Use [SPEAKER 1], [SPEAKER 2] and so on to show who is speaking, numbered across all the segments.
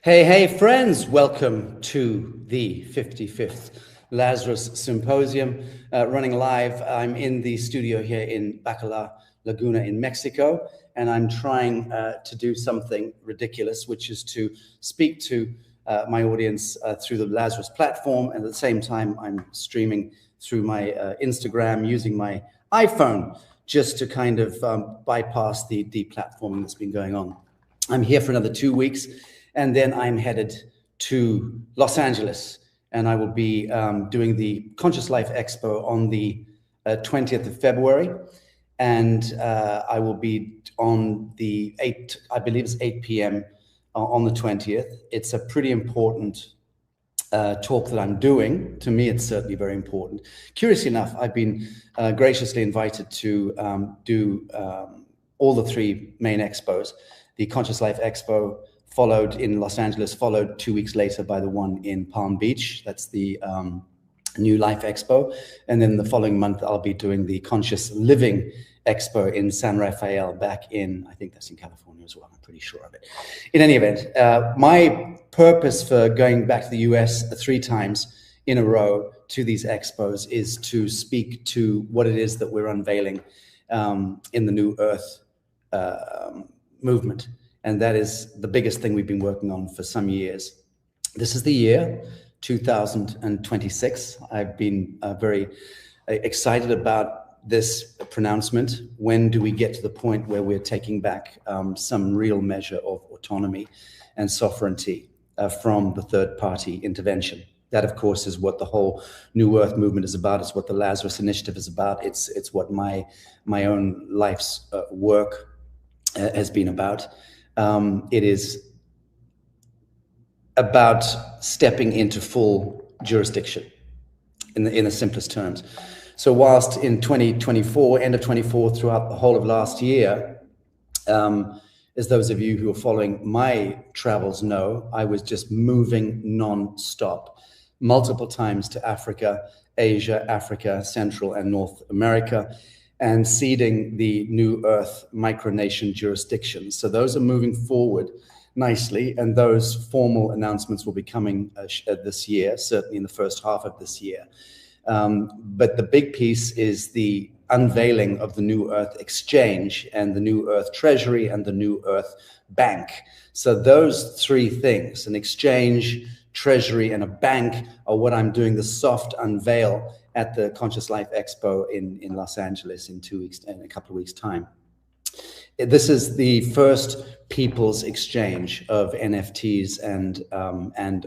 [SPEAKER 1] Hey, friends, welcome to the 55th Lazarus Symposium, running live. I'm in the studio here in Bacalar Laguna in Mexico, and I'm trying to do something ridiculous, which is to speak to my audience through the Lazarus platform, and at the same time, I'm streaming through my Instagram using my iPhone, just to kind of bypass the deplatforming that's been going on. I'm here for another 2 weeks, and then I'm headed to Los Angeles, and I will be doing the Conscious Life Expo on the 20th of February, and I will be on the 8 p.m. on the 20th. It's a pretty important talk that I'm doing. To me, it's certainly very important. Curiously enough, I've been graciously invited to do all the three main expos. The Conscious Life Expo followed in Los Angeles, followed 2 weeks later by the one in Palm Beach. That's the New Life Expo. And then the following month, I'll be doing the Conscious Living Expo in San Rafael back in, I think that's in California as well, I'm pretty sure of it. In any event, my purpose for going back to the US 3 times in a row to these expos is to speak to what it is that we're unveiling in the New Earth movement. And that is the biggest thing we've been working on for some years. This is the year 2026. I've been very excited about this pronouncement. When do we get to the point where we're taking back some real measure of autonomy and sovereignty from the third-party intervention? That, of course, is what the whole New Earth movement is about. It's what the Lazarus Initiative is about. It's what my own life's work has been about. It is about stepping into full jurisdiction in the simplest terms. So whilst in 2024, end of 24, throughout the whole of last year, as those of you who are following my travels know, I was just moving non-stop, multiple times to Africa, Asia, Central and North America, and seeding the New Earth micronation jurisdictions. So those are moving forward nicely, and those formal announcements will be coming this year, certainly in the first half of this year. But the big piece is the unveiling of the New Earth Exchange and the New Earth Treasury and the New Earth Bank. So those 3 things, an exchange, treasury, and a bank, are what I'm doing the soft unveil at the Conscious Life Expo in Los Angeles in 2 weeks, in a couple of weeks' time. This is the first people's exchange of NFTs and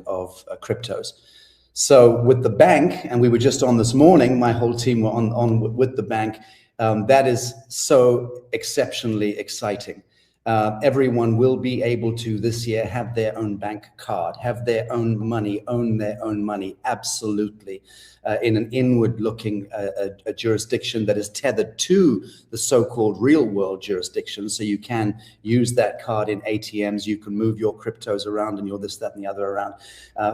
[SPEAKER 1] of cryptos. So with the bank, and we were just on this morning, my whole team were on with the bank, that is so exceptionally exciting. Everyone will be able to this year have their own bank card, have their own money, own their own money, absolutely, in an inward-looking a jurisdiction that is tethered to the so-called real-world jurisdiction. So you can use that card in ATMs, you can move your cryptos around and your this, that, and the other around,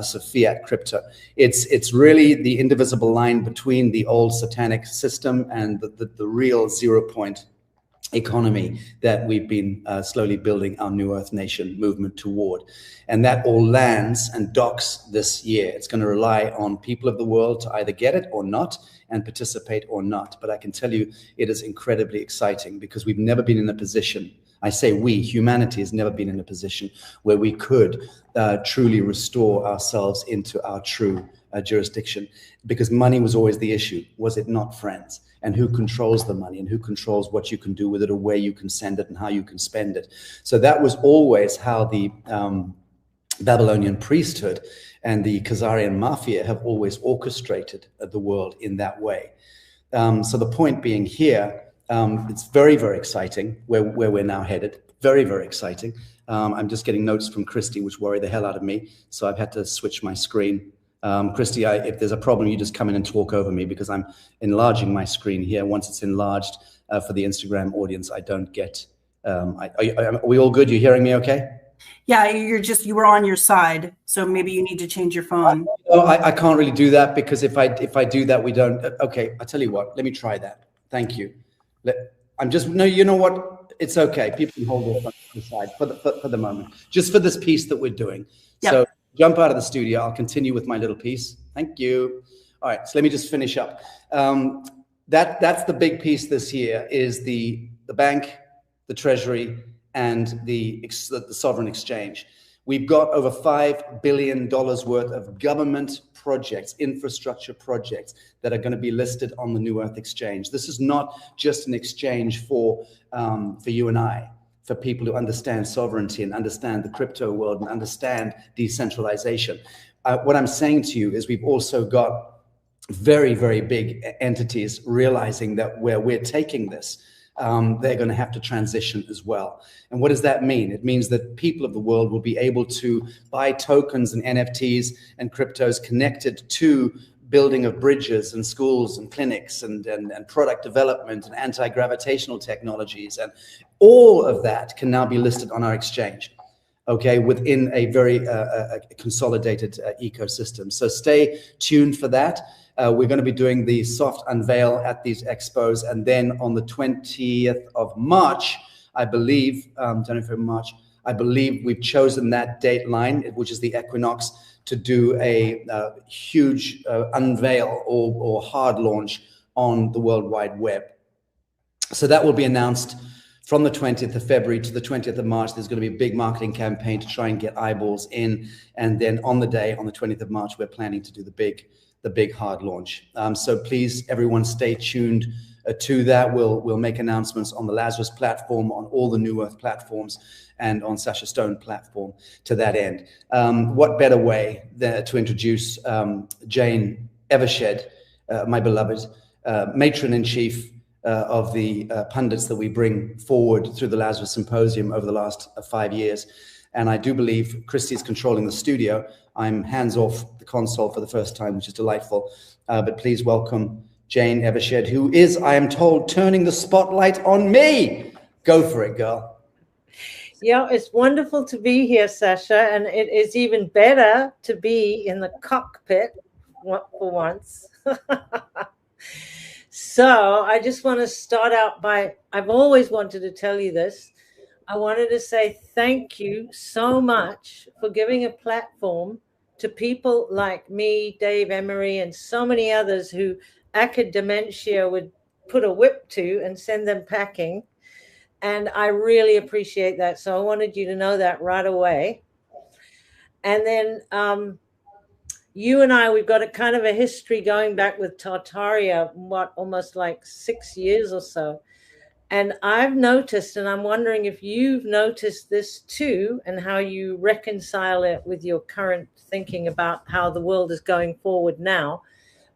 [SPEAKER 1] so fiat crypto. It's really the indivisible line between the old satanic system and the real 0-point economy that we've been slowly building our New Earth Nation movement toward. And that all lands and docks this year. It's going to rely on people of the world to either get it or not and participate or not. But I can tell you it is incredibly exciting because we've never been in a position, I say we, humanity has never been in a position where we could truly restore ourselves into our true jurisdiction, because money was always the issue, was it not, friends? And who controls the money and who controls what you can do with it or where you can send it and how you can spend it. So that was always how the Babylonian priesthood and the Khazarian mafia have always orchestrated the world in that way. So the point being here, it's very, very exciting where we're now headed. Very, very exciting. I'm just getting notes from Christy, which worry the hell out of me. So I've had to switch my screen. Christy, if there's a problem, you just come in and talk over me because I'm enlarging my screen here. Once it's enlarged for the Instagram audience, I don't get, are we all good? You hearing me okay?
[SPEAKER 2] Yeah, you were on your side. So maybe you need to change your phone.
[SPEAKER 1] I can't really do that because if I do that, we don't, okay, I'll tell you what, let me try that. Thank you. No, you know what? It's okay. People can hold their phone aside for the moment, just for this piece that we're doing.
[SPEAKER 2] Yep.
[SPEAKER 1] So jump out of the studio. I'll continue with my little piece. Thank you. All right, so let me just finish up. That's the big piece this year, is the bank, the treasury, and the sovereign exchange. We've got over $5 billion worth of government projects, infrastructure projects that are going to be listed on the NewEarth exchange. This is not just an exchange for you and I, for people who understand sovereignty and understand the crypto world and understand decentralization. What I'm saying to you is we've also got very, very big entities realizing that where we're taking this, they're going to have to transition as well. And what does that mean? It means that people of the world will be able to buy tokens and NFTs and cryptos connected to building of bridges and schools and clinics and product development and anti-gravitational technologies. And all of that can now be listed on our exchange, okay, within a very consolidated ecosystem. So stay tuned for that. We're going to be doing the soft unveil at these expos, and then on the 20th of March, I believe, March, I believe we've chosen that date line, which is the equinox, to do a huge unveil or hard launch on the World Wide Web. So that will be announced from the 20th of February to the 20th of March. There's going to be a big marketing campaign to try and get eyeballs in. And then on the day, on the 20th of March, we're planning to do the big hard launch. So please, everyone, stay tuned to that. We'll make announcements on the Lazarus platform, on all the NewEarth platforms, and on Sacha Stone platform to that end. What better way to introduce Jane Evershed, my beloved matron-in-chief of the pundits that we bring forward through the Lazarus Symposium over the last 5 years. And I do believe Christy is controlling the studio. I'm hands off the console for the first time, which is delightful. But please welcome Jane Evershed, who is, I am told, turning the spotlight on me. Go for it, girl.
[SPEAKER 3] Yeah, it's wonderful to be here, Sacha, and it is even better to be in the cockpit for once. So I just want to start out by, I've always wanted to tell you this. I wanted to say thank you so much for giving a platform to people like me, Dave Emery, and so many others who academia would put a whip to and send them packing. And I really appreciate that. So I wanted you to know that right away. And then you and I, we've got a kind of a history going back with Tartaria, almost like 6 years or so. And I've noticed, and I'm wondering if you've noticed this too, and how you reconcile it with your current thinking about how the world is going forward now.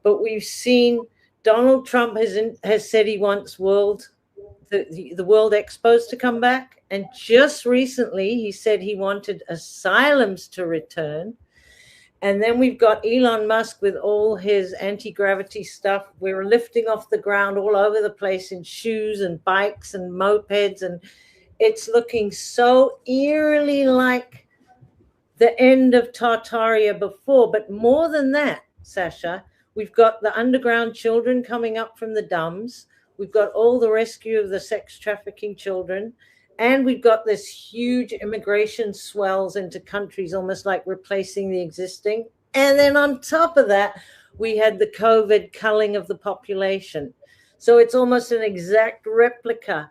[SPEAKER 3] But we've seen Donald Trump has said he wants the World Expos to come back. And just recently, he said he wanted asylums to return. And then we've got Elon Musk with all his anti-gravity stuff. We're lifting off the ground all over the place in shoes and bikes and mopeds. And it's looking so eerily like the end of Tartaria before. But more than that, Sacha, we've got the underground children coming up from the dumbs. We've got all the rescue of the sex trafficking children. And we've got this huge immigration swells into countries, almost like replacing the existing. And then on top of that, we had the COVID culling of the population. So it's almost an exact replica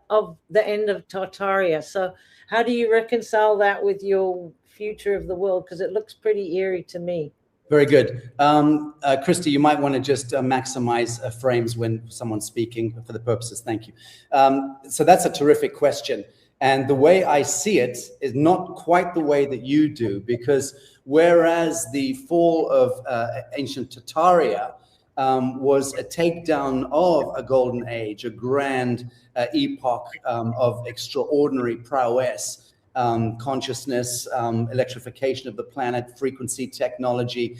[SPEAKER 3] of the end of Tartaria. So how do you reconcile that with your future of the world? Because it looks pretty eerie to me.
[SPEAKER 1] Very good. Christy, you might want to just maximize frames when someone's speaking for the purposes. Thank you. So that's a terrific question. And the way I see it is not quite the way that you do, because whereas the fall of ancient Tartaria was a takedown of a golden age, a grand epoch of extraordinary prowess, consciousness, electrification of the planet, frequency technology,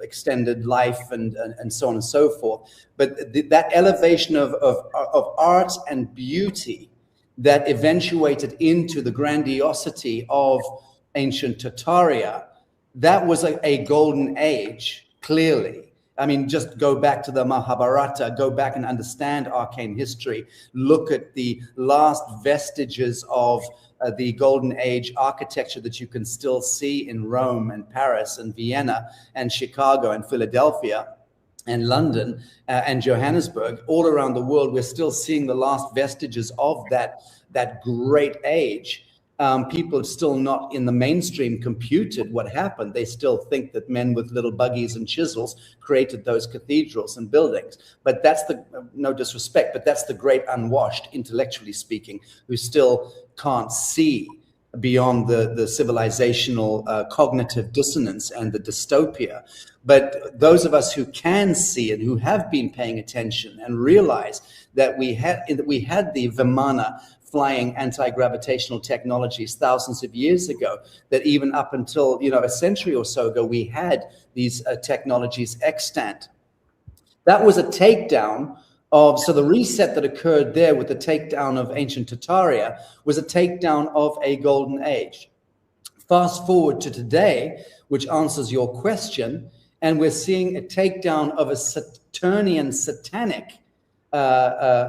[SPEAKER 1] extended life, and so on and so forth. But that elevation of art and beauty that eventuated into the grandiosity of ancient Tartaria, that was a golden age, clearly. I mean, just go back to the Mahabharata, go back and understand arcane history, look at the last vestiges of the Golden Age architecture that you can still see in Rome and Paris and Vienna and Chicago and Philadelphia and London and Johannesburg, all around the world, we're still seeing the last vestiges of that great age. People still not in the mainstream computed what happened. They still think that men with little buggies and chisels created those cathedrals and buildings. But that's no disrespect, but that's the great unwashed, intellectually speaking, who still can't see beyond the civilizational cognitive dissonance and the dystopia. But those of us who can see and who have been paying attention and realize that we had the Vimana flying anti-gravitational technologies thousands of years ago, that even up until a century or so ago, we had these technologies extant. That was a takedown of, so the reset that occurred there with the takedown of ancient Tartaria was a takedown of a golden age. Fast forward to today, which answers your question, and we're seeing a takedown of a Saturnian satanic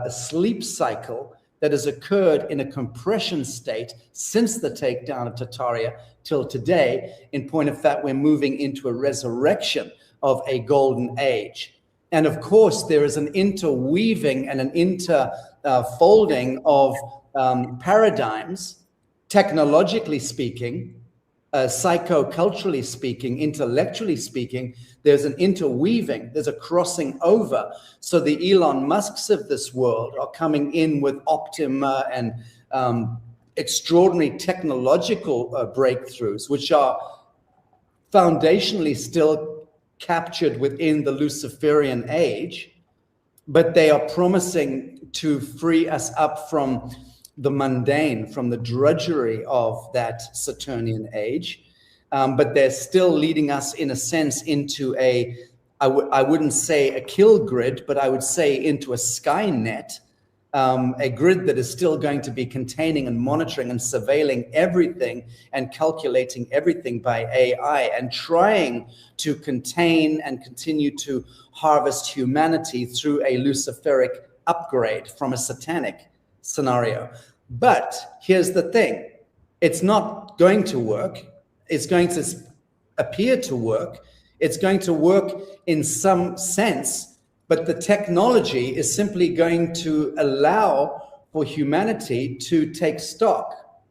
[SPEAKER 1] sleep cycle that has occurred in a compression state since the takedown of Tartaria till today. In point of fact, we're moving into a resurrection of a golden age. And of course, there is an interweaving and an interfolding of paradigms, technologically speaking, psychoculturally speaking, intellectually speaking. There's an interweaving, there's a crossing over. So the Elon Musks of this world are coming in with Optima and extraordinary technological breakthroughs, which are foundationally still captured within the Luciferian age, but they are promising to free us up from the mundane, from the drudgery of that Saturnian age. But they're still leading us, in a sense, into I wouldn't say a kill grid, but I would say into a Skynet, a grid that is still going to be containing and monitoring and surveilling everything and calculating everything by AI and trying to contain and continue to harvest humanity through a Luciferic upgrade from a satanic scenario. But here's the thing, it's not going to work. It's going to appear to work. It's going to work in some sense, but the technology is simply going to allow for humanity to take stock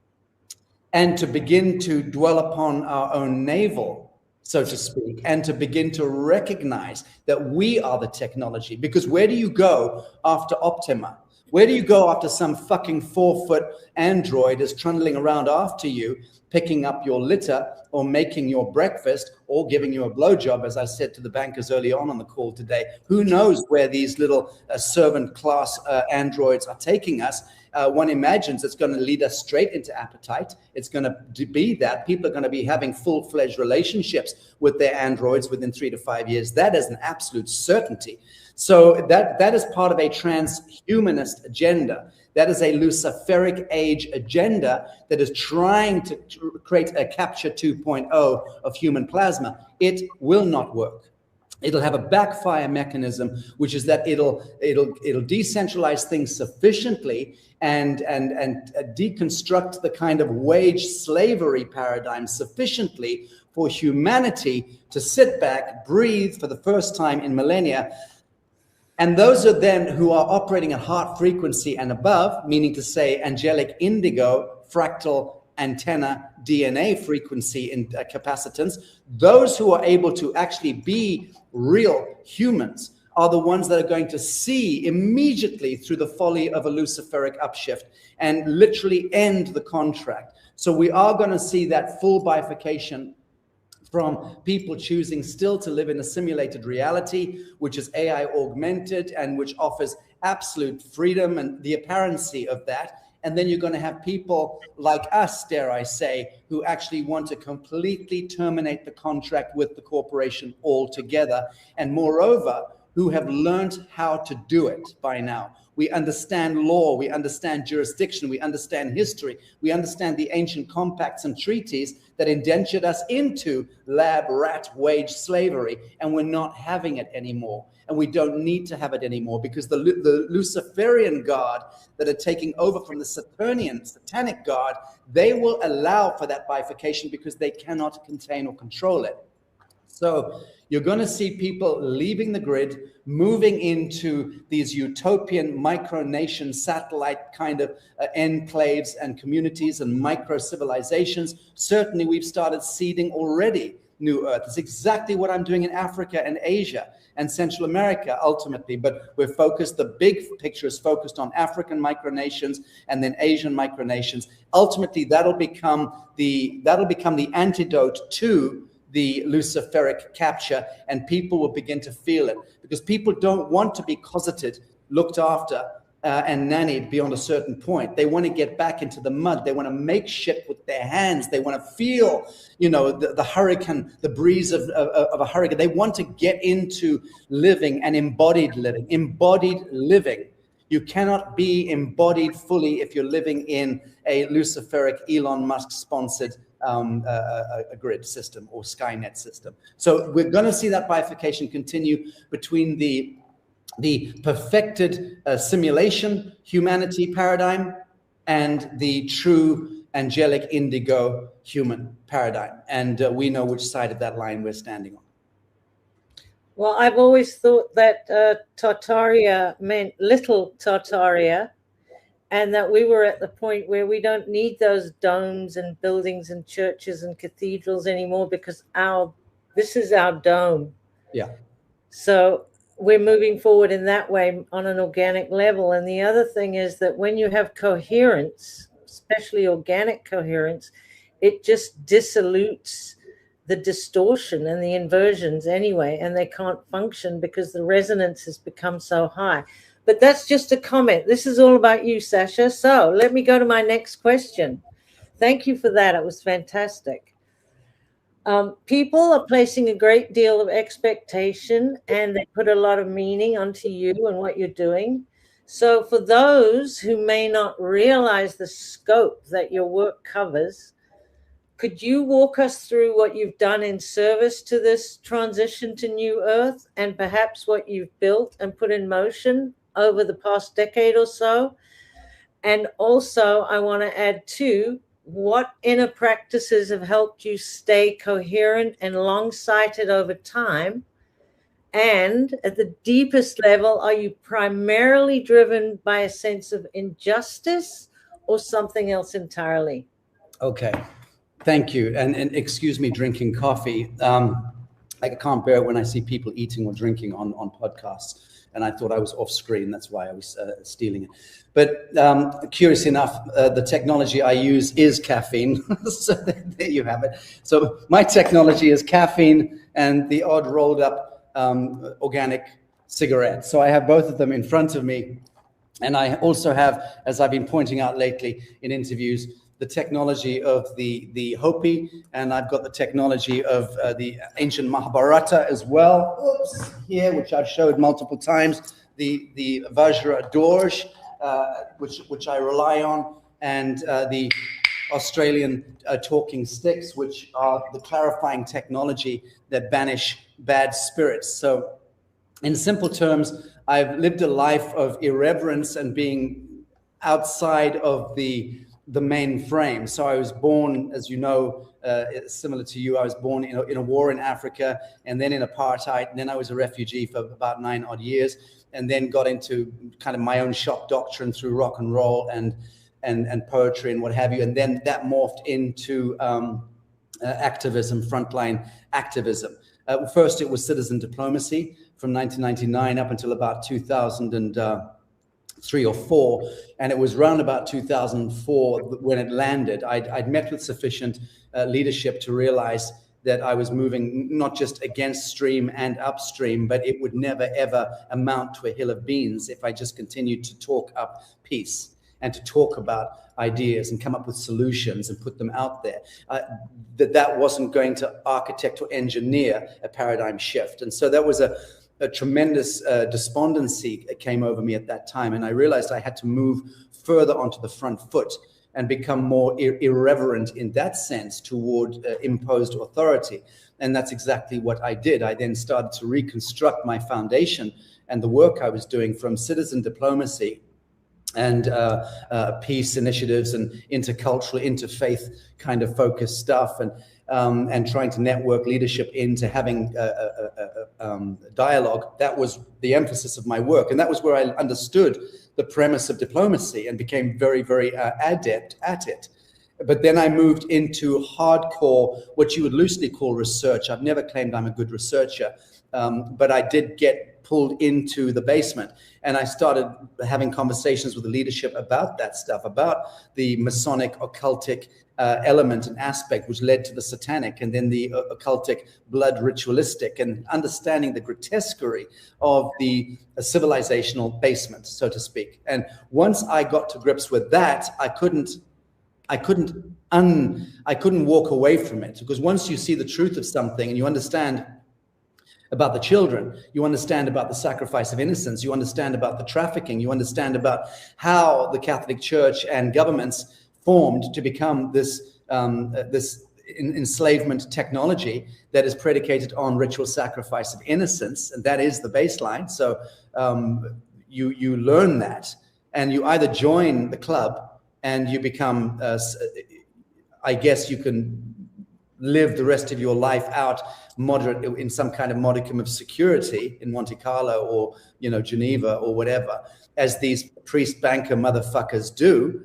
[SPEAKER 1] and to begin to dwell upon our own navel, so to speak, and to begin to recognize that we are the technology. Because where do you go after Optima? Where do you go after some fucking 4-foot android is trundling around after you, picking up your litter or making your breakfast or giving you a blowjob, as I said to the bankers early on the call today? Who knows where these little servant class androids are taking us? One imagines it's going to lead us straight into appetite. It's going to be that people are going to be having full-fledged relationships with their androids within 3 to 5 years. That is an absolute certainty. So that is part of a transhumanist agenda. That is a Luciferic age agenda that is trying to create a capture 2.0 of human plasma. It will not work. It'll have a backfire mechanism, which is that it'll decentralize things sufficiently and deconstruct the kind of wage slavery paradigm sufficiently for humanity to sit back, breathe for the first time in millennia. And those are then who are operating at heart frequency and above, meaning to say angelic indigo, fractal antenna, DNA frequency in capacitance. Those who are able to actually be real humans are the ones that are going to see immediately through the folly of a Luciferic upshift and literally end the contract. So we are going to see that full bifurcation from people choosing still to live in a simulated reality, which is AI augmented and which offers absolute freedom and the apparency of that. And then you're going to have people like us, dare I say, who actually want to completely terminate the contract with the corporation altogether. And moreover, who have learned how to do it by now. We understand law, we understand jurisdiction, we understand history, we understand the ancient compacts and treaties that indentured us into lab rat wage slavery, and we're not having it anymore. And we don't need to have it anymore, because the Luciferian guard that are taking over from the Saturnian, satanic guard, they will allow for that bifurcation because they cannot contain or control it. So you're going to see people leaving the grid, moving into these utopian micronation satellite kind of enclaves and communities and micro civilizations. Certainly we've started seeding already New Earth. It's exactly what I'm doing in Africa and Asia and Central America ultimately, but we're focused, the big picture is focused on African micronations and then Asian micronations. Ultimately, that'll become the antidote to the Luciferic capture, and people will begin to feel it, because people don't want to be cosseted, looked after, and nannied beyond a certain point. They want to get back into the mud. They want to make shit with their hands. They want to feel, you know, the hurricane, the breeze of a hurricane. They want to get into living and embodied living. Embodied living. You cannot be embodied fully if you're living in a Luciferic, Elon Musk sponsored a grid system or Skynet system. So we're going to see that bifurcation continue between the perfected simulation humanity paradigm and the true angelic indigo human paradigm. And we know which side of that line we're standing on.
[SPEAKER 3] Well, I've always thought that Tartaria meant little Tartaria, and that we were at the point where we don't need those domes and buildings and churches and cathedrals anymore, because this is our dome.
[SPEAKER 1] Yeah.
[SPEAKER 3] So we're moving forward in that way on an organic level. And the other thing is that when you have coherence, especially organic coherence, it just dissolutes the distortion and the inversions anyway, and they can't function because the resonance has become so high. But that's just a comment. This is all about you, Sacha. So let me go to my next question. Thank you for that. It was fantastic. People are placing a great deal of expectation, and they put a lot of meaning onto you and what you're doing. So for those who may not realize the scope that your work covers, could you walk us through what you've done in service to this transition to New Earth, and perhaps what you've built and put in motion over the past decade or so? And also, I want to add too, what inner practices have helped you stay coherent and long-sighted over time? And at the deepest level, are you primarily driven by a sense of injustice or something else entirely?
[SPEAKER 1] Okay, thank you. And excuse me drinking coffee. I can't bear it when I see people eating or drinking on podcasts. And I thought I was off screen. That's why I was stealing it. But curious enough, the technology I use is caffeine. So there you have it. So my technology is caffeine and the odd rolled up organic cigarette. So I have both of them in front of me. And I also have, as I've been pointing out lately in interviews, the technology of the Hopi, and I've got the technology of the ancient Mahabharata as well. Oops, here, which I've showed multiple times, the Vajra Dorj, which I rely on, and the Australian talking sticks, which are the clarifying technology that banish bad spirits. So in simple terms, I've lived a life of irreverence and being outside of the main frame. So I was born, as you know, similar to you, I was born in a war in Africa, and then in apartheid, and then I was a refugee for about 9 odd years, and then got into kind of my own shock doctrine through rock and roll and poetry and what have you, and then that morphed into activism, frontline activism. First, it was citizen diplomacy from 1999 up until about 2003 or 4, and it was around about 2004 when it landed. I'd met with sufficient leadership to realize that I was moving not just against stream and upstream, but it would never ever amount to a hill of beans if I just continued to talk up peace and to talk about ideas and come up with solutions and put them out there. That wasn't going to architect or engineer a paradigm shift. And so that was a a tremendous despondency came over me at that time, and I realized I had to move further onto the front foot and become more irreverent in that sense toward imposed authority. And that's exactly what I did. I then started to reconstruct my foundation and the work I was doing from citizen diplomacy and peace initiatives and intercultural, interfaith kind of focused stuff, and trying to network leadership into having dialogue. That was the emphasis of my work. And that was where I understood the premise of diplomacy and became very, very adept at it. But then I moved into hardcore, what you would loosely call research. I've never claimed I'm a good researcher, but I did get pulled into the basement, and I started having conversations with the leadership about that stuff, about the Masonic occultic element and aspect, which led to the satanic, and then the occultic blood ritualistic, and understanding the grotesquerie of the civilizational basement, so to speak. And once I got to grips with that, I couldn't walk away from it, because once you see the truth of something and you understand about the children, you understand about the sacrifice of innocence, you understand about the trafficking, you understand about how the Catholic Church and governments formed to become this enslavement technology that is predicated on ritual sacrifice of innocence, and that is the baseline. So you learn that, and you either join the club and you become, I guess you can live the rest of your life out moderate in some kind of modicum of security in Monte Carlo or, you know, Geneva or whatever, as these priest banker motherfuckers do,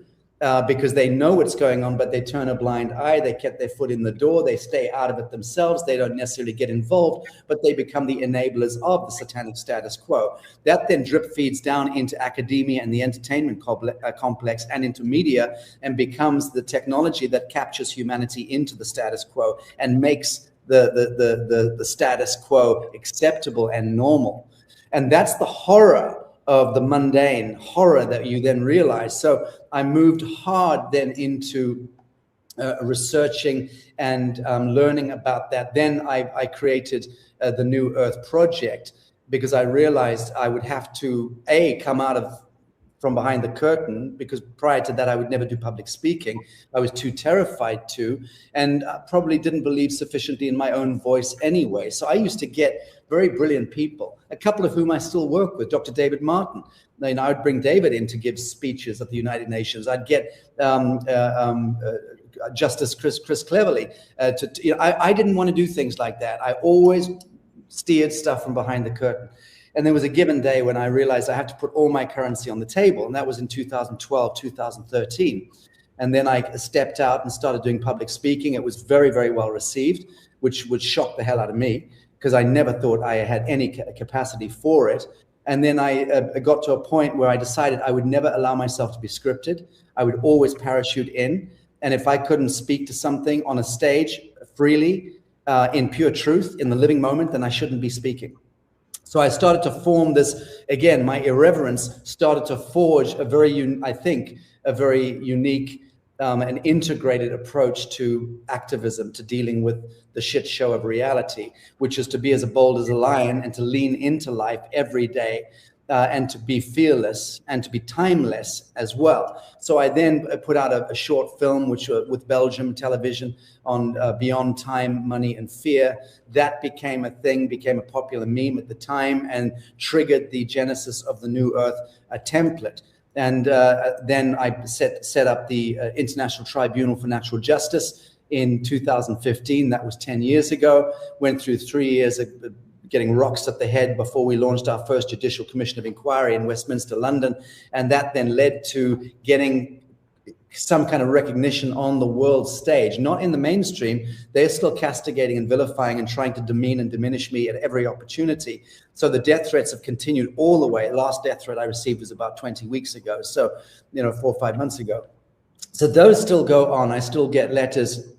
[SPEAKER 1] because they know what's going on, but they turn a blind eye. They kept their foot in the door. They stay out of it themselves. They don't necessarily get involved, but they become the enablers of the satanic status quo. That then drip feeds down into academia and the entertainment complex and into media, and becomes the technology that captures humanity into the status quo and makes the status quo acceptable and normal. And that's the horror of the mundane, horror that you then realize. So I moved hard then into researching and learning about that. Then I created the New Earth Project, because I realized I would have to, come out from behind the curtain, because prior to that I would never do public speaking. I was too terrified to, and probably didn't believe sufficiently in my own voice anyway. So I used to get very brilliant people, a couple of whom I still work with, Dr. David Martin. You know, I would bring David in to give speeches at the United Nations. I'd get Justice Chris Cleverly. I didn't want to do things like that. I always steered stuff from behind the curtain. And there was a given day when I realized I had to put all my currency on the table, and that was in 2012, 2013. And then I stepped out and started doing public speaking. It was very, very well received, which would shock the hell out of me, because I never thought I had any capacity for it. And then I got to a point where I decided I would never allow myself to be scripted. I would always parachute in. And if I couldn't speak to something on a stage freely, in pure truth, in the living moment, then I shouldn't be speaking. So I started to form this, again, my irreverence started to forge a very unique and integrated approach to activism, to dealing with the shit show of reality, which is to be as bold as a lion and to lean into life every day, and to be fearless and to be timeless as well. So I then put out a short film, which with Belgium television, on Beyond Time, Money and Fear. That became a thing, became a popular meme at the time, and triggered the genesis of the New Earth template. And then I set up the International Tribunal for Natural Justice in 2015. That was 10 years ago. Went through 3 years of getting rocks at the head before we launched our first Judicial Commission of Inquiry in Westminster, London. And that then led to getting some kind of recognition on the world stage, not in the mainstream. They're still castigating and vilifying and trying to demean and diminish me at every opportunity. So the death threats have continued all the way. Last death threat I received was about 20 weeks ago. So, 4 or 5 months ago. So those still go on. I still get letters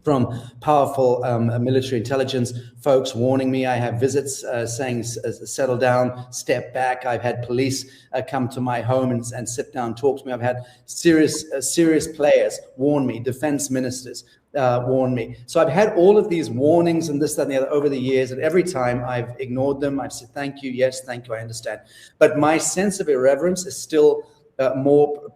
[SPEAKER 1] from powerful military intelligence folks warning me. I have visits saying, settle down, step back. I've had police come to my home and sit down, talk to me. I've had serious players warn me, defense ministers warn me. So I've had all of these warnings and this, that, and the other over the years. And every time I've ignored them. I've said, thank you. Yes, thank you. I understand. But my sense of irreverence is still more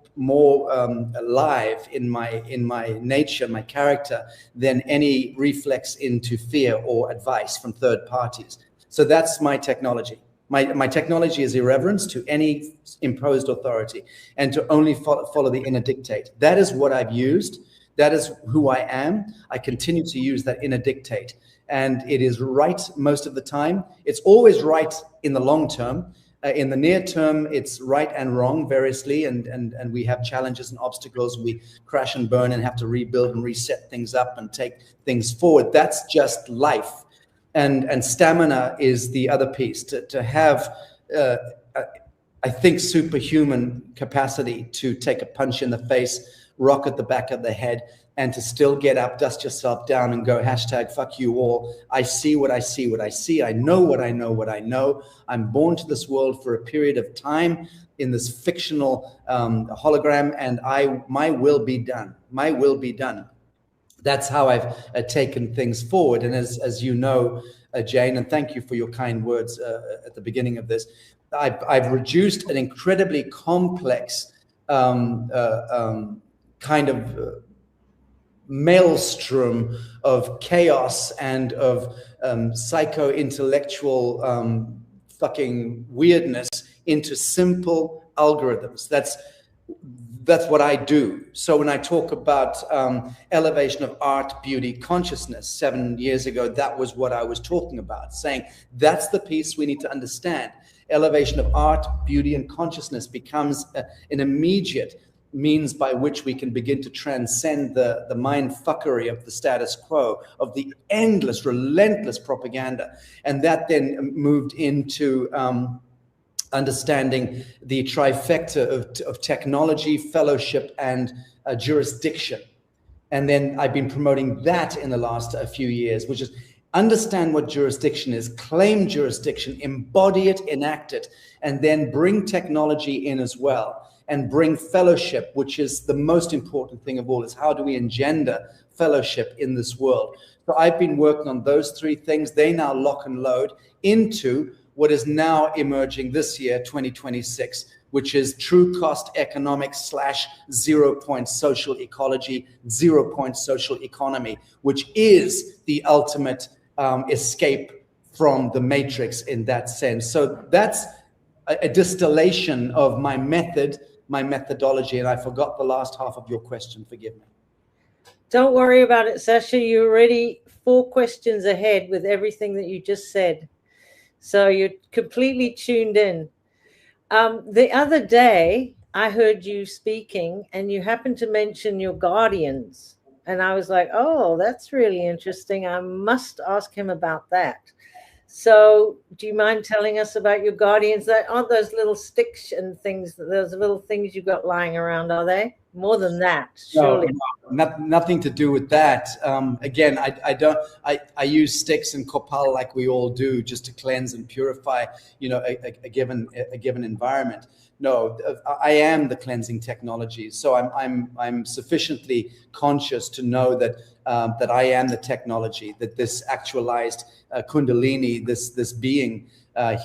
[SPEAKER 1] alive in my nature, my character, than any reflex into fear or advice from third parties. So that's my technology. My technology is irreverence to any imposed authority and to only follow the inner dictate. That is what I've used. That is who I am. I continue to use that inner dictate. And it is right most of the time. It's always right in the long term. In the near term, it's right and wrong variously, and we have challenges and obstacles. We crash and burn and have to rebuild and reset things up and take things forward. That's just life. And stamina is the other piece, to have, I think, superhuman capacity to take a punch in the face, rock at the back of the head, and to still get up, dust yourself down and go, hashtag fuck you all. I see what I see, what I see. I know what I know, what I know. I'm born to this world for a period of time in this fictional hologram, and my will be done. My will be done. That's how I've taken things forward. And as you know, Jane, and thank you for your kind words at the beginning of this, I've reduced an incredibly complex kind of maelstrom of chaos and of psycho-intellectual fucking weirdness into simple algorithms. That's what I do. So when I talk about elevation of art, beauty, consciousness, 7 years ago, that was what I was talking about, saying that's the piece we need to understand. Elevation of art, beauty, and consciousness becomes an immediate means by which we can begin to transcend the mind fuckery of the status quo, of the endless, relentless propaganda. And that then moved into understanding the trifecta of technology, fellowship, and jurisdiction. And then I've been promoting that in the last few years, which is understand what jurisdiction is, claim jurisdiction, embody it, enact it, and then bring technology in as well. And bring fellowship, which is the most important thing of all, is how do we engender fellowship in this world? So I've been working on those three things. They now lock and load into what is now emerging this year, 2026, which is true cost economics / 0 point social ecology, 0 point social economy, which is the ultimate escape from the matrix in that sense. So that's a distillation of my method, my methodology, and I forgot the last half of your question. Forgive me.
[SPEAKER 3] Don't worry about it, Sacha. You're already 4 questions ahead with everything that you just said. So you're completely tuned in. The other day, I heard you speaking, and you happened to mention your guardians. And I was like, oh, that's really interesting. I must ask him about that. So do you mind telling us about your guardians? That aren't those little sticks and things, those little things you've got lying around, are they? More than that, surely.
[SPEAKER 1] No, nothing to do with that. Again, I use sticks and copal like we all do, just to cleanse and purify, you know, a given environment. No, I am the cleansing technology. So I'm sufficiently conscious to know that that I am the technology, that this actualized Kundalini, this being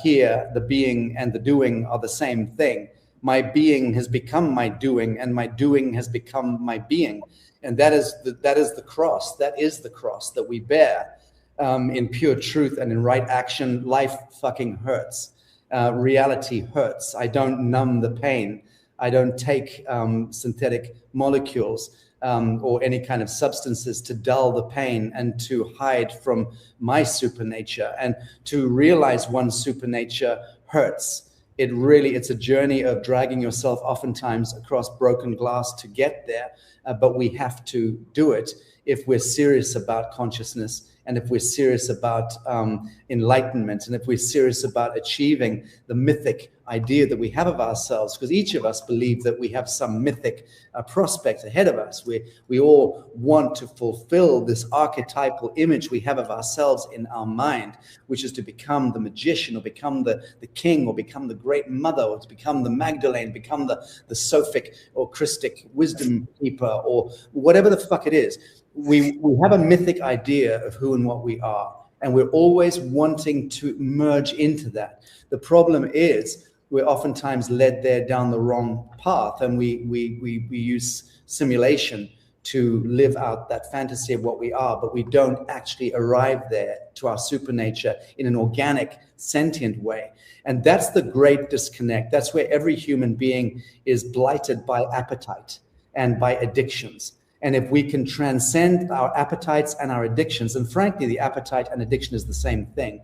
[SPEAKER 1] here, the being and the doing are the same thing. My being has become my doing, and my doing has become my being, and that is the cross. That is the cross that we bear in pure truth and in right action. Life fucking hurts. Reality hurts. I don't numb the pain. I don't take synthetic molecules or any kind of substances to dull the pain and to hide from my supernature. And to realize one's supernature hurts. It's a journey of dragging yourself oftentimes across broken glass to get there, but we have to do it if we're serious about consciousness and if we're serious about enlightenment, and if we're serious about achieving the mythic idea that we have of ourselves, because each of us believe that we have some mythic prospect ahead of us. We all want to fulfill this archetypal image we have of ourselves in our mind, which is to become the magician, or become the king, or become the great mother, or to become the Magdalene, become the Sophic or Christic wisdom keeper, or whatever the fuck it is. We have a mythic idea of who and what we are, and we're always wanting to merge into that. The problem is we're oftentimes led there down the wrong path, and we use simulation to live out that fantasy of what we are, but we don't actually arrive there to our supernature in an organic, sentient way. And that's the great disconnect. That's where every human being is blighted by appetite and by addictions. And if we can transcend our appetites and our addictions, and frankly, the appetite and addiction is the same thing.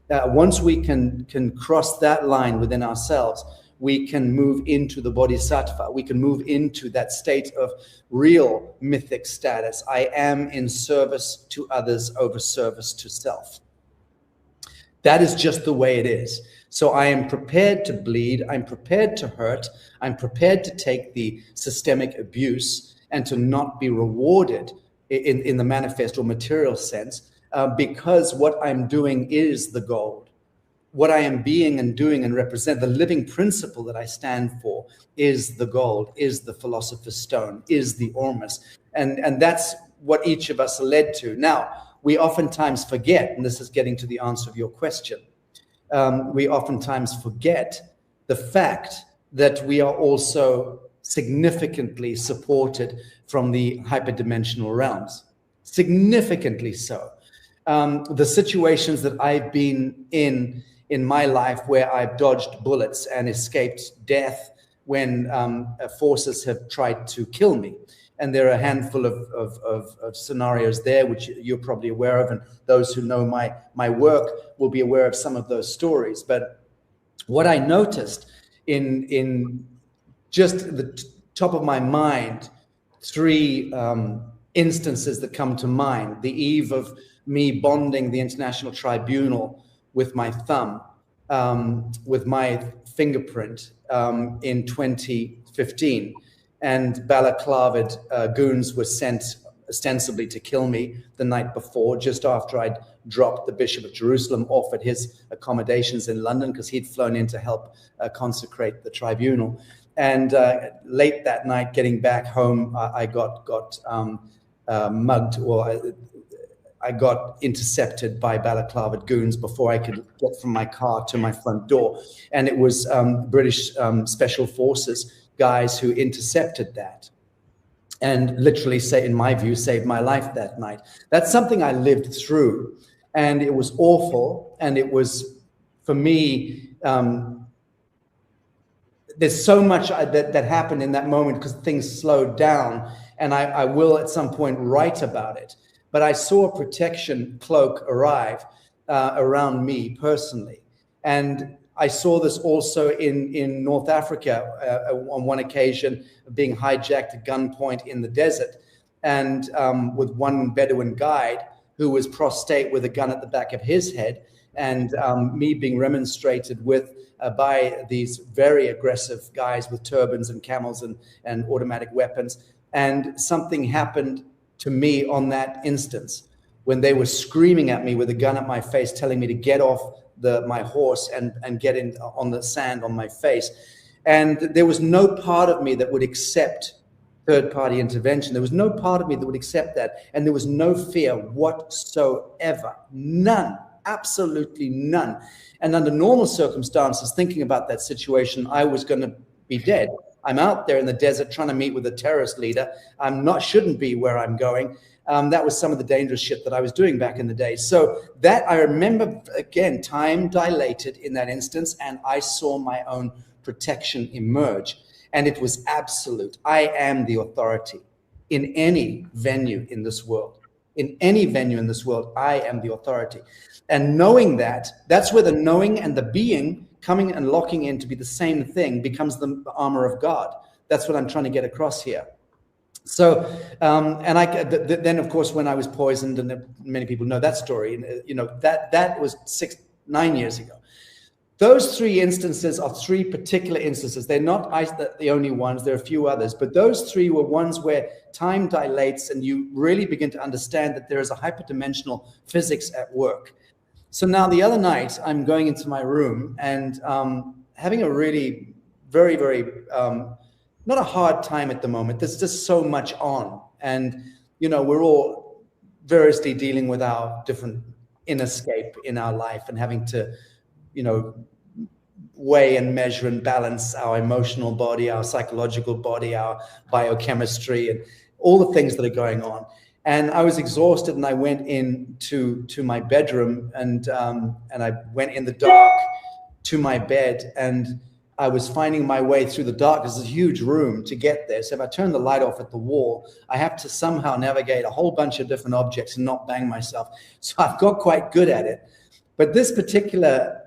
[SPEAKER 1] Once we can cross that line within ourselves, we can move into the bodhisattva. We can move into that state of real mythic status. I am in service to others over service to self. That is just the way it is. So I am prepared to bleed. I'm prepared to hurt. I'm prepared to take the systemic abuse and to not be rewarded in the manifest or material sense, because what I'm doing is the gold. What I am being and doing and represent, the living principle that I stand for, is the gold, is the philosopher's stone, is the ormus. And that's what each of us are led to. Now, we oftentimes forget, and this is getting to the answer of your question, we oftentimes forget the fact that we are also significantly supported from the hyperdimensional realms, significantly so. The situations that I've been in my life where I've dodged bullets and escaped death when forces have tried to kill me. And there are a handful of scenarios there, which you're probably aware of, and those who know my work will be aware of some of those stories. But what I noticed in just the top of my mind, three instances that come to mind: the eve of me bonding the International Tribunal with my thumb, with my fingerprint in 2015, and balaclavaed goons were sent ostensibly to kill me the night before, just after I'd dropped the Bishop of Jerusalem off at his accommodations in London, because he'd flown in to help consecrate the tribunal. And late that night, getting back home, I got mugged, or I got intercepted by balaclavaed goons before I could get from my car to my front door. And it was British Special Forces guys who intercepted that, and literally, in my view, saved my life that night. That's something I lived through, and it was awful. And it was, for me, there's so much that happened in that moment because things slowed down, and I will at some point write about it. But I saw a protection cloak arrive around me personally. And I saw this also in North Africa on one occasion, being hijacked at gunpoint in the desert, and with one Bedouin guide who was prostrate with a gun at the back of his head, and me being remonstrated with by these very aggressive guys with turbans and camels and automatic weapons. And something happened to me on that instance when they were screaming at me with a gun at my face, telling me to get off my horse and get in on the sand on my face. And there was no part of me that would accept third-party intervention. There was no part of me that would accept that. And there was no fear whatsoever. None. Absolutely none. And under normal circumstances, thinking about that situation, I was going to be dead. I'm out there in the desert trying to meet with a terrorist leader. Shouldn't be where I'm going. That was some of the dangerous shit that I was doing back in the day. So that I remember, again, time dilated in that instance, and I saw my own protection emerge. And it was absolute. I am the authority in any venue in this world. In any venue in this world, I am the authority. And knowing that, that's where the knowing and the being coming and locking in to be the same thing becomes the armor of God. That's what I'm trying to get across here. So, and then of course, when I was poisoned, and many people know that story, and you know, that was 9 years ago. Those three instances are three particular instances. They're not the only ones. There are a few others, but those three were ones where time dilates and you really begin to understand that there is a hyperdimensional physics at work. So now the other night, I'm going into my room and having a really very, very, not a hard time at the moment. There's just so much on. And, you know, we're all variously dealing with our different inescape in our life and having to, you know, weigh and measure and balance our emotional body, our psychological body, our biochemistry, and all the things that are going on. And I was exhausted, and I went to my bedroom, and I went in the dark to my bed, and I was finding my way through the dark. It's a huge room to get there. So if I turn the light off at the wall, I have to somehow navigate a whole bunch of different objects and not bang myself. So I've got quite good at it. But this particular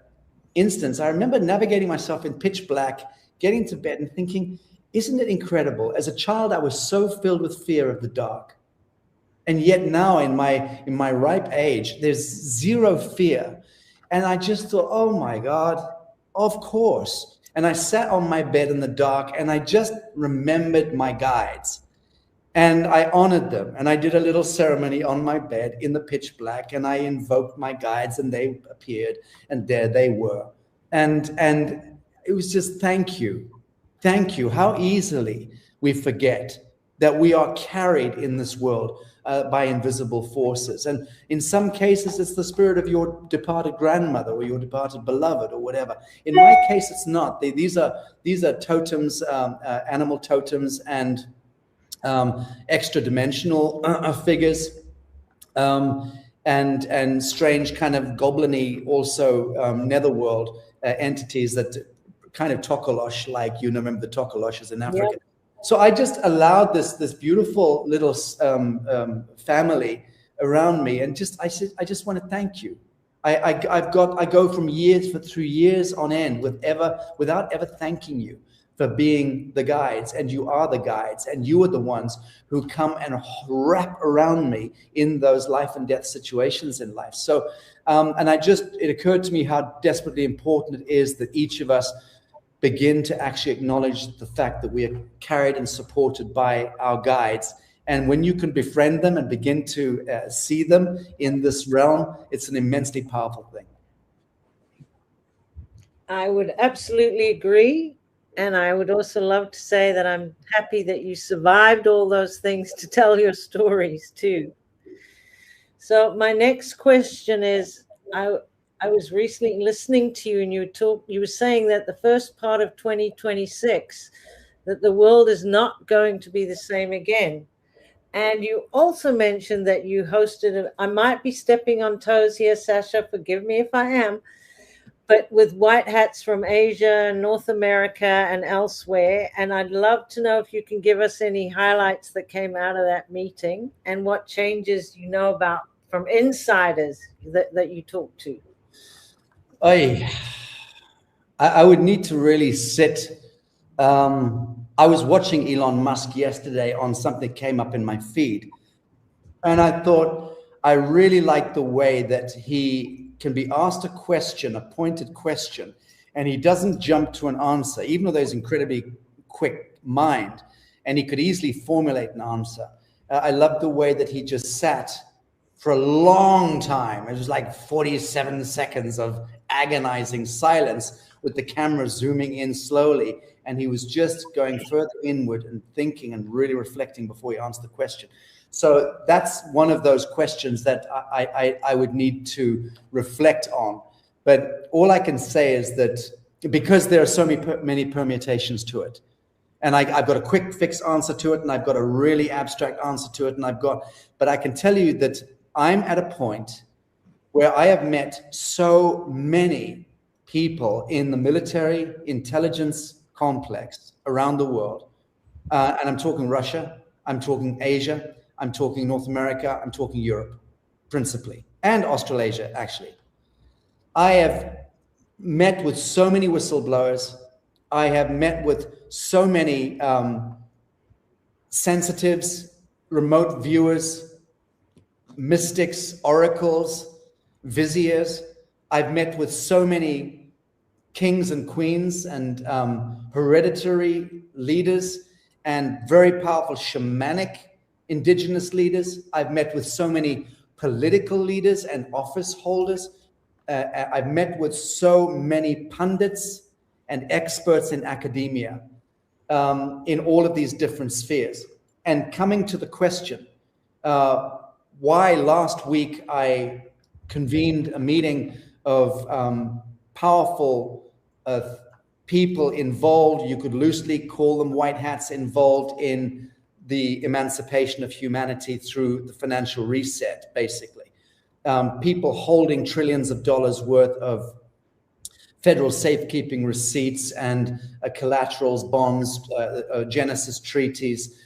[SPEAKER 1] instance, I remember navigating myself in pitch black, getting to bed and thinking, isn't it incredible? As a child, I was so filled with fear of the dark. And yet now in my ripe age, there's zero fear. And I just thought, oh my God, of course. And I sat on my bed in the dark and I just remembered my guides. And I honored them, and I did a little ceremony on my bed in the pitch black, and I invoked my guides, and they appeared, and there they were. And it was just thank you. How easily we forget that we are carried in this world by invisible forces. And in some cases, it's the spirit of your departed grandmother or your departed beloved or whatever. In my case, it's not. These are totems, animal totems, and extra dimensional figures, and strange kind of goblin-y also netherworld entities that kind of tokolosh, like, you remember the tokoloshes in Africa. Yep. So I just allowed this beautiful little family around me, and I said, I just want to thank you. I go through years on end without ever thanking you for being the guides, and you are the guides, and you are the ones who come and wrap around me in those life and death situations in life. So, it occurred to me how desperately important it is that each of us begin to actually acknowledge the fact that we are carried and supported by our guides. And when you can befriend them and begin to see them in this realm, it's an immensely powerful thing.
[SPEAKER 3] I would absolutely agree. And I would also love to say that I'm happy that you survived all those things to tell your stories too. So my next question is, I was recently listening to you, and you were saying that the first part of 2026, that the world is not going to be the same again. And you also mentioned that you hosted, I might be stepping on toes here, Sacha, forgive me if I am, but with white hats from Asia, North America, and elsewhere. And I'd love to know if you can give us any highlights that came out of that meeting and what changes you know about from insiders that you talked to.
[SPEAKER 1] I would need to really sit. I was watching Elon Musk yesterday on something that came up in my feed. And I thought, I really like the way that he can be asked a question, a pointed question, and he doesn't jump to an answer, even though there's incredibly quick mind, and he could easily formulate an answer. I love the way that he just sat for a long time. It was like 47 seconds of agonizing silence with the camera zooming in slowly, and he was just going further inward and thinking and really reflecting before he answered the question. So that's one of those questions that I would need to reflect on. But all I can say is that because there are so many permutations to it, and I've got a quick fix answer to it, and I've got a really abstract answer to it, but I can tell you that I'm at a point where I have met so many people in the military intelligence complex around the world. And I'm talking Russia, I'm talking Asia, I'm talking North America, I'm talking Europe, principally, and Australasia, actually. I have met with so many whistleblowers. I have met with so many sensitives, remote viewers, mystics, oracles, viziers. I've met with so many kings and queens and hereditary leaders and very powerful shamanic indigenous leaders. I've met with so many political leaders and office holders. I've met with so many pundits and experts in academia in all of these different spheres. And coming to the question, why last week I convened a meeting of powerful people involved, you could loosely call them white hats, involved in the emancipation of humanity through the financial reset, basically. People holding trillions of dollars worth of federal safekeeping receipts and collaterals, bonds, Genesis treaties,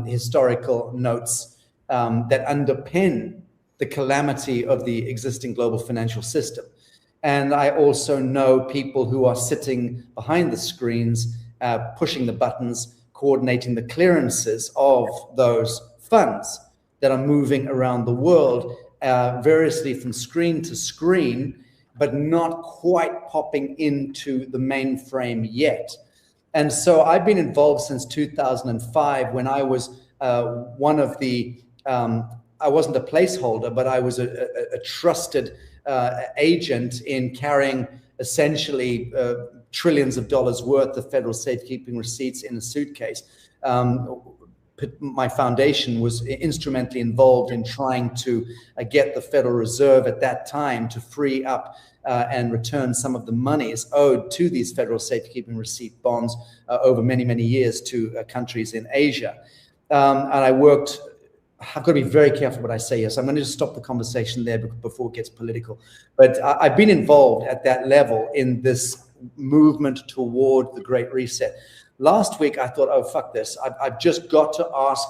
[SPEAKER 1] historical notes that underpin the calamity of the existing global financial system. And I also know people who are sitting behind the screens, pushing the buttons, coordinating the clearances of those funds that are moving around the world, variously from screen to screen, but not quite popping into the mainframe yet. And so I've been involved since 2005 when I was one of the, I wasn't a placeholder, but I was a trusted agent in carrying essentially trillions of dollars worth of federal safekeeping receipts in a suitcase. My foundation was instrumentally involved in trying to get the Federal Reserve at that time to free up and return some of the monies owed to these federal safekeeping receipt bonds over many, many years to countries in Asia. And I worked, I've got to be very careful what I say here, so I'm going to just stop the conversation there before it gets political. But I've been involved at that level in this movement toward the Great Reset. Last week, I thought, oh, fuck this. I've just got to ask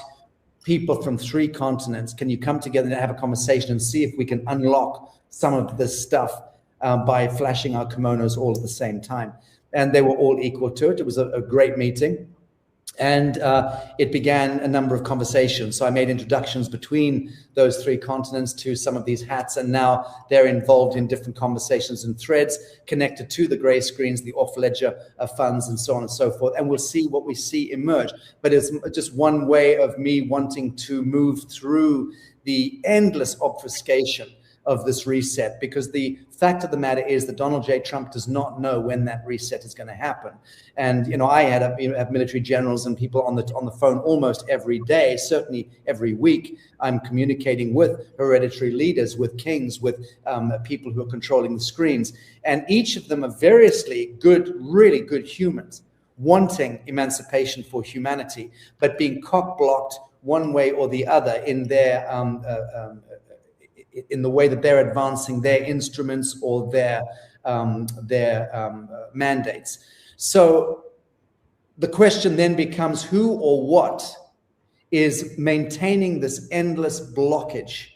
[SPEAKER 1] people from 3 continents, can you come together and have a conversation and see if we can unlock some of this stuff by flashing our kimonos all at the same time. And they were all equal to it. It was a great meeting. And it began a number of conversations. So I made introductions between those 3 continents to some of these hats, and now they're involved in different conversations and threads connected to the gray screens, the off-ledger funds, and so on and so forth. And we'll see what we see emerge. But it's just one way of me wanting to move through the endless obfuscation of this reset, because the fact of the matter is that Donald J. Trump does not know when that reset is going to happen. And you know, I have military generals and people on the phone almost every day, certainly every week. I'm communicating with hereditary leaders, with kings, with people who are controlling the screens, and each of them are variously good, really good humans, wanting emancipation for humanity, but being cock-blocked one way or the other in their in the way that they're advancing their instruments or their mandates. So the question then becomes, who or what is maintaining this endless blockage?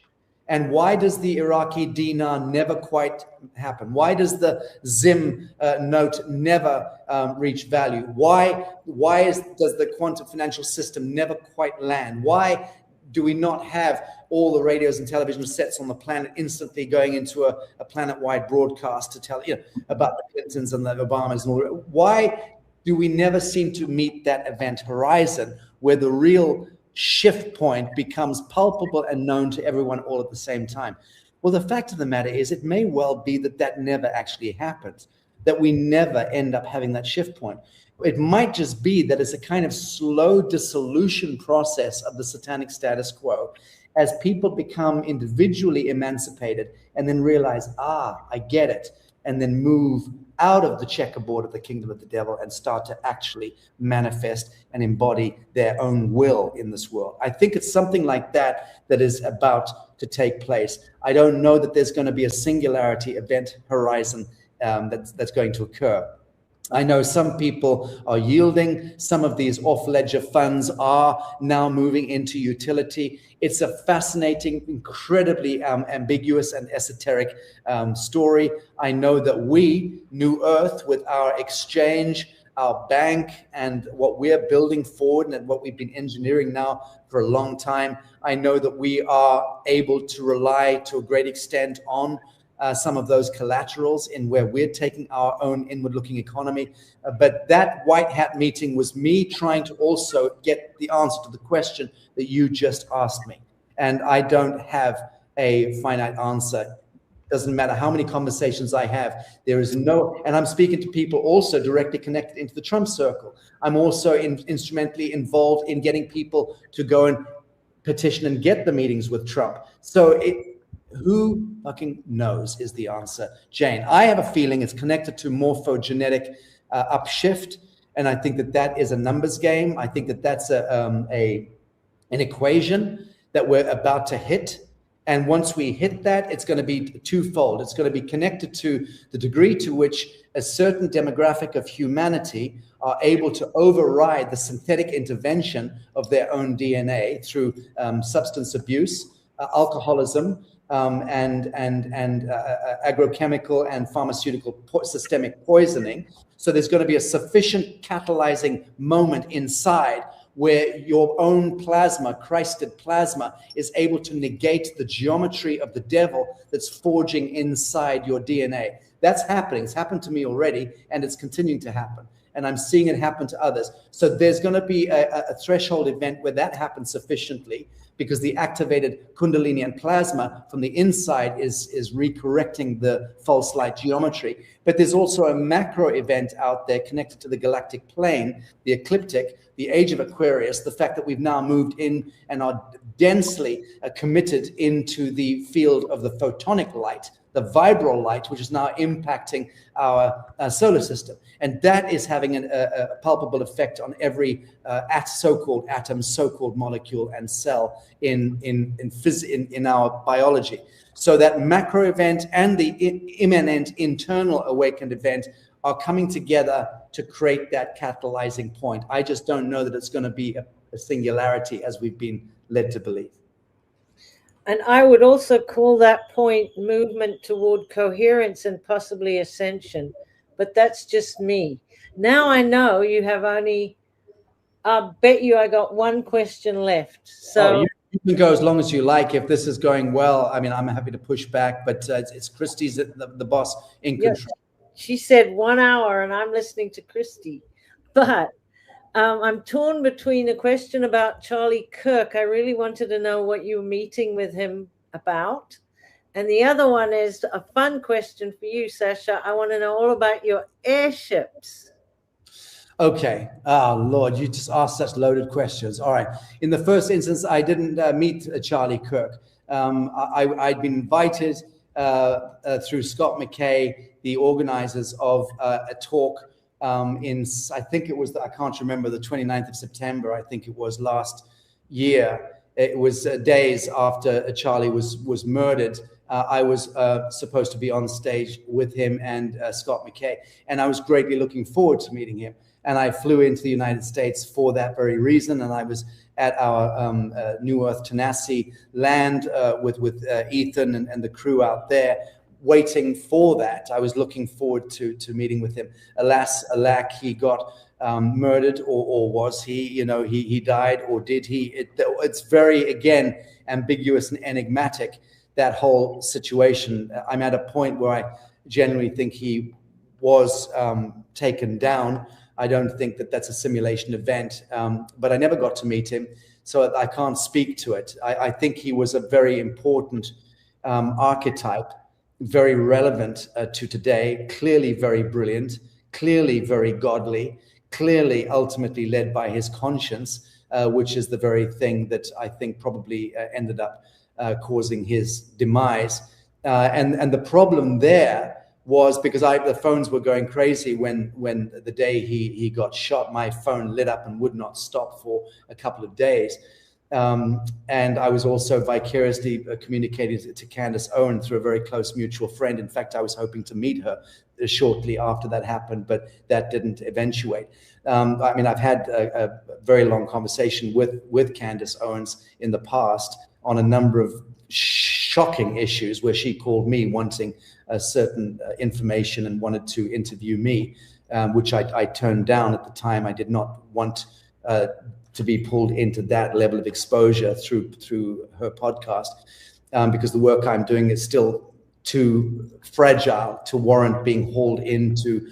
[SPEAKER 1] And why does the Iraqi dinar never quite happen? Why does the Zim note never reach value? Why does the quantum financial system never quite land? Why do we not have all the radios and television sets on the planet instantly going into a planet-wide broadcast to tell about the Clintons and the Obamas and all that? Why do we never seem to meet that event horizon where the real shift point becomes palpable and known to everyone all at the same time? Well, the fact of the matter is it may well be that that never actually happens, that we never end up having that shift point. It might just be that it's a kind of slow dissolution process of the satanic status quo as people become individually emancipated and then realize, I get it, and then move out of the checkerboard of the kingdom of the devil and start to actually manifest and embody their own will in this world. I think it's something like that that is about to take place. I don't know that there's going to be a singularity event horizon that's going to occur. I know some people are yielding. Some of these off-ledger funds are now moving into utility. It's a fascinating, incredibly ambiguous and esoteric story. I know that we, NewEarth, with our exchange our bank and what we're building forward and what we've been engineering now for a long time, I know that we are able to rely to a great extent on some of those collaterals in where we're taking our own inward-looking economy. But that white hat meeting was me trying to also get the answer to the question that you just asked me. And I don't have a finite answer. Doesn't matter how many conversations I have. There is no, and I'm speaking to people also directly connected into the Trump circle. I'm also instrumentally involved in getting people to go and petition and get the meetings with Trump. So who fucking knows is the answer, Jane. I have a feeling it's connected to morphogenetic upshift, and I think that that is a numbers game. I think that that's an equation that we're about to hit. And once we hit that, it's going to be twofold. It's going to be connected to the degree to which a certain demographic of humanity are able to override the synthetic intervention of their own DNA through substance abuse, alcoholism, and agrochemical and pharmaceutical systemic poisoning. So there's going to be a sufficient catalyzing moment inside where your own plasma, Christed plasma, is able to negate the geometry of the devil that's forging inside your DNA. That's happening. It's happened to me already, and it's continuing to happen. And I'm seeing it happen to others. So there's going to be a threshold event where that happens sufficiently, because the activated Kundalini and plasma from the inside is recorrecting the false light geometry. But there's also a macro event out there connected to the galactic plane, the ecliptic, the age of Aquarius, the fact that we've now moved in and are densely committed into the field of the photonic light, the vibral light, which is now impacting our solar system. And that is having a palpable effect on every so-called atom, so-called molecule and cell in our biology. So that macro event and the immanent internal awakened event are coming together to create that catalyzing point. I just don't know that it's going to be a singularity as we've been led to believe.
[SPEAKER 3] And I would also call that point movement toward coherence and possibly ascension. But that's just me. Now I know you have only, I'll bet you I got one question left. So
[SPEAKER 1] you can go as long as you like. If this is going well, I mean, I'm happy to push back, but it's Christy's the boss in control.
[SPEAKER 3] Yes. She said 1 hour and I'm listening to Christy. But I'm torn between a question about Charlie Kirk. I really wanted to know what you were meeting with him about. And the other one is a fun question for you, Sacha. I want to know all about your airships.
[SPEAKER 1] Okay. Oh, Lord, you just asked such loaded questions. All right. In the first instance, I didn't meet Charlie Kirk. I'd been invited through Scott McKay, the organizers of a talk in, I think it was, I can't remember, the 29th of September, I think it was last year. It was days after Charlie was murdered. I was supposed to be on stage with him and Scott McKay, and I was greatly looking forward to meeting him. And I flew into the United States for that very reason, and I was at our NewEarth Tenassi land with Ethan and the crew out there, waiting for that. I was looking forward to meeting with him. Alas, alack, he got murdered, or was he? You know, he died, or did he? It's very, again, ambiguous and enigmatic, that whole situation. I'm at a point where I genuinely think he was taken down. I don't think that that's a simulation event, but I never got to meet him, so I can't speak to it. I think he was a very important archetype, very relevant to today, clearly very brilliant, clearly very godly, clearly ultimately led by his conscience, which is the very thing that I think probably ended up causing his demise. And the problem there was because the phones were going crazy when the day he got shot. My phone lit up and would not stop for a couple of days. And I was also vicariously communicating to Candace Owen through a very close mutual friend. In fact, I was hoping to meet her shortly after that happened, but that didn't eventuate. I mean, I've had a very long conversation with Candace Owens in the past on a number of shocking issues where she called me wanting certain information and wanted to interview me, which I turned down at the time. I did not want to be pulled into that level of exposure through her podcast, because the work I'm doing is still too fragile to warrant being hauled into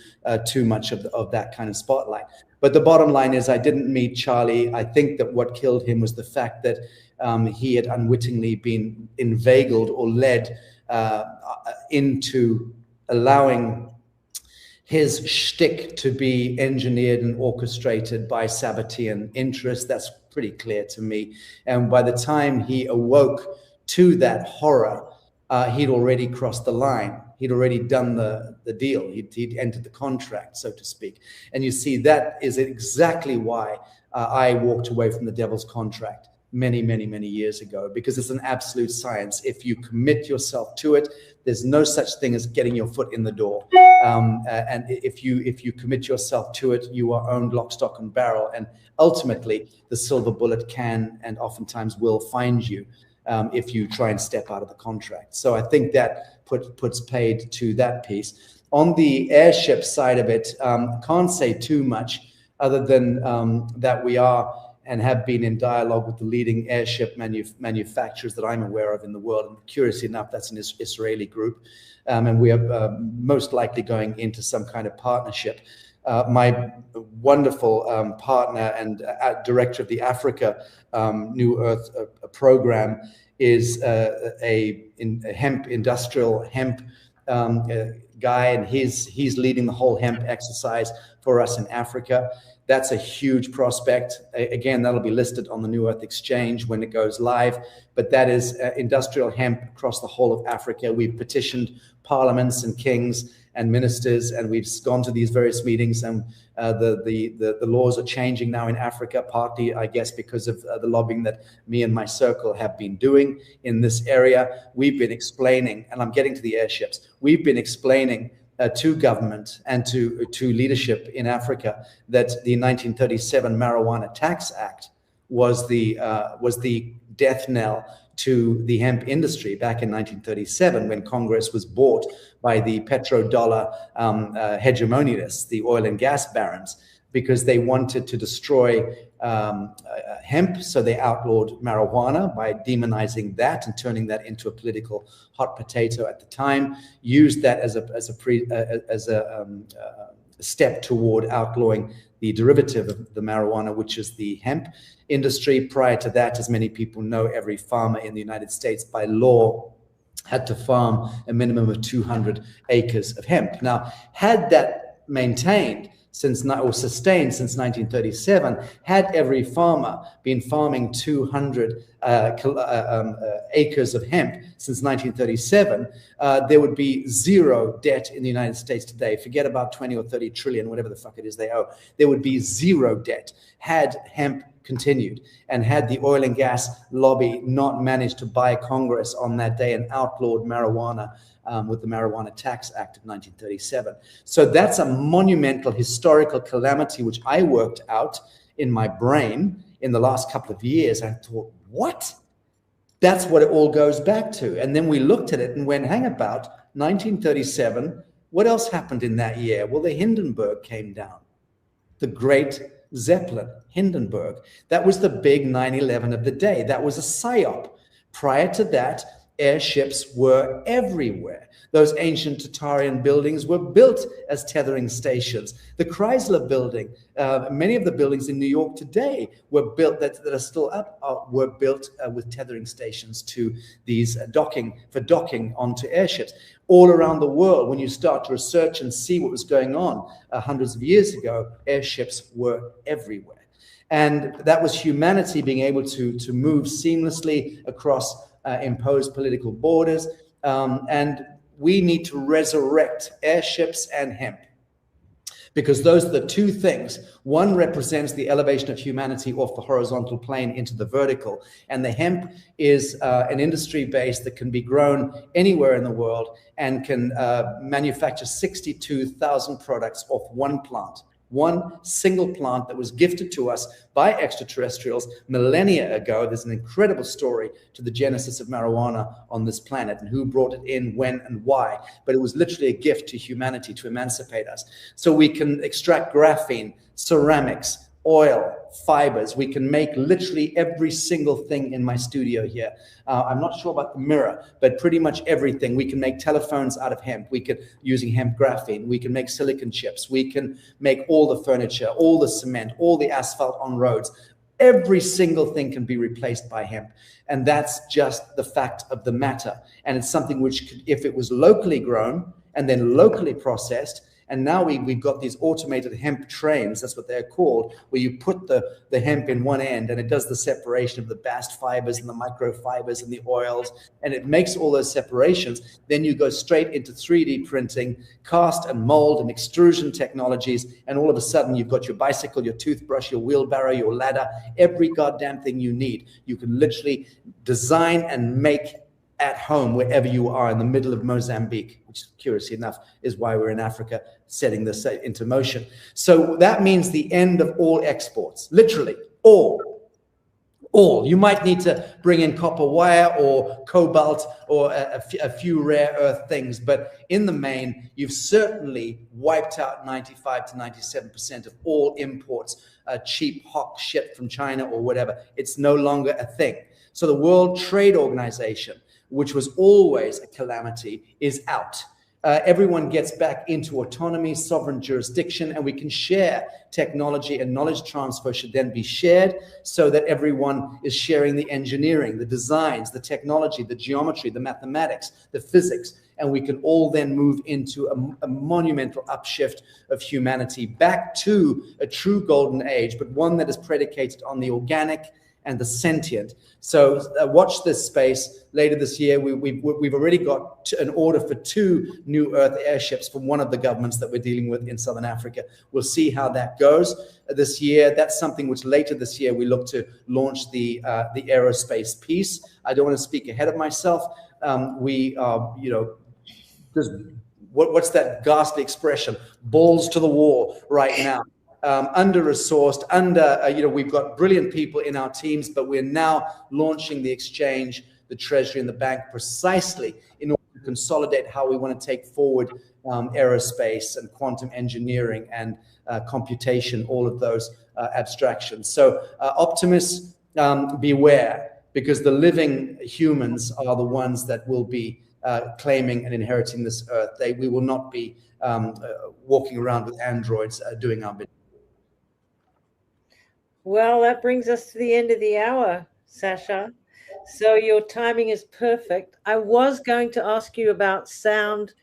[SPEAKER 1] too much of that kind of spotlight. But the bottom line is, I didn't meet Charlie. I think that what killed him was the fact that he had unwittingly been inveigled or led into allowing his shtick to be engineered and orchestrated by Sabbatean interests. That's pretty clear to me. And by the time he awoke to that horror, he'd already crossed the line. He'd already done the deal. He'd entered the contract, so to speak. And you see, that is exactly why I walked away from the devil's contract many, many, many years ago, because it's an absolute science. If you commit yourself to it, there's no such thing as getting your foot in the door. And if you commit yourself to it, you are owned lock, stock, and barrel. And ultimately, the silver bullet can and oftentimes will find you if you try and step out of the contract. So I think that puts paid to that piece. On the airship side of it, can't say too much other than that we are and have been in dialogue with the leading airship manufacturers that I'm aware of in the world. And curiously enough, that's an Israeli group. And we are most likely going into some kind of partnership. My wonderful partner and director of the Africa NewEarth program is a industrial hemp guy, and he's leading the whole hemp exercise for us in Africa. That's a huge prospect. Again, that'll be listed on the NewEarth exchange when it goes live, but that is industrial hemp across the whole of Africa. We've petitioned parliaments and kings and ministers, and we've gone to these various meetings, and the laws are changing now in Africa, partly, I guess, because of the lobbying that me and my circle have been doing in this area. We've been explaining, and I'm getting to the airships, we've been explaining to government and to leadership in Africa that the 1937 Marijuana Tax Act was the death knell to the hemp industry back in 1937, when Congress was bought by the petrodollar hegemonialists, the oil and gas barons, because they wanted to destroy hemp. So they outlawed marijuana by demonizing that and turning that into a political hot potato at the time, used that as a step toward outlawing the derivative of the marijuana, which is the hemp industry. Prior to that, as many people know, every farmer in the United States by law had to farm a minimum of 200 acres of hemp. Now, had that maintained or sustained since 1937, had every farmer been farming 200 acres of hemp since 1937, there would be zero debt in the United States today. Forget about 20 or 30 trillion, whatever the fuck it is they owe. There would be zero debt had hemp continued, and had the oil and gas lobby not managed to buy Congress on that day and outlawed marijuana with the Marijuana Tax Act of 1937. So that's a monumental historical calamity, which I worked out in my brain in the last couple of years. I thought, what? That's what it all goes back to. And then we looked at it and went, hang about, 1937, what else happened in that year? Well, the Hindenburg came down. The great Zeppelin, Hindenburg. That was the big 9/11 of the day. That was a psyop. Prior to that, airships were everywhere. Those ancient Tatarian buildings were built as tethering stations. The Chrysler building, many of the buildings in New York today were built, that are still up, were built with tethering stations to these docking onto airships. All around the world, when you start to research and see what was going on hundreds of years ago, airships were everywhere. And that was humanity being able to move seamlessly across imposed political borders. And we need to resurrect airships and hemp, because those are the two things. One represents the elevation of humanity off the horizontal plane into the vertical, and the hemp is an industry base that can be grown anywhere in the world and can manufacture 62,000 products off one plant. One single plant that was gifted to us by extraterrestrials millennia ago. There's an incredible story to the genesis of marijuana on this planet and who brought it in, when, and why. But it was literally a gift to humanity to emancipate us. So we can extract graphene, ceramics, oil, fibers. We can make literally every single thing in my studio here. I'm not sure about the mirror, but pretty much everything. We can make telephones out of hemp. We could, using hemp graphene. We can make silicon chips. We can make all the furniture, all the cement, all the asphalt on roads. Every single thing can be replaced by hemp. And that's just the fact of the matter. And it's something which, could, if it was locally grown and then locally processed, and now we've got these automated hemp trains, that's what they're called, where you put the hemp in one end and it does the separation of the bast fibers and the microfibers and the oils, and it makes all those separations. Then you go straight into 3D printing, cast and mold and extrusion technologies, and all of a sudden you've got your bicycle, your toothbrush, your wheelbarrow, your ladder, every goddamn thing you need. You can literally design and make at home wherever you are in the middle of Mozambique, which, curiously enough, is why we're in Africa setting this into motion. So that means the end of all exports, literally all. You might need to bring in copper wire or cobalt or a few rare earth things, but in the main, you've certainly wiped out 95 to 97% of all imports, cheap hawk shit from China or whatever. It's no longer a thing. So the World Trade Organization, which was always a calamity, is out. Everyone gets back into autonomy, sovereign jurisdiction, and we can share technology, and knowledge transfer should then be shared so that everyone is sharing the engineering, the designs, the technology, the geometry, the mathematics, the physics, and we can all then move into a monumental upshift of humanity back to a true golden age, but one that is predicated on the organic and the sentient. So watch this space. Later this year, we've already got an order for 2 New Earth airships from one of the governments that we're dealing with in Southern Africa. We'll see how that goes this year. That's something which later this year we look to launch the aerospace piece. I don't want to speak ahead of myself. We are, just what's that ghastly expression? Balls to the wall right now. Under-resourced, we've got brilliant people in our teams, but we're now launching the exchange, the treasury, and the bank precisely in order to consolidate how we want to take forward aerospace and quantum engineering and computation, all of those abstractions. So optimists, beware, because the living humans are the ones that will be claiming and inheriting this earth. We will not be walking around with androids doing our business.
[SPEAKER 3] Well, that brings us to the end of the hour, Sacha. So your timing is perfect. I was going to ask you about sound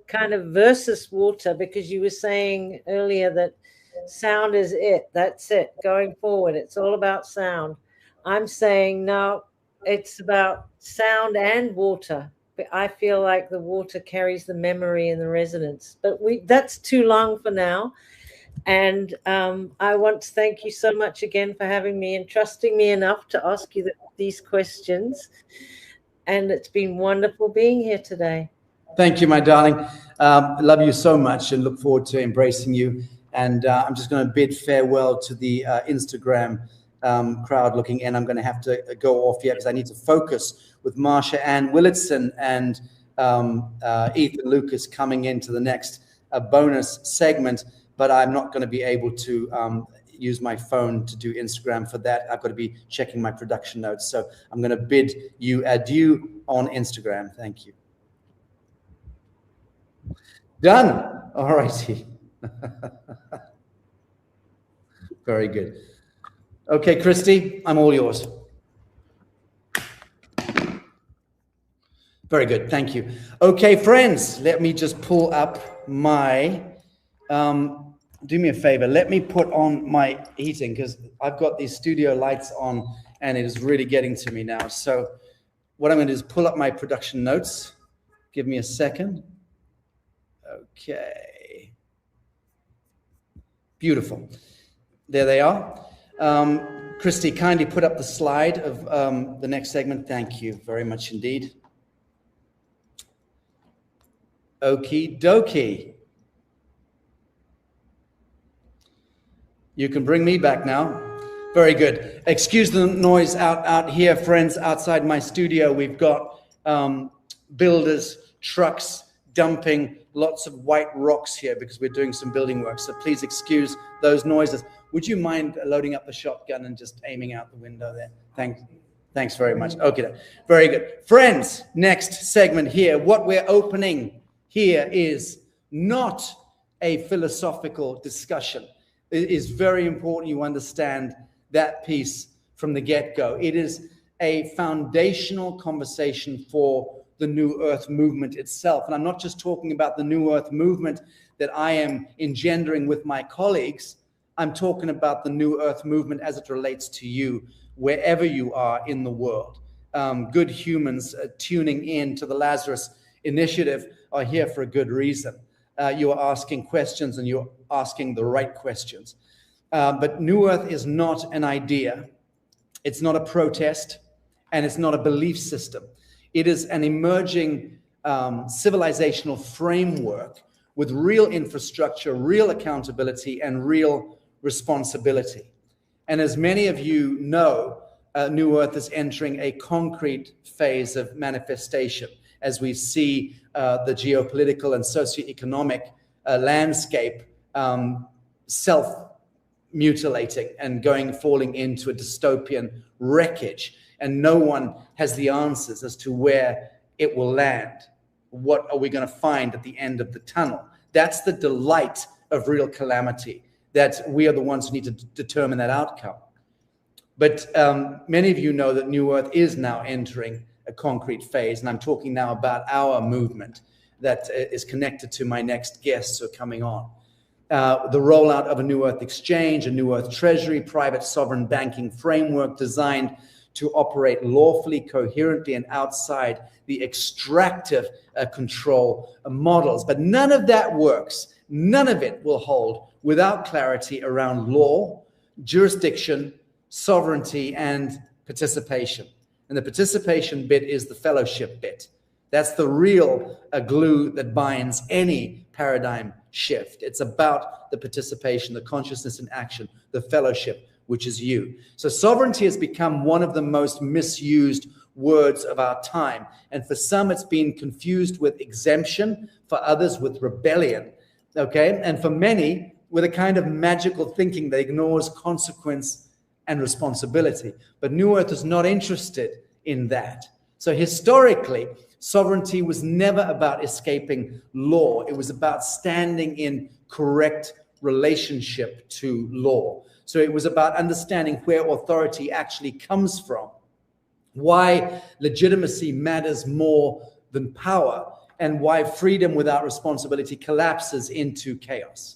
[SPEAKER 3] kind of versus water, because you were saying earlier that sound is it. That's it. Going forward, it's all about sound. I'm saying, no, it's about sound and water. But I feel like the water carries the memory and the resonance. But that's too long for now. And I want to thank you so much again for having me and trusting me enough to ask you these questions. And it's been wonderful being here today.
[SPEAKER 1] Thank you, my darling. Love you so much and look forward to embracing you. And I'm just going to bid farewell to the Instagram crowd looking in. I'm going to have to go off here because I need to focus with Marcia and Willardson and Ethan Lucas coming into the next bonus segment. But I'm not going to be able to use my phone to do Instagram for that. I've got to be checking my production notes. So I'm going to bid you adieu on Instagram. Thank you. Done. All righty. Very good. Okay, Christy, I'm all yours. Very good. Thank you. Okay, friends, let me just pull up my... do me a favor, let me put on my heating because I've got these studio lights on and it is really getting to me now. So what I'm going to do is pull up my production notes. Give me a second. Okay. Beautiful. There they are. Christy, kindly put up the slide of the next segment. Thank you very much indeed. Okie dokie. You can bring me back now. Very good. Excuse the noise out here, friends. Outside my studio, we've got builders, trucks dumping lots of white rocks here because we're doing some building work. So please excuse those noises. Would you mind loading up the shotgun and just aiming out the window there? Thanks very much. Okay, very good. Friends, next segment here. What we're opening here is not a philosophical discussion. It is very important you understand that piece from the get-go. It is a foundational conversation for the New Earth movement itself. And I'm not just talking about the New Earth movement that I am engendering with my colleagues. I'm talking about the New Earth movement as it relates to you, wherever you are in the world. Good humans tuning in to the Lazarus Initiative are here for a good reason. You are asking questions, and you're asking the right questions. But New Earth is not an idea. It's not a protest, and it's not a belief system. It is an emerging civilizational framework with real infrastructure, real accountability, and real responsibility. And as many of you know, New Earth is entering a concrete phase of manifestation as we see the geopolitical and socioeconomic landscape self-mutilating and falling into a dystopian wreckage. And no one has the answers as to where it will land. What are we going to find at the end of the tunnel? That's the delight of real calamity, that we are the ones who need to determine that outcome. But many of you know that New Earth is now entering a concrete phase, and I'm talking now about our movement that is connected to my next guests who are coming on. The rollout of a New Earth exchange, a New Earth treasury, private sovereign banking framework designed to operate lawfully, coherently, and outside the extractive control models. But none of that works. None of it will hold without clarity around law, jurisdiction, sovereignty, and participation. And the participation bit is the fellowship bit. That's the real glue that binds any paradigm shift. It's about the participation, the consciousness in action, the fellowship, which is you. So sovereignty has become one of the most misused words of our time. And for some, it's been confused with exemption, for others with rebellion, okay? And for many, with a kind of magical thinking that ignores consequence and responsibility. But New Earth is not interested in that. So historically, sovereignty was never about escaping law. It was about standing in correct relationship to law. So it was about understanding where authority actually comes from, why legitimacy matters more than power, and why freedom without responsibility collapses into chaos.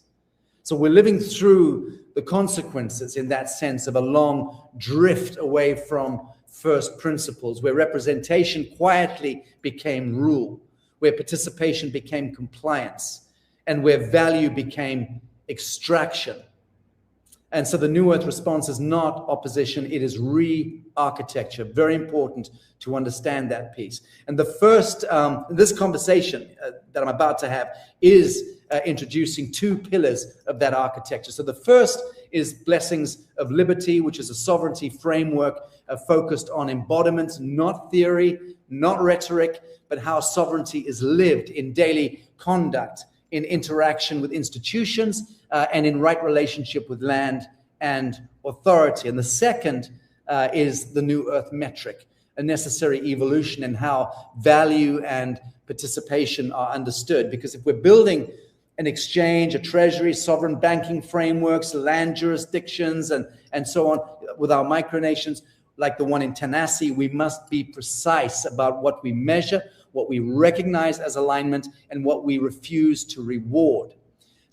[SPEAKER 1] So we're living through the consequences in that sense of a long drift away from first principles, where representation quietly became rule, where participation became compliance, and where value became extraction. And so the New Earth response is not opposition, it is re-architecture. Very important to understand that piece. And the first, this conversation that I'm about to have is introducing two pillars of that architecture. So the first is blessings of liberty, which is a sovereignty framework focused on embodiment, not theory, not rhetoric, but how sovereignty is lived in daily conduct, in interaction with institutions, and in right relationship with land and authority. And the second is the New Earth Metric, a necessary evolution in how value and participation are understood. Because if we're building an exchange, a treasury, sovereign banking frameworks, land jurisdictions, and so on with our micronations, like the one in Tennessee, we must be precise about what we measure, what we recognize as alignment, and what we refuse to reward.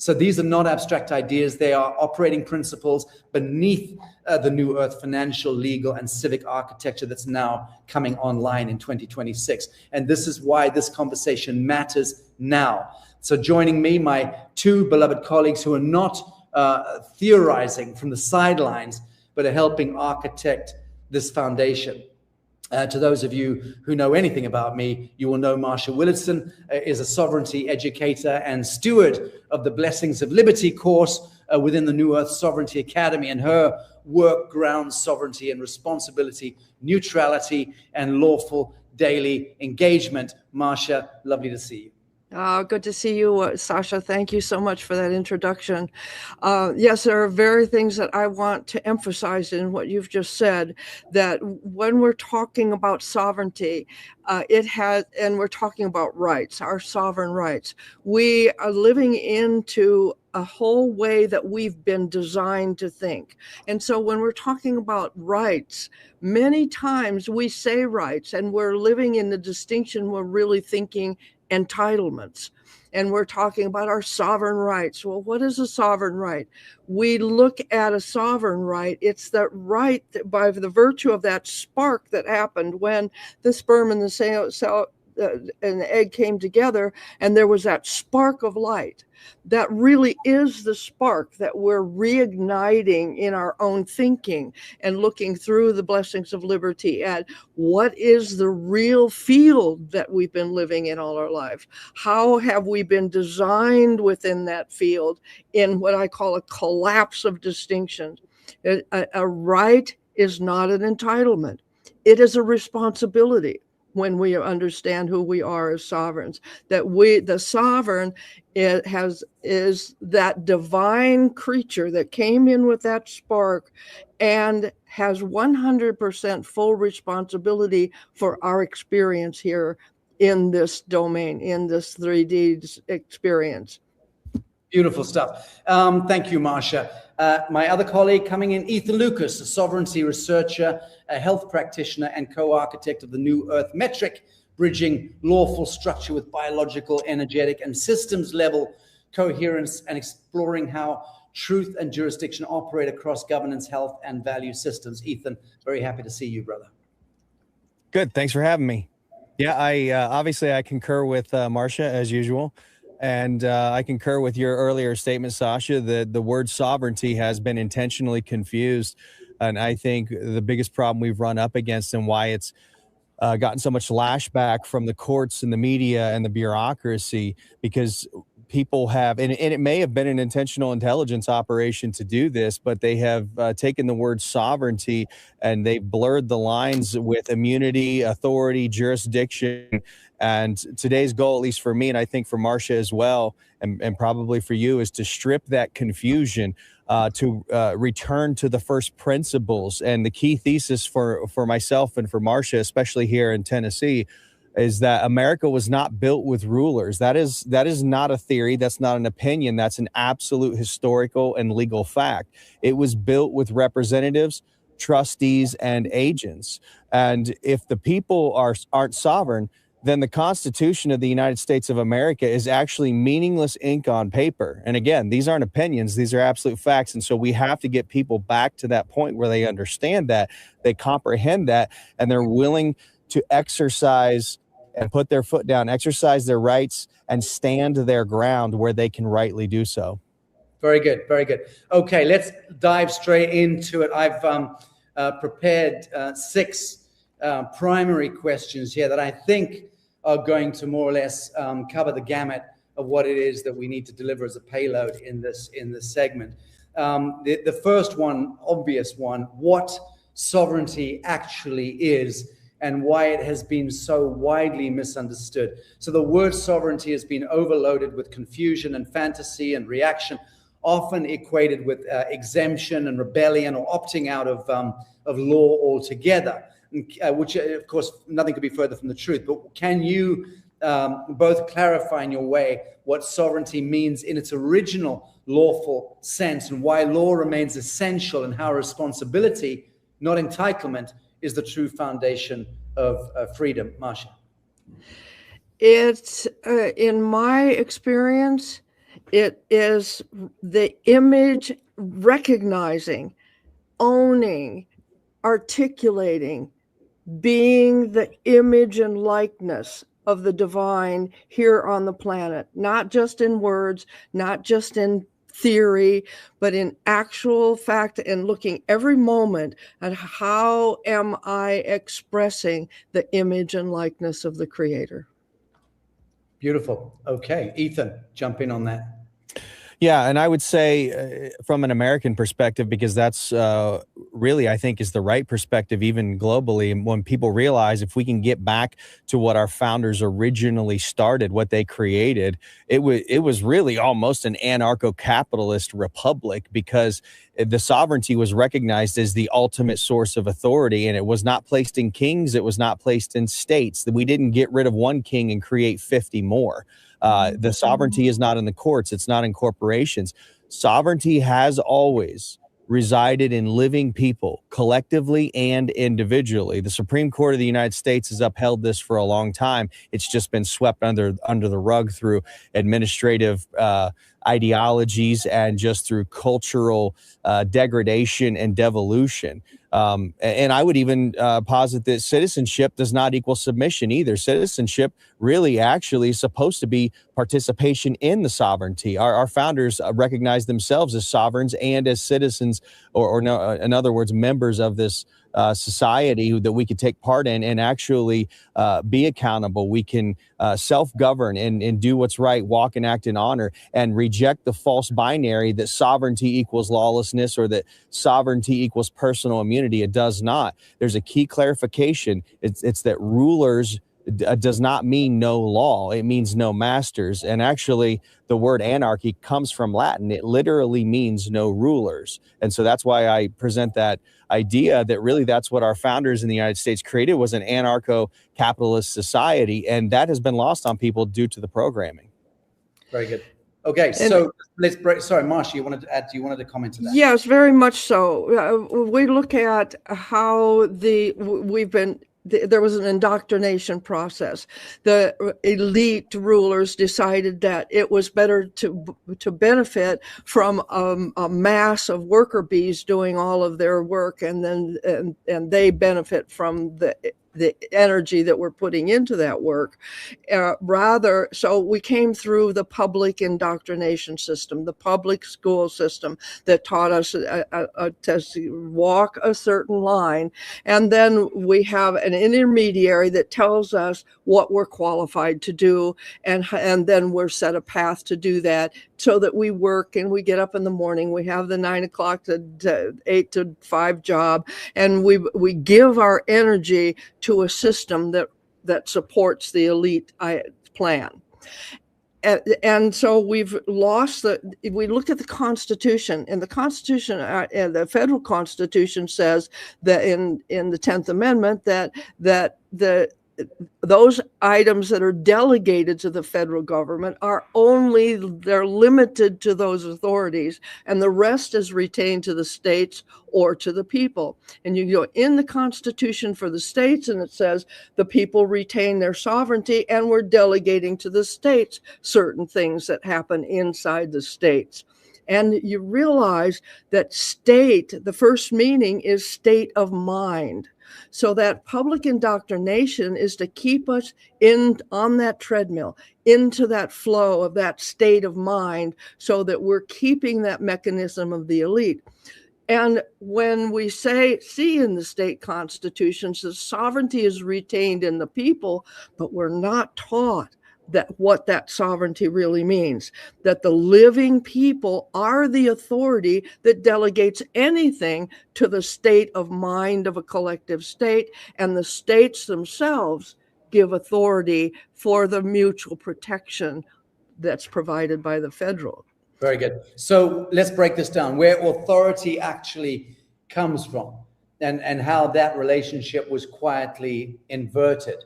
[SPEAKER 1] So these are not abstract ideas. They are operating principles beneath the New Earth financial, legal, and civic architecture that's now coming online in 2026. And this is why this conversation matters now. So joining me, my two beloved colleagues who are not theorizing from the sidelines, but are helping architect this foundation. To those of you who know anything about me, you will know Marcia Willardson is a sovereignty educator and steward of the Blessings of Liberty course within the New Earth Sovereignty Academy, and her work grounds sovereignty and responsibility, neutrality, and lawful daily engagement. Marcia, lovely to see you.
[SPEAKER 4] Good to see you, Sacha. Thank you so much for that introduction. Yes, there are very things that I want to emphasize in what you've just said, that when we're talking about sovereignty, and we're talking about rights, our sovereign rights, we are living into a whole way that we've been designed to think. And so when we're talking about rights, many times we say rights and we're living in the distinction, we're really thinking entitlements, and we're talking about our sovereign rights. Well, what is a sovereign right? We look at a sovereign right. It's that right that by the virtue of that spark that happened when the sperm and the cell and the egg came together, and there was that spark of light. That really is the spark that we're reigniting in our own thinking and looking through the blessings of liberty at what is the real field that we've been living in all our life. How have we been designed within that field in what I call a collapse of distinctions? A right is not an entitlement. It is a responsibility. When we understand who we are as sovereigns, that the sovereign is that divine creature that came in with that spark and has 100% full responsibility for our experience here in this domain, in this 3D experience.
[SPEAKER 1] Beautiful stuff. Thank you, Marcia. My other colleague coming in, Ethan Lucas, a sovereignty researcher, a health practitioner, and co-architect of the NewEarth Metric, bridging lawful structure with biological, energetic, and systems level coherence, and exploring how truth and jurisdiction operate across governance, health, and value systems. Ethan, very happy to see you, brother.
[SPEAKER 5] Good. Thanks for having me. Yeah, obviously I concur with Marcia as usual. And I concur with your earlier statement, Sacha, that the word sovereignty has been intentionally confused. And I think the biggest problem we've run up against and why it's gotten so much lashback from the courts and the media and the bureaucracy, because people have, and it may have been an intentional intelligence operation to do this, but they have taken the word sovereignty and they've blurred the lines with immunity, authority, jurisdiction. And today's goal, at least for me, and I think for Marcia as well, and probably for you, is to strip that confusion, to return to the first principles. And the key thesis for myself and for Marcia, especially here in Tennessee, is that America was not built with rulers. That is not a theory. That's not an opinion. That's an absolute historical and legal fact. It was built with representatives, trustees, and agents. And if the people aren't sovereign, then the Constitution of the United States of America is actually meaningless ink on paper. And again, these aren't opinions, these are absolute facts. And so we have to get people back to that point where they understand that, they comprehend that, and they're willing to exercise and put their foot down, exercise their rights, and stand their ground where they can rightly do so.
[SPEAKER 1] Very good, very good. Okay, let's dive straight into it. I've prepared 6 primary questions here that I think are going to more or less cover the gamut of what it is that we need to deliver as a payload in this segment. The first one, obvious one, what sovereignty actually is and why it has been so widely misunderstood. So the word sovereignty has been overloaded with confusion and fantasy and reaction, often equated with exemption and rebellion or opting out of law altogether. Which, of course, nothing could be further from the truth. But can you both clarify in your way what sovereignty means in its original lawful sense and why law remains essential and how responsibility, not entitlement, is the true foundation of freedom? Marcia.
[SPEAKER 4] It's, in my experience, it is the image recognizing, owning, articulating, being the image and likeness of the divine here on the planet, not just in words, not just in theory, but in actual fact, and looking every moment at how am I expressing the image and likeness of the Creator.
[SPEAKER 1] Beautiful. Okay, Ethan, jump in on that.
[SPEAKER 5] Yeah, and I would say from an American perspective, because that's really, I think, is the right perspective, even globally. And when people realize if we can get back to what our founders originally started, what they created, it was really almost an anarcho-capitalist republic, because the sovereignty was recognized as the ultimate source of authority, and it was not placed in kings, it was not placed in states. We didn't get rid of one king and create 50 more. The sovereignty is not in the courts. It's not in corporations. Sovereignty has always resided in living people, collectively and individually. The Supreme Court of the United States has upheld this for a long time. It's just been swept under the rug through administrative ideologies and just through cultural degradation and devolution. And I would even posit that citizenship does not equal submission either. Citizenship really actually is supposed to be participation in the sovereignty. Our founders recognized themselves as sovereigns and as citizens, or no, in other words, members of this society that we could take part in and actually be accountable. We can self-govern and do what's right, walk and act in honor, and reject the false binary that sovereignty equals lawlessness or that sovereignty equals personal immunity. It does not. There's a key clarification. It's that rulers does not mean no law. It means no masters. And actually, the word anarchy comes from Latin. It literally means no rulers. And so that's why I present that idea that really that's what our founders in the United States created, was an anarcho-capitalist society. And that has been lost on people due to the programming.
[SPEAKER 1] Very good. Okay, so let's break. Sorry, Marcia, you wanted to comment to that?
[SPEAKER 4] Yes, very much so. We look at how there was an indoctrination process. The elite rulers decided that it was better to benefit from a mass of worker bees doing all of their work, and they benefit from the energy that we're putting into that work. So we came through the public indoctrination system, the public school system that taught us to walk a certain line. And then we have an intermediary that tells us what we're qualified to do. And then we're set a path to do that, so that we work and we get up in the morning, we have the 9 o'clock to 8 to 5 job, and we give our energy to a system that supports the elite plan. And so we've lost we look at the Constitution, and the Constitution, and the federal Constitution says that in the 10th Amendment that those items that are delegated to the federal government they're limited to those authorities, and the rest is retained to the states or to the people. And you go in the Constitution for the states, and it says the people retain their sovereignty, and we're delegating to the states certain things that happen inside the states. And you realize that state, the first meaning is state of mind. So that public indoctrination is to keep us on that treadmill, into that flow of that state of mind, so that we're keeping that mechanism of the elite. And when we see in the state constitutions that sovereignty is retained in the people, but we're not taught what that sovereignty really means, that the living people are the authority that delegates anything to the state of mind of a collective state, and the states themselves give authority for the mutual protection that's provided by the federal.
[SPEAKER 1] Very good. So let's break this down, where authority actually comes from, and how that relationship was quietly inverted.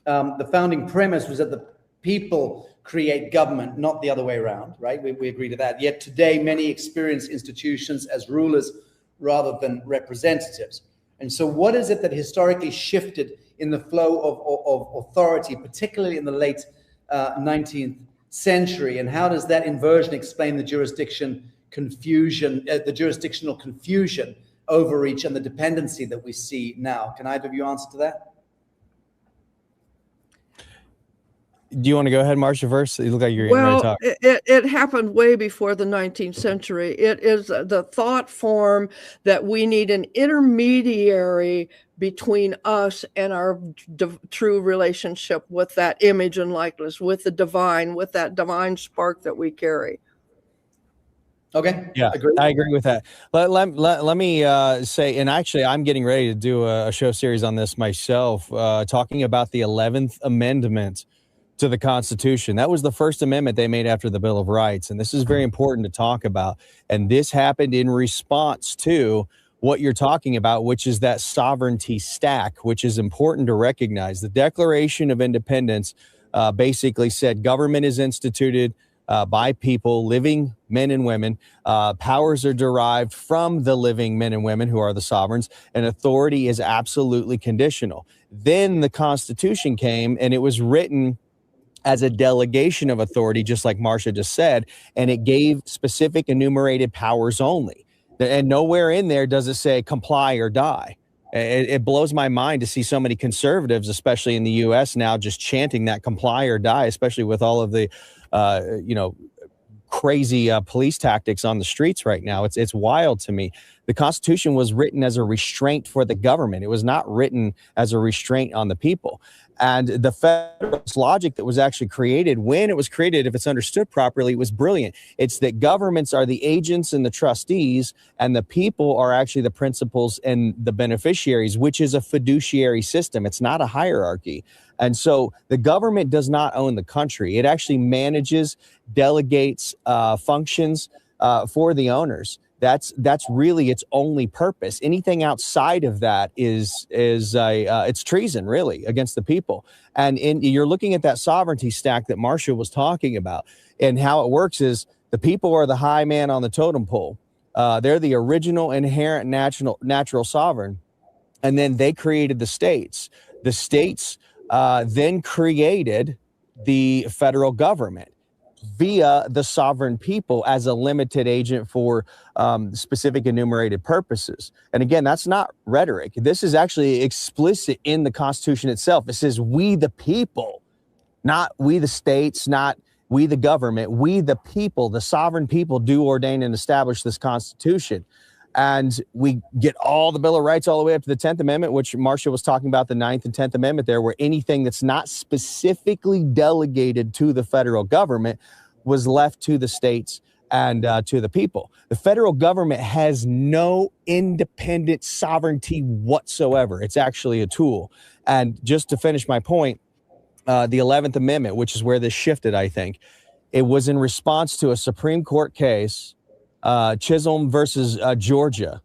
[SPEAKER 1] The founding premise was that the people create government, not the other way around, right? We agree to that. Yet today, many experience institutions as rulers rather than representatives. And so what is it that historically shifted in the flow of authority, particularly in the late 19th century? And how does that inversion explain the jurisdictional confusion, overreach, and the dependency that we see now? Can either of you answer to that?
[SPEAKER 5] Do you want to go ahead, Marcia, first? You look like you're getting ready to
[SPEAKER 4] Well,
[SPEAKER 5] talk.
[SPEAKER 4] it happened way before the 19th century. It is the thought form that we need an intermediary between us and our true relationship with that image and likeness, with the divine, with that divine spark that we carry.
[SPEAKER 1] Okay.
[SPEAKER 5] Yeah, I agree with that. Let me say, and actually, I'm getting ready to do a show series on this myself, talking about the 11th Amendment to the Constitution. That was the first amendment they made after the Bill of Rights, and this is very important to talk about. And this happened in response to what you're talking about, which is that sovereignty stack, which is important to recognize. The Declaration of Independence basically said government is instituted by people, living men and women. Powers are derived from the living men and women who are the sovereigns, and authority is absolutely conditional. Then the Constitution came, and it was written as a delegation of authority, just like Marcia just said, and it gave specific enumerated powers only. And nowhere in there does it say comply or die. It blows my mind to see so many conservatives, especially in the U.S. now, just chanting that comply or die, especially with all of the, crazy police tactics on the streets right now. It's wild to me. The Constitution was written as a restraint for the government. It was not written as a restraint on the people. And the Federalist logic that was actually created, when it was created, if it's understood properly, it was brilliant. It's that governments are the agents and the trustees, and the people are actually the principals and the beneficiaries, which is a fiduciary system. It's not a hierarchy. And so the government does not own the country. It actually manages, delegates functions for the owners. That's really its only purpose. Anything outside of that is it's treason, really, against the people. And you're looking at that sovereignty stack that Marcia was talking about, and how it works is the people are the high man on the totem pole. They're the original, inherent, natural sovereign, and then they created the states. The states then created the federal government via the sovereign people as a limited agent for specific enumerated purposes. And again, that's not rhetoric. This is actually explicit in the Constitution itself. It says we the people, not we the states, not we the government, we the people, the sovereign people do ordain and establish this Constitution. And we get all the Bill of Rights all the way up to the 10th Amendment, which Marcia was talking about, the 9th and 10th Amendment there, where anything that's not specifically delegated to the federal government was left to the states and to the people. The federal government has no independent sovereignty whatsoever. It's actually a tool. And just to finish my point, the 11th Amendment, which is where this shifted, I think, it was in response to a Supreme Court case, Chisholm versus Georgia.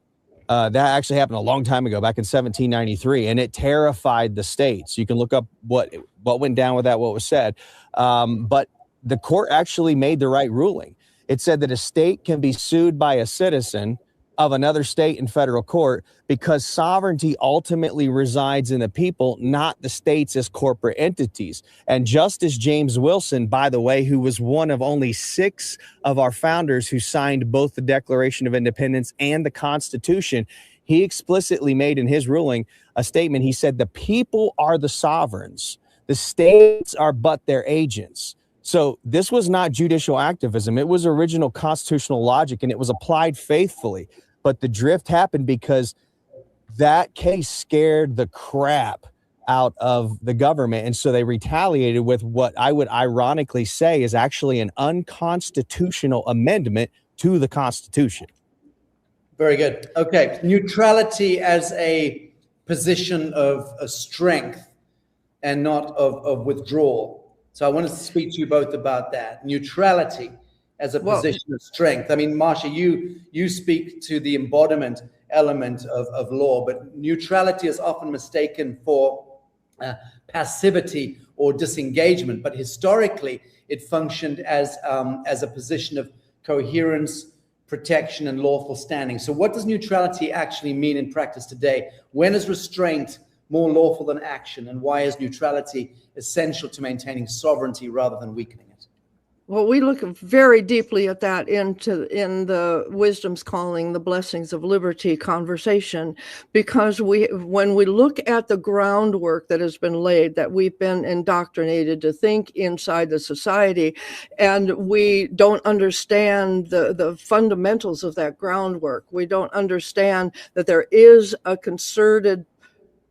[SPEAKER 5] That actually happened a long time ago, back in 1793, and it terrified the states. You can look up what went down with that, what was said. But the court actually made the right ruling. It said that a state can be sued by a citizen of another state in federal court because sovereignty ultimately resides in the people, not the states as corporate entities. And Justice James Wilson, by the way, who was one of only 6 of our founders who signed both the Declaration of Independence and the Constitution, he explicitly made in his ruling a statement. He said, the people are the sovereigns. The states are but their agents. So this was not judicial activism. It was original constitutional logic, and it was applied faithfully. But the drift happened because that case scared the crap out of the government. And so they retaliated with what I would ironically say is actually an unconstitutional amendment to the Constitution.
[SPEAKER 1] Very good. Okay. Neutrality as a position of strength and not of withdrawal. So I wanted to speak to you both about that. Neutrality as a position of strength. I mean, Marcia, you speak to the embodiment element of law, but neutrality is often mistaken for passivity or disengagement. But historically, it functioned as a position of coherence, protection, and lawful standing. So what does neutrality actually mean in practice today? When is restraint more lawful than action? And why is neutrality essential to maintaining sovereignty rather than weakening it?
[SPEAKER 4] Well, we look very deeply at that in the Wisdom's Calling, the Blessings of Liberty conversation, because when we look at the groundwork that has been laid, that we've been indoctrinated to think inside the society, and we don't understand the fundamentals of that groundwork. We don't understand that there is a concerted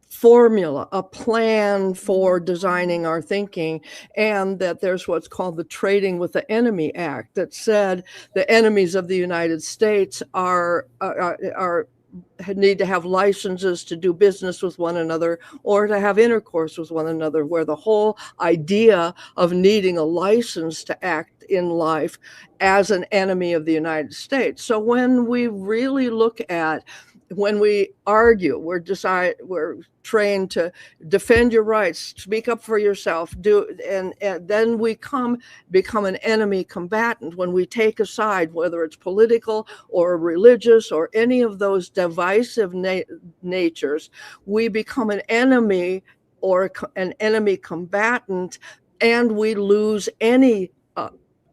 [SPEAKER 4] formula, a plan for designing our thinking, and that there's what's called the Trading with the Enemy Act that said the enemies of the United States need to have licenses to do business with one another or to have intercourse with one another, where the whole idea of needing a license to act in life as an enemy of the United States. So when we really look at, when we argue, we're trained to defend your rights, speak up for yourself, and then we become an enemy combatant when we take a side, whether it's political or religious or any of those divisive natures. We become an enemy or an enemy combatant, and we lose any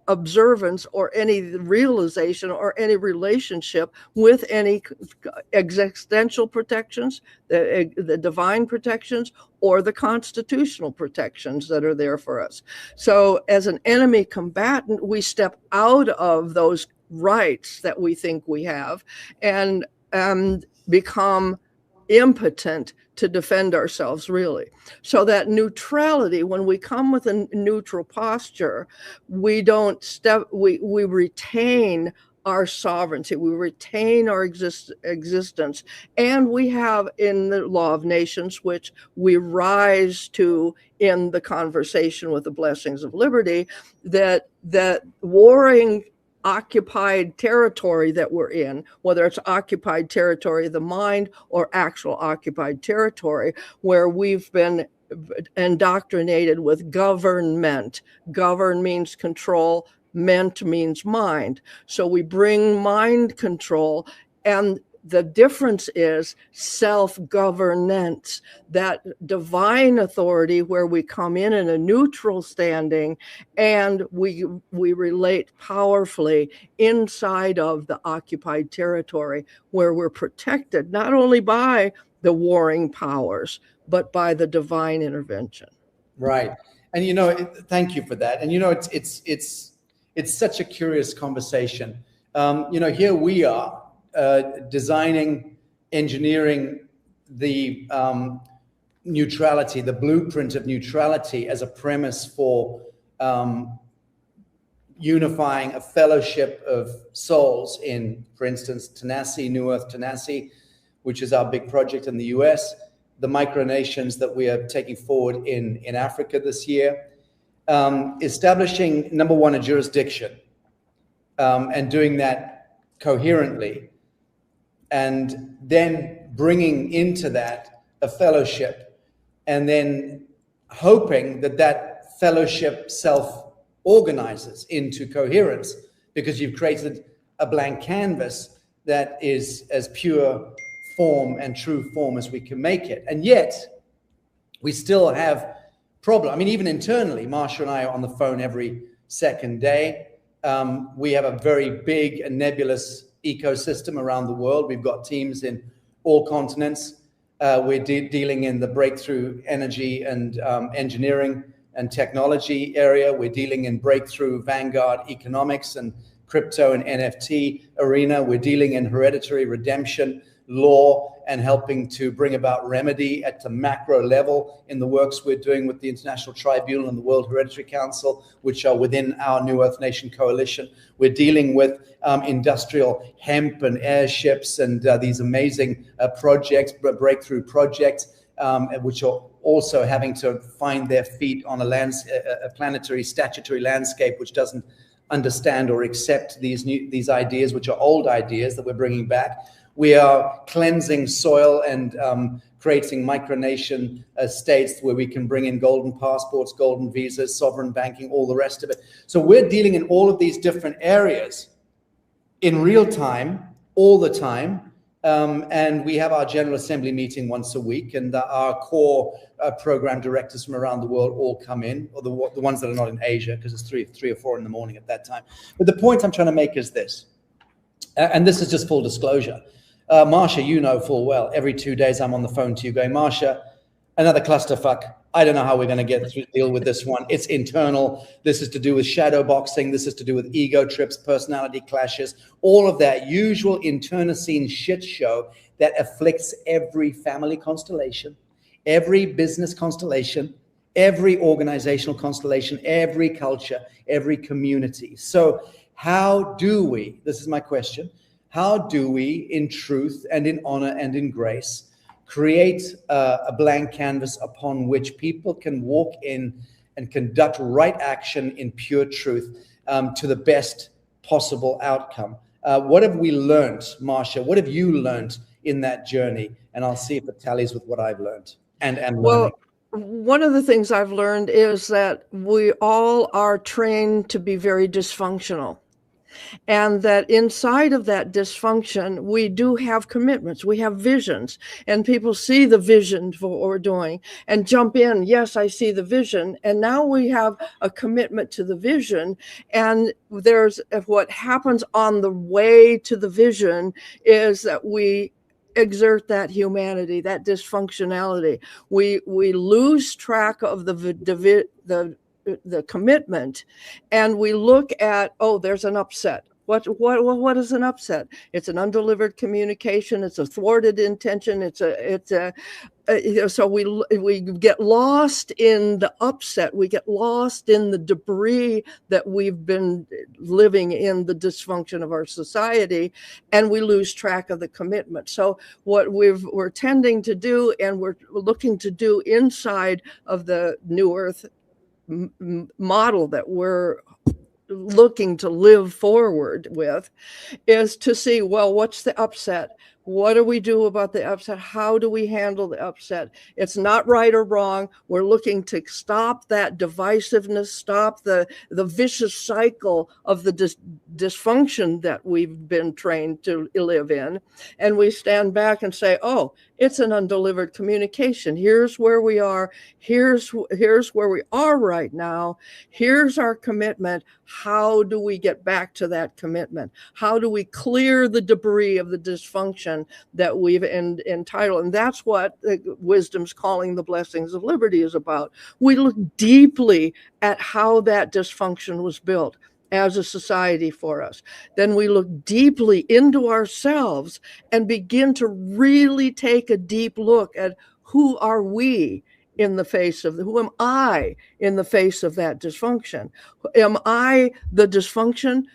[SPEAKER 4] observance or any realization or any relationship with any existential protections, the divine protections, or the constitutional protections that are there for us. So as an enemy combatant, we step out of those rights that we think we have and become impotent to defend ourselves, really. So that neutrality, when we come with a neutral posture, we retain our sovereignty, we retain our existence, and we have in the law of nations, which we rise to in the conversation with the blessings of liberty, that warring occupied territory that we're in, whether it's occupied territory of the mind or actual occupied territory, where we've been indoctrinated with government. Govern means control, ment means mind. So we bring mind control, and the difference is self-governance, that divine authority where we come in a neutral standing and we relate powerfully inside of the occupied territory, where we're protected not only by the warring powers, but by the divine intervention.
[SPEAKER 1] Right. And, thank you for that. And, it's such a curious conversation. Here we are, designing, engineering the neutrality, the blueprint of neutrality as a premise for unifying a fellowship of souls in, for instance, NewEarth Tenassi, which is our big project in the US, the micronations that we are taking forward in Africa this year, establishing, number one, a jurisdiction, and doing that coherently, and then bringing into that a fellowship, and then hoping that fellowship self-organizes into coherence, because you've created a blank canvas that is as pure form and true form as we can make it. And yet we still have problem. I mean, even internally, Marcia and I are on the phone every second day. We have a very big and nebulous ecosystem around the world. We've got teams in all continents. We're dealing in the breakthrough energy and engineering and technology area. We're dealing in breakthrough vanguard economics and crypto and NFT arena. We're dealing in hereditary redemption law and helping to bring about remedy at the macro level in the works we're doing with the International Tribunal and the World Hereditary Council, which are within our New Earth Nation coalition. We're dealing with industrial hemp and airships and these amazing projects, breakthrough projects, which are also having to find their feet on a planetary statutory landscape which doesn't understand or accept these ideas, which are old ideas that we're bringing back. We are cleansing soil and creating micronation states where we can bring in golden passports, golden visas, sovereign banking, all the rest of it. So we're dealing in all of these different areas in real time, all the time. And we have our General Assembly meeting once a week, and our core program directors from around the world all come in, or the ones that are not in Asia, because it's 3 or 4 in the morning at that time. But the point I'm trying to make is this, and this is just full disclosure. Marcia, you know full well, every 2 days I'm on the phone to you going, Marcia, another clusterfuck. I don't know how we're going to deal with this one. It's internal. This is to do with shadow boxing. This is to do with ego trips, personality clashes, all of that usual internecine shit show that afflicts every family constellation, every business constellation, every organizational constellation, every culture, every community. So how do we, this is my question, how do we, in truth and in honor and in grace, create a blank canvas upon which people can walk in and conduct right action in pure truth to the best possible outcome? What have we learned, Marcia? What have you learned in that journey? And I'll see if it tallies with what I've learned and learning.
[SPEAKER 4] Well, one of the things I've learned is that we all are trained to be very dysfunctional. And that inside of that dysfunction, we do have commitments, we have visions, and people see the vision for what we're doing and jump in. Yes, I see the vision. And now we have a commitment to the vision. And there's what happens on the way to the vision is that we exert that humanity, that dysfunctionality. We lose track of the commitment, and we look at, oh, there's an upset. What is an upset? It's an undelivered communication. It's a thwarted intention. So we get lost in the upset. We get lost in the debris that we've been living in, the dysfunction of our society, and we lose track of the commitment. So what we're tending to do, and we're looking to do inside of the New Earth model that we're looking to live forward with, is to see, well, what's the upset? What do we do about the upset? How do we handle the upset? It's not right or wrong. We're looking to stop that divisiveness, stop the vicious cycle of the dysfunction that we've been trained to live in. And we stand back and say, oh, it's an undelivered communication. Here's where we are. Here's where we are right now. Here's our commitment. How do we get back to that commitment? How do we clear the debris of the dysfunction that we've entitled? And that's what wisdom's calling the blessings of liberty is about. We look deeply at how that dysfunction was built as a society for us. Then we look deeply into ourselves and begin to really take a deep look at who are we in the face of, who am I in the face of that dysfunction? Am I the dysfunction?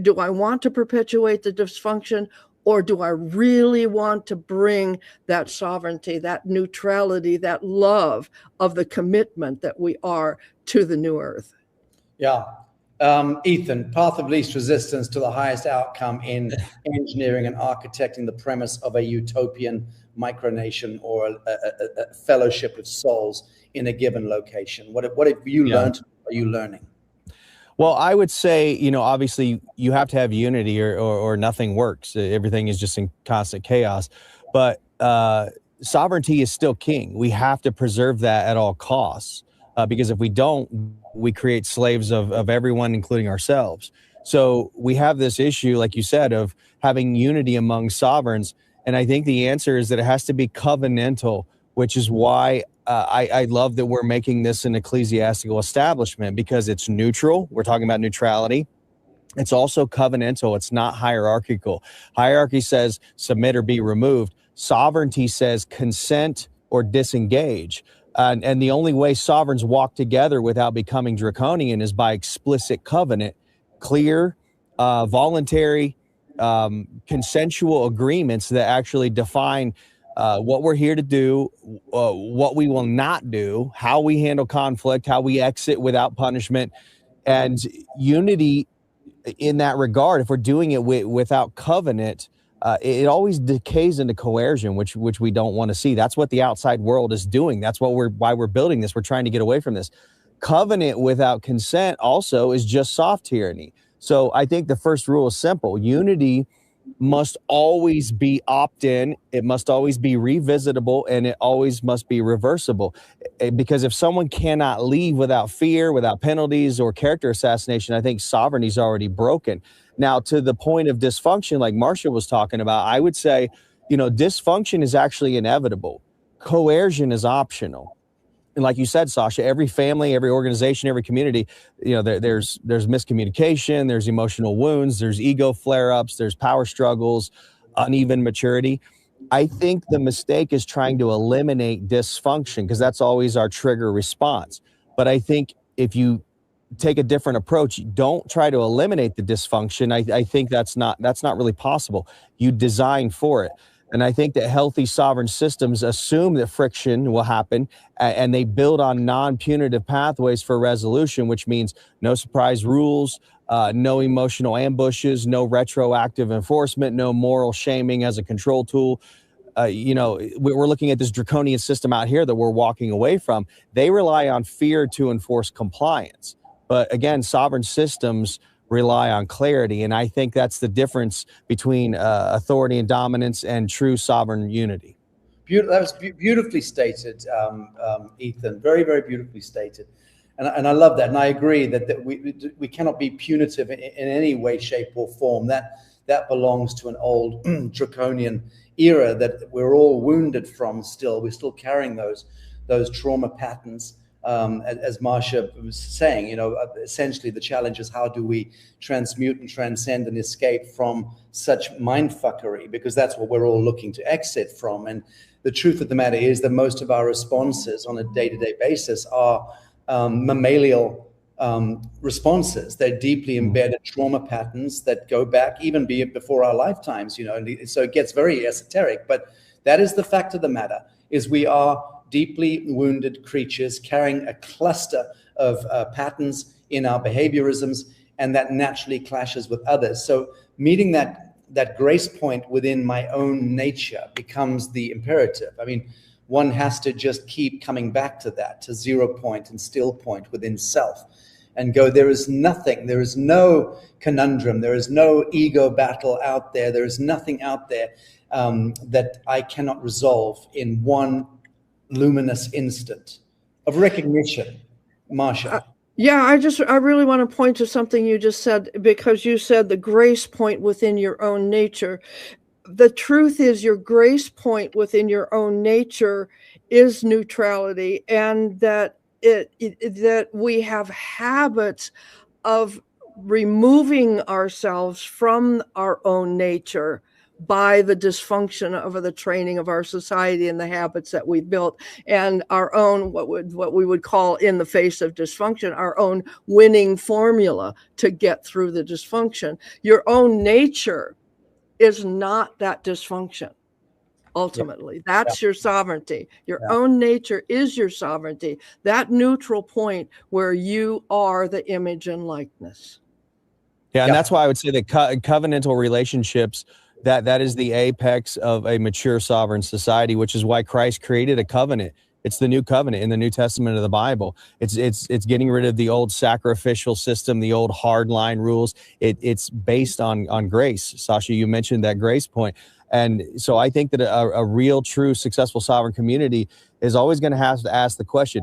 [SPEAKER 4] Do I want to perpetuate the dysfunction? Or do I really want to bring that sovereignty, that neutrality, that love of the commitment that we are to the new earth?
[SPEAKER 1] Yeah. Ethan, path of least resistance to the highest outcome in engineering and architecting the premise of a utopian micronation or a fellowship of souls in a given location. What have you learned? Are you learning?
[SPEAKER 5] Well, I would say, obviously you have to have unity or nothing works. Everything is just in constant chaos. But sovereignty is still king. We have to preserve that at all costs. Because if we don't, we create slaves of everyone, including ourselves. So we have this issue, like you said, of having unity among sovereigns. And I think the answer is that it has to be covenantal, which is why I love that we're making this an ecclesiastical establishment, because it's neutral. We're talking about neutrality. It's also covenantal. It's not hierarchical. Hierarchy says submit or be removed. Sovereignty says consent or disengage. And the only way sovereigns walk together without becoming draconian is by explicit covenant, clear, voluntary, consensual agreements that actually define what we're here to do, what we will not do, how we handle conflict, how we exit without punishment, and unity in that regard. If we're doing it without covenant, it always decays into coercion, which we don't want to see. That's what the outside world is doing. That's why we're building this. We're trying to get away from this. Covenant without consent also is just soft tyranny. So I think the first rule is simple. Unity must always be opt-in. It must always be revisitable, and it always must be reversible. because if someone cannot leave without fear, without penalties or character assassination, I think sovereignty is already broken. Now, to the point of dysfunction, like Marcia was talking about, I would say, dysfunction is actually inevitable. Coercion is optional. And like you said, Sacha, every family, every organization, every community, there's miscommunication, there's emotional wounds, there's ego flare-ups, there's power struggles, uneven maturity. I think the mistake is trying to eliminate dysfunction, because that's always our trigger response. But I think if you take a different approach, don't try to eliminate the dysfunction. I think that's not really possible. You design for it. And I think that healthy sovereign systems assume that friction will happen, and they build on non-punitive pathways for resolution, which means no surprise rules, no emotional ambushes, no retroactive enforcement, no moral shaming as a control tool. We're looking at this draconian system out here that we're walking away from. They rely on fear to enforce compliance. But again, sovereign systems rely on clarity. And I think that's the difference between authority and dominance and true sovereign unity.
[SPEAKER 1] That was beautifully stated, Ethan. Very, very beautifully stated. And I love that. And I agree that we cannot be punitive in any way, shape, or form. That belongs to an old draconian era that we're all wounded from still. We're still carrying those trauma patterns. As Marcia was saying, essentially the challenge is how do we transmute and transcend and escape from such mindfuckery, because that's what we're all looking to exit from. And the truth of the matter is that most of our responses on a day-to-day basis are mammalian responses. They're deeply embedded trauma patterns that go back even before our lifetimes, so it gets very esoteric. But that is the fact of the matter, is we are deeply wounded creatures carrying a cluster of patterns in our behaviorisms, and that naturally clashes with others. So meeting that grace point within my own nature becomes the imperative. I mean, one has to just keep coming back to that, to 0 point and still point within self, and go, there is nothing, there is no conundrum, there is no ego battle out there, there is nothing out there that I cannot resolve in one luminous instant of recognition. Marcia.
[SPEAKER 4] Yeah, I really want to point to something you just said, because you said the grace point within your own nature. The truth is, your grace point within your own nature is neutrality, and that that we have habits of removing ourselves from our own nature by the dysfunction of the training of our society and the habits that we built, and our own, what we would call, in the face of dysfunction, our own winning formula to get through the dysfunction. Your own nature is not that dysfunction. Ultimately, that's your sovereignty. Your own nature is your sovereignty. That neutral point where you are the image and likeness.
[SPEAKER 5] Yeah, and that's why I would say that covenantal relationships, that is the apex of a mature sovereign society, which is why Christ created a covenant. It's the new covenant in the New Testament of the Bible. It's getting rid of the old sacrificial system, the old hardline rules. It's based on grace. Sacha, you mentioned that grace point. And so I think that a real, true, successful sovereign community is always going to have to ask the question,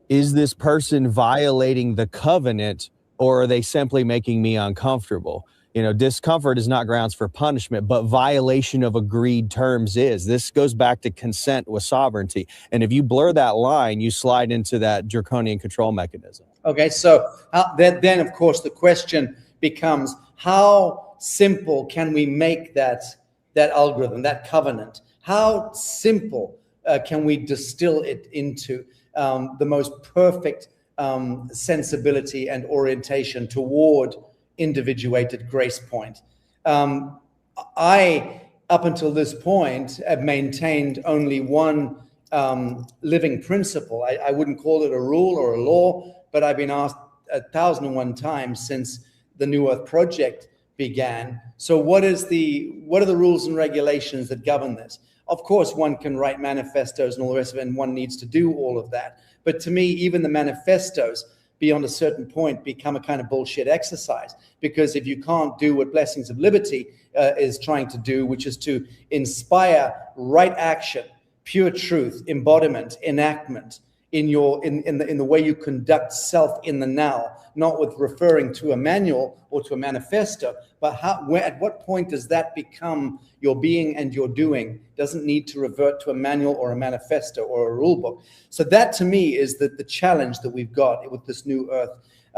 [SPEAKER 5] is this person violating the covenant, or are they simply making me uncomfortable? Discomfort is not grounds for punishment, but violation of agreed terms is. This goes back to consent with sovereignty. And if you blur that line, you slide into that draconian control mechanism.
[SPEAKER 1] Okay, so then, of course, the question becomes, how simple can we make that algorithm, that covenant? How simple can we distill it into the most perfect sensibility and orientation toward individuated grace point? I, up until this point, have maintained only one living principle. I wouldn't call it a rule or a law, but I've been asked 1,001 times since the NewEarth project began. So what are the rules and regulations that govern this? Of course, one can write manifestos and all the rest of it, and one needs to do all of that. But to me, even the manifestos, beyond a certain point, become a kind of bullshit exercise. Because if you can't do what Blessings of Liberty is trying to do, which is to inspire right action, pure truth, embodiment, enactment, in the way you conduct self in the now, not with referring to a manual or to a manifesto, but at what point does that become your being and your doing? Doesn't need to revert to a manual or a manifesto or a rule book. So that to me is the challenge that we've got with this new earth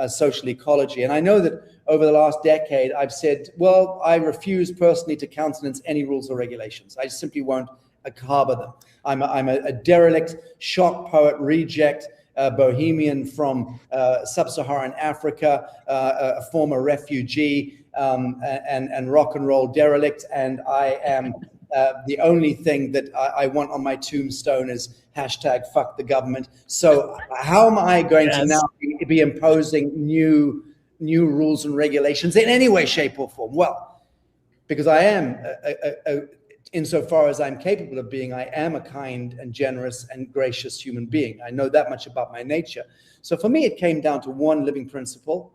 [SPEAKER 1] social ecology. And I know that over the last decade, I've said, well, I refuse personally to countenance any rules or regulations. I simply won't harbor them. I'm a derelict, shock poet, reject, bohemian from sub-Saharan Africa, a former refugee, and rock and roll derelict. And I am the only thing that I want on my tombstone is #fuck the government. So how am I going to now be imposing new rules and regulations in any way, shape, or form? Well, because I am insofar as I'm capable of being, I am a kind and generous and gracious human being. I know that much about my nature. So for me, it came down to one living principle,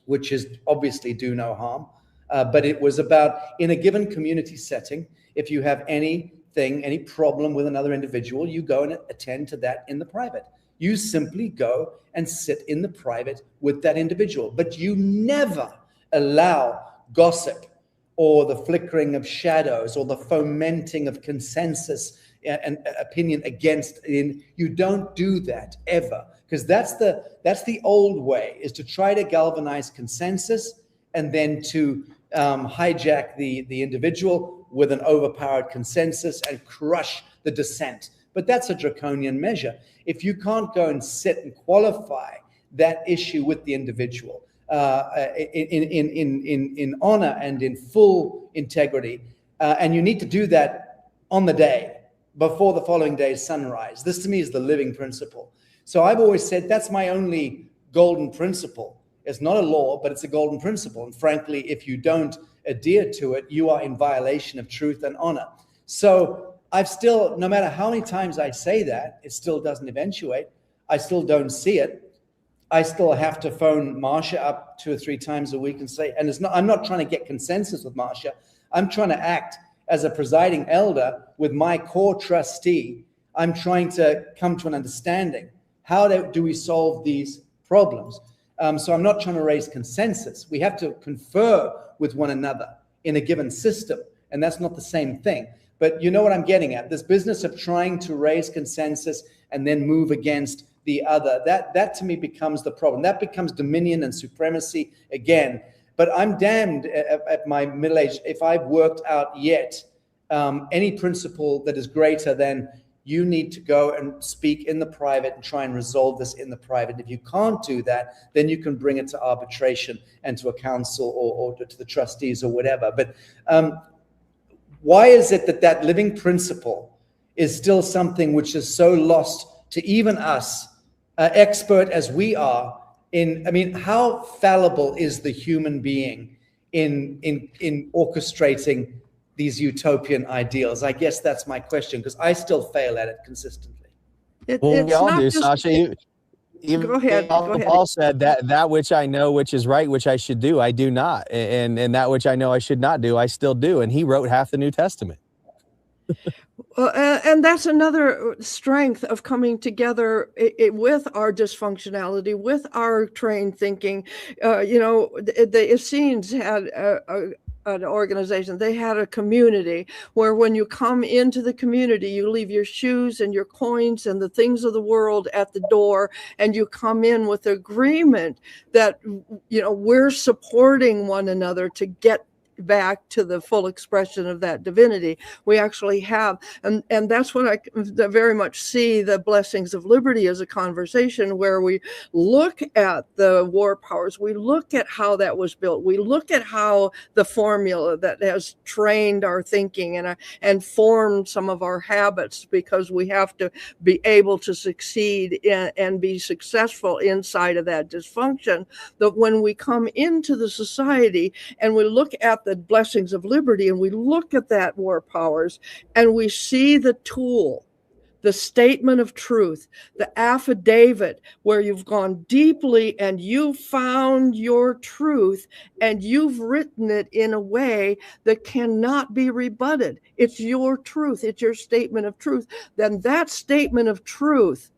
[SPEAKER 1] which is obviously do no harm. But it was about, in a given community setting, if you have any problem with another individual, you go and attend to that in the private. You simply go and sit in the private with that individual. But you never allow gossip, or the flickering of shadows, or the fomenting of consensus and opinion against. You don't do that ever, because that's the old way, is to try to galvanize consensus and then to hijack the individual with an overpowered consensus and crush the dissent. But that's a draconian measure. If you can't go and sit and qualify that issue with the individual, in honor and in full integrity, and you need to do that on the day before the following day's sunrise. This to me is the living principle. So I've always said that's my only golden principle. It's not a law, but it's a golden principle. And frankly, if you don't adhere to it, you are in violation of truth and honor. So I've still, no matter how many times I say that, it still doesn't eventuate. I still don't see it. I still have to phone Marcia up 2 or 3 times a week and say, and I'm not trying to get consensus with Marcia. I'm trying to act as a presiding elder with my core trustee. I'm trying to come to an understanding. How do we solve these problems? So I'm not trying to raise consensus. We have to confer with one another in a given system, and that's not the same thing. But you know what I'm getting at, this business of trying to raise consensus and then move against the other, that to me becomes the problem. That becomes dominion and supremacy again. But I'm damned at my middle age if I've worked out yet any principle that is greater than you need to go and speak in the private and try and resolve this in the private. If you can't do that, then you can bring it to arbitration and to a council or to the trustees or whatever. But why is it that living principle is still something which is so lost to even us, expert as we are in, I mean, how fallible is the human being in orchestrating these utopian ideals? I guess that's my question, because I still fail at it consistently.
[SPEAKER 5] We all do, Sacha.
[SPEAKER 4] Go ahead.
[SPEAKER 5] Paul said that which I know, which is right, which I should do, I do not. And that which I know I should not do, I still do. And he wrote half the New Testament.
[SPEAKER 4] And that's another strength of coming together with our dysfunctionality, with our trained thinking. The Essenes had an organization. They had a community where when you come into the community, you leave your shoes and your coins and the things of the world at the door, and you come in with agreement that, we're supporting one another to get back to the full expression of that divinity. We actually have, and that's what I very much see the blessings of liberty as a conversation where we look at the war powers, we look at how that was built, we look at how the formula that has trained our thinking and formed some of our habits, because we have to be able to succeed and be successful inside of that dysfunction. That when we come into the society and we look at the blessings of liberty and we look at that war powers and we see the tool, the statement of truth, the affidavit, where you've gone deeply and you found your truth and you've written it in a way that cannot be rebutted. It's your truth. It's your statement of truth. Then that statement of truth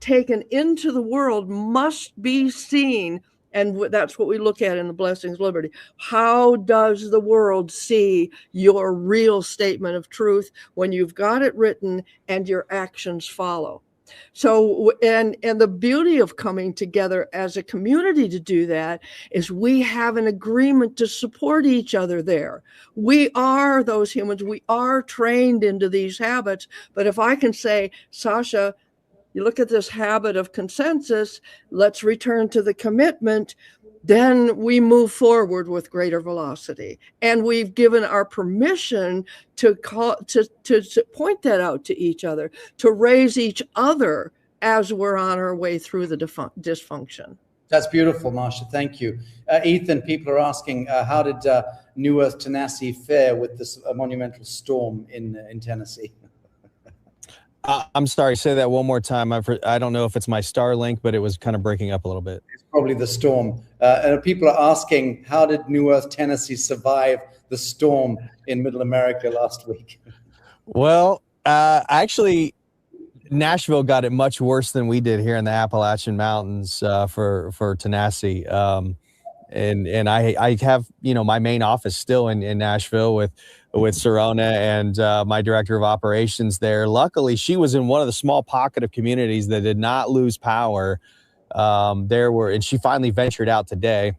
[SPEAKER 4] taken into the world must be seen. And that's what we look at in the Blessings of Liberty. How does the world see your real statement of truth when you've got it written and your actions follow? So, and the beauty of coming together as a community to do that is we have an agreement to support each other there. We are those humans. We are trained into these habits. But if I can say, Sacha, you look at this habit of consensus, let's return to the commitment, then we move forward with greater velocity. And we've given our permission to point that out to each other, to raise each other as we're on our way through the dysfunction.
[SPEAKER 1] That's beautiful, Marcia. Thank you. Ethan, people are asking, how did NewEarth Tennessee fare with this monumental storm in Tennessee?
[SPEAKER 5] I'm sorry, say that one more time. I don't know if it's my Starlink, but it was kind of breaking up a little bit.
[SPEAKER 1] It's probably the storm. And people are asking, how did NewEarth Tennessee survive the storm in Middle America last week? Well,
[SPEAKER 5] actually, Nashville got it much worse than we did here in the Appalachian Mountains for Tennessee. And I have, my main office still in Nashville with Sarona and my director of operations there. Luckily, she was in one of the small pocket of communities that did not lose power. And she finally ventured out today.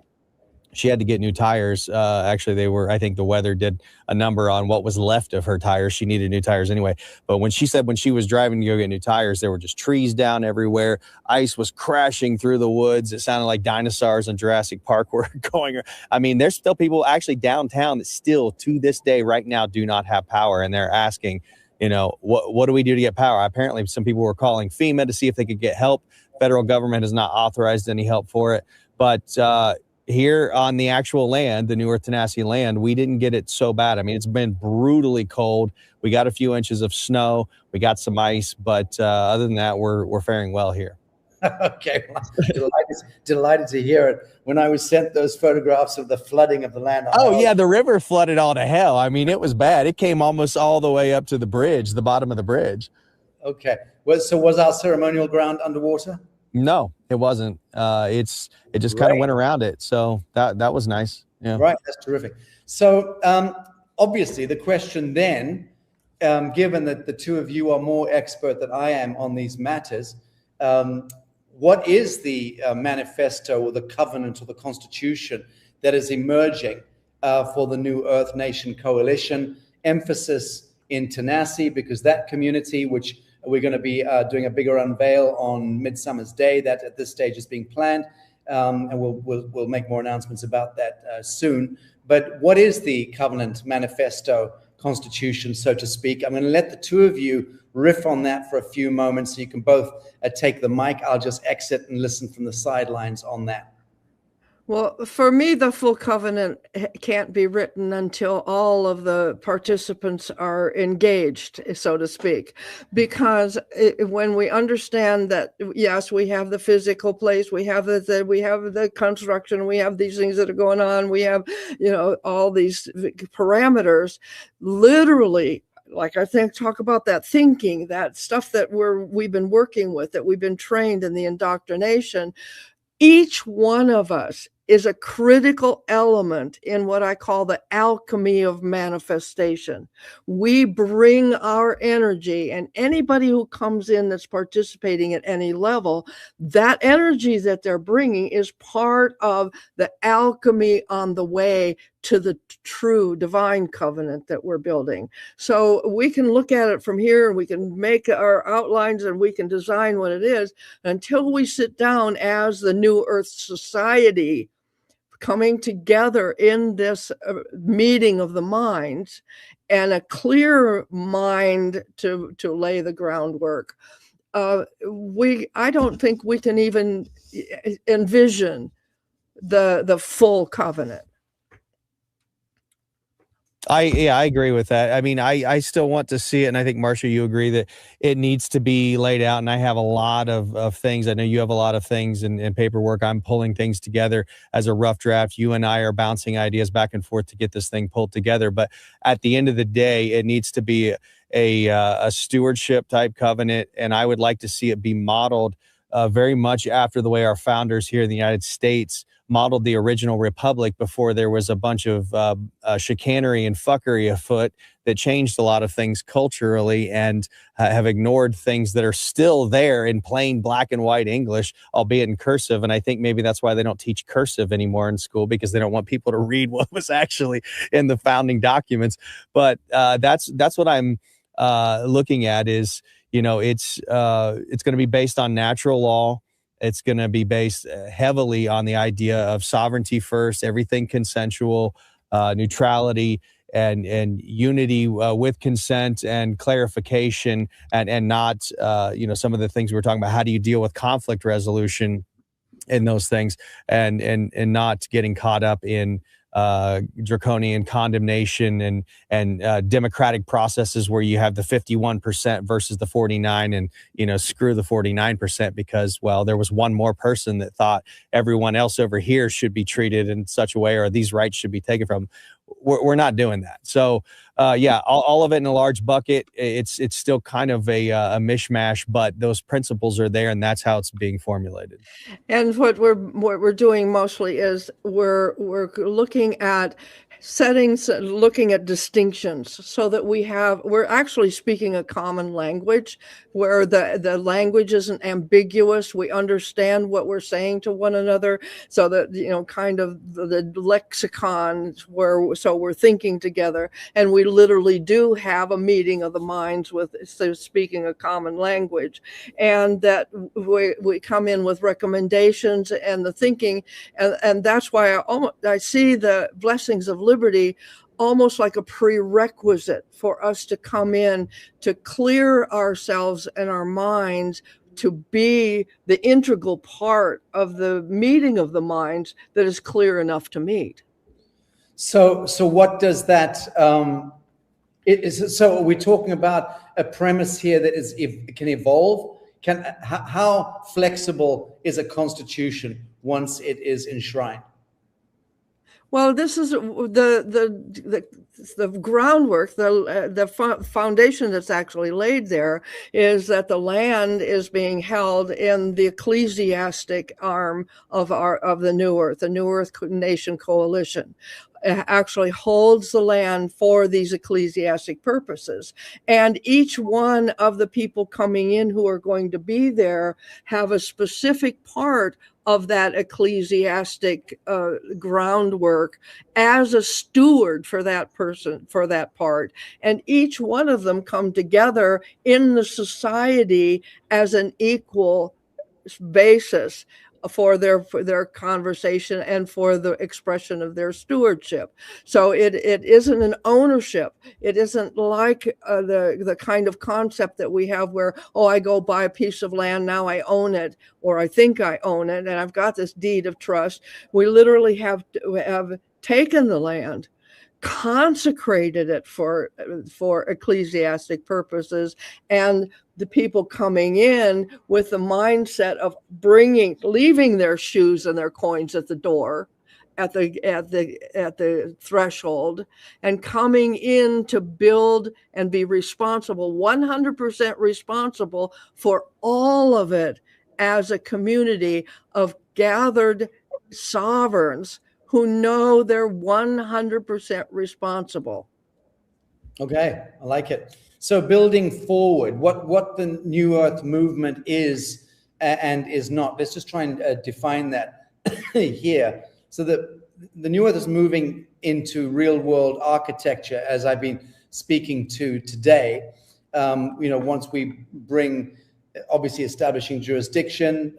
[SPEAKER 5] She had to get new tires. Actually, I think the weather did a number on what was left of her tires. She needed new tires anyway. But when she was driving to go get new tires, there were just trees down everywhere. Ice was crashing through the woods. It sounded like dinosaurs in Jurassic Park were going. I mean, there's still people actually downtown that still to this day right now do not have power. And they're asking, what do we do to get power? Apparently, some people were calling FEMA to see if they could get help. Federal government has not authorized any help for it. But here on the actual land, the NewEarth Tennessee land, we didn't get it so bad. I mean, it's been brutally cold. We got a few inches of snow. We got some ice, but other than that, we're faring well here.
[SPEAKER 1] Okay, well, delighted to hear it. When I was sent those photographs of the flooding of the land.
[SPEAKER 5] Yeah, the river flooded all to hell. I mean, it was bad. It came almost all the way up to the bridge, the bottom of the bridge.
[SPEAKER 1] Okay. So was our ceremonial ground underwater?
[SPEAKER 5] No, it wasn't. It just kind of went around it. So that was nice. Yeah.
[SPEAKER 1] Right. That's terrific. So obviously the question then, given that the two of you are more expert than I am on these matters, what is the manifesto or the covenant or the constitution that is emerging for the New Earth Nation Coalition? Emphasis in Tennessee, because that community, which we're going to be doing a bigger unveil on Midsummer's Day, that at this stage is being planned, and we'll make more announcements about that soon. But what is the covenant, manifesto, constitution, so to speak? I'm going to let the two of you riff on that for a few moments so you can both take the mic. I'll just exit and listen from the sidelines on that.
[SPEAKER 4] Well, for me, the full covenant can't be written until all of the participants are engaged, so to speak, because when we understand that, yes, we have the physical place, we have the construction, we have these things that are going on, we have, all these parameters, literally. Like talk about that thinking, that stuff that we've been working with, that we've been trained in the indoctrination. Each one of us is a critical element in what I call the alchemy of manifestation. We bring our energy, and anybody who comes in that's participating at any level, that energy that they're bringing is part of the alchemy on the way to the true divine covenant that we're building. So we can look at it from here, and we can make our outlines, and we can design what it is until we sit down as the New Earth Society coming together in this meeting of the minds, and a clear mind to lay the groundwork. I don't think we can even envision the full covenant.
[SPEAKER 5] I agree with that. I mean, I still want to see it. And I think, Marcia, you agree that it needs to be laid out. And I have a lot of things. I know you have a lot of things in paperwork. I'm pulling things together as a rough draft. You and I are bouncing ideas back and forth to get this thing pulled together. But at the end of the day, it needs to be a stewardship type covenant. And I would like to see it be modeled very much after the way our founders here in the United States modeled the original republic before there was a bunch of chicanery and fuckery afoot that changed a lot of things culturally and have ignored things that are still there in plain black and white English, albeit in cursive. And I think maybe that's why they don't teach cursive anymore in school, because they don't want people to read what was actually in the founding documents. But that's what I'm looking at is, it's going to be based on natural law. It's going to be based heavily on the idea of sovereignty first, everything consensual, neutrality, and unity with consent and clarification, and not some of the things we were talking about. How do you deal with conflict resolution in those things, and not getting caught up in draconian condemnation and democratic processes where you have the 51% versus the 49, and screw the 49% because, well, there was one more person that thought everyone else over here should be treated in such a way, or these rights should be taken from. We're not doing that. So all of it in a large bucket. It's still kind of a mishmash, but those principles are there, and that's how it's being formulated.
[SPEAKER 4] And what we're doing mostly is we're looking at settings, looking at distinctions, so that we're actually speaking a common language where the language isn't ambiguous. We understand what we're saying to one another, so that kind of the lexicon so we're thinking together, and we literally do have a meeting of the minds speaking a common language, and that we come in with recommendations and the thinking, and that's why I see the blessings of liberty almost like a prerequisite for us to come in to clear ourselves and our minds to be the integral part of the meeting of the minds that is clear enough to meet.
[SPEAKER 1] So what does that, so are we talking about a premise here that can evolve? How flexible is a constitution once it is enshrined?
[SPEAKER 4] Well, this is the groundwork, the foundation that's actually laid there is that the land is being held in the ecclesiastic arm of the New Earth, the New Earth Nation Coalition. It actually holds the land for these ecclesiastic purposes. And each one of the people coming in who are going to be there have a specific part of that ecclesiastic groundwork as a steward for that person, for that part. And each one of them come together in the society as an equal basis for their conversation and for the expression of their stewardship. So it isn't an ownership. It isn't like the kind of concept that we have where, I go buy a piece of land, now I own it, or I think I own it, and I've got this deed of trust. We literally have taken the land, consecrated it for ecclesiastic purposes, and the people coming in with the mindset of leaving their shoes and their coins at the door, at the threshold, and coming in to build and be responsible, 100% responsible for all of it as a community of gathered sovereigns who know they're 100% responsible.
[SPEAKER 1] Okay, I like it. So building forward, what the New Earth movement is and is not. Let's just try and define that here. So the New Earth is moving into real world architecture, as I've been speaking to today. Once we bring, obviously establishing jurisdiction,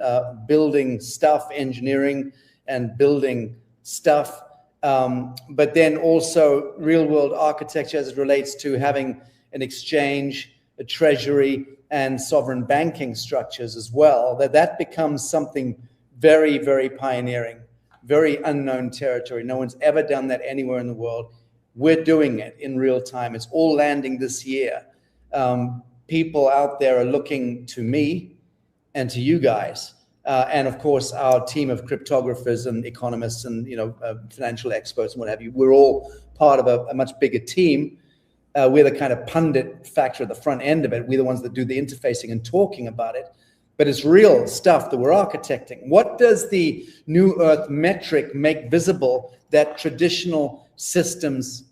[SPEAKER 1] building stuff, engineering and building stuff, but then also real world architecture as it relates to having an exchange, a treasury, and sovereign banking structures as well, that becomes something very, very pioneering, very unknown territory. No one's ever done that anywhere in the world. We're doing it in real time. It's all landing this year. People out there are looking to me and to you guys, and of course our team of cryptographers and economists and financial experts and what have you. We're all part of a much bigger team. We're the kind of pundit factor at the front end of it. We're the ones that do the interfacing and talking about it. but it's real stuff that we're architecting. What does the New Earth metric make visible that traditional systems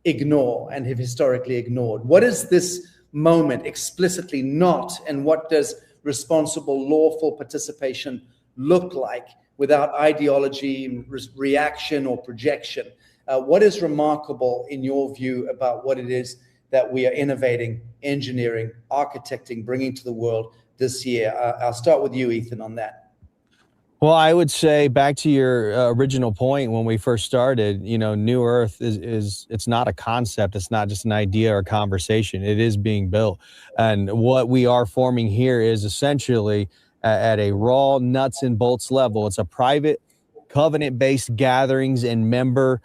[SPEAKER 1] ignore and have historically ignored? What is this moment explicitly not, and what does responsible, lawful participation look like without ideology, reaction, or projection? What is remarkable in your view about what it is that we are innovating, engineering, architecting, bringing to the world this year? I'll start with you, Ethan, on that.
[SPEAKER 5] Well, I would say back to your original point when we first started, you know, New Earth is it's not a concept. It's not just an idea or a conversation. It is being built. And what we are forming here is essentially at a raw nuts and bolts level. It's a private covenant-based gatherings and member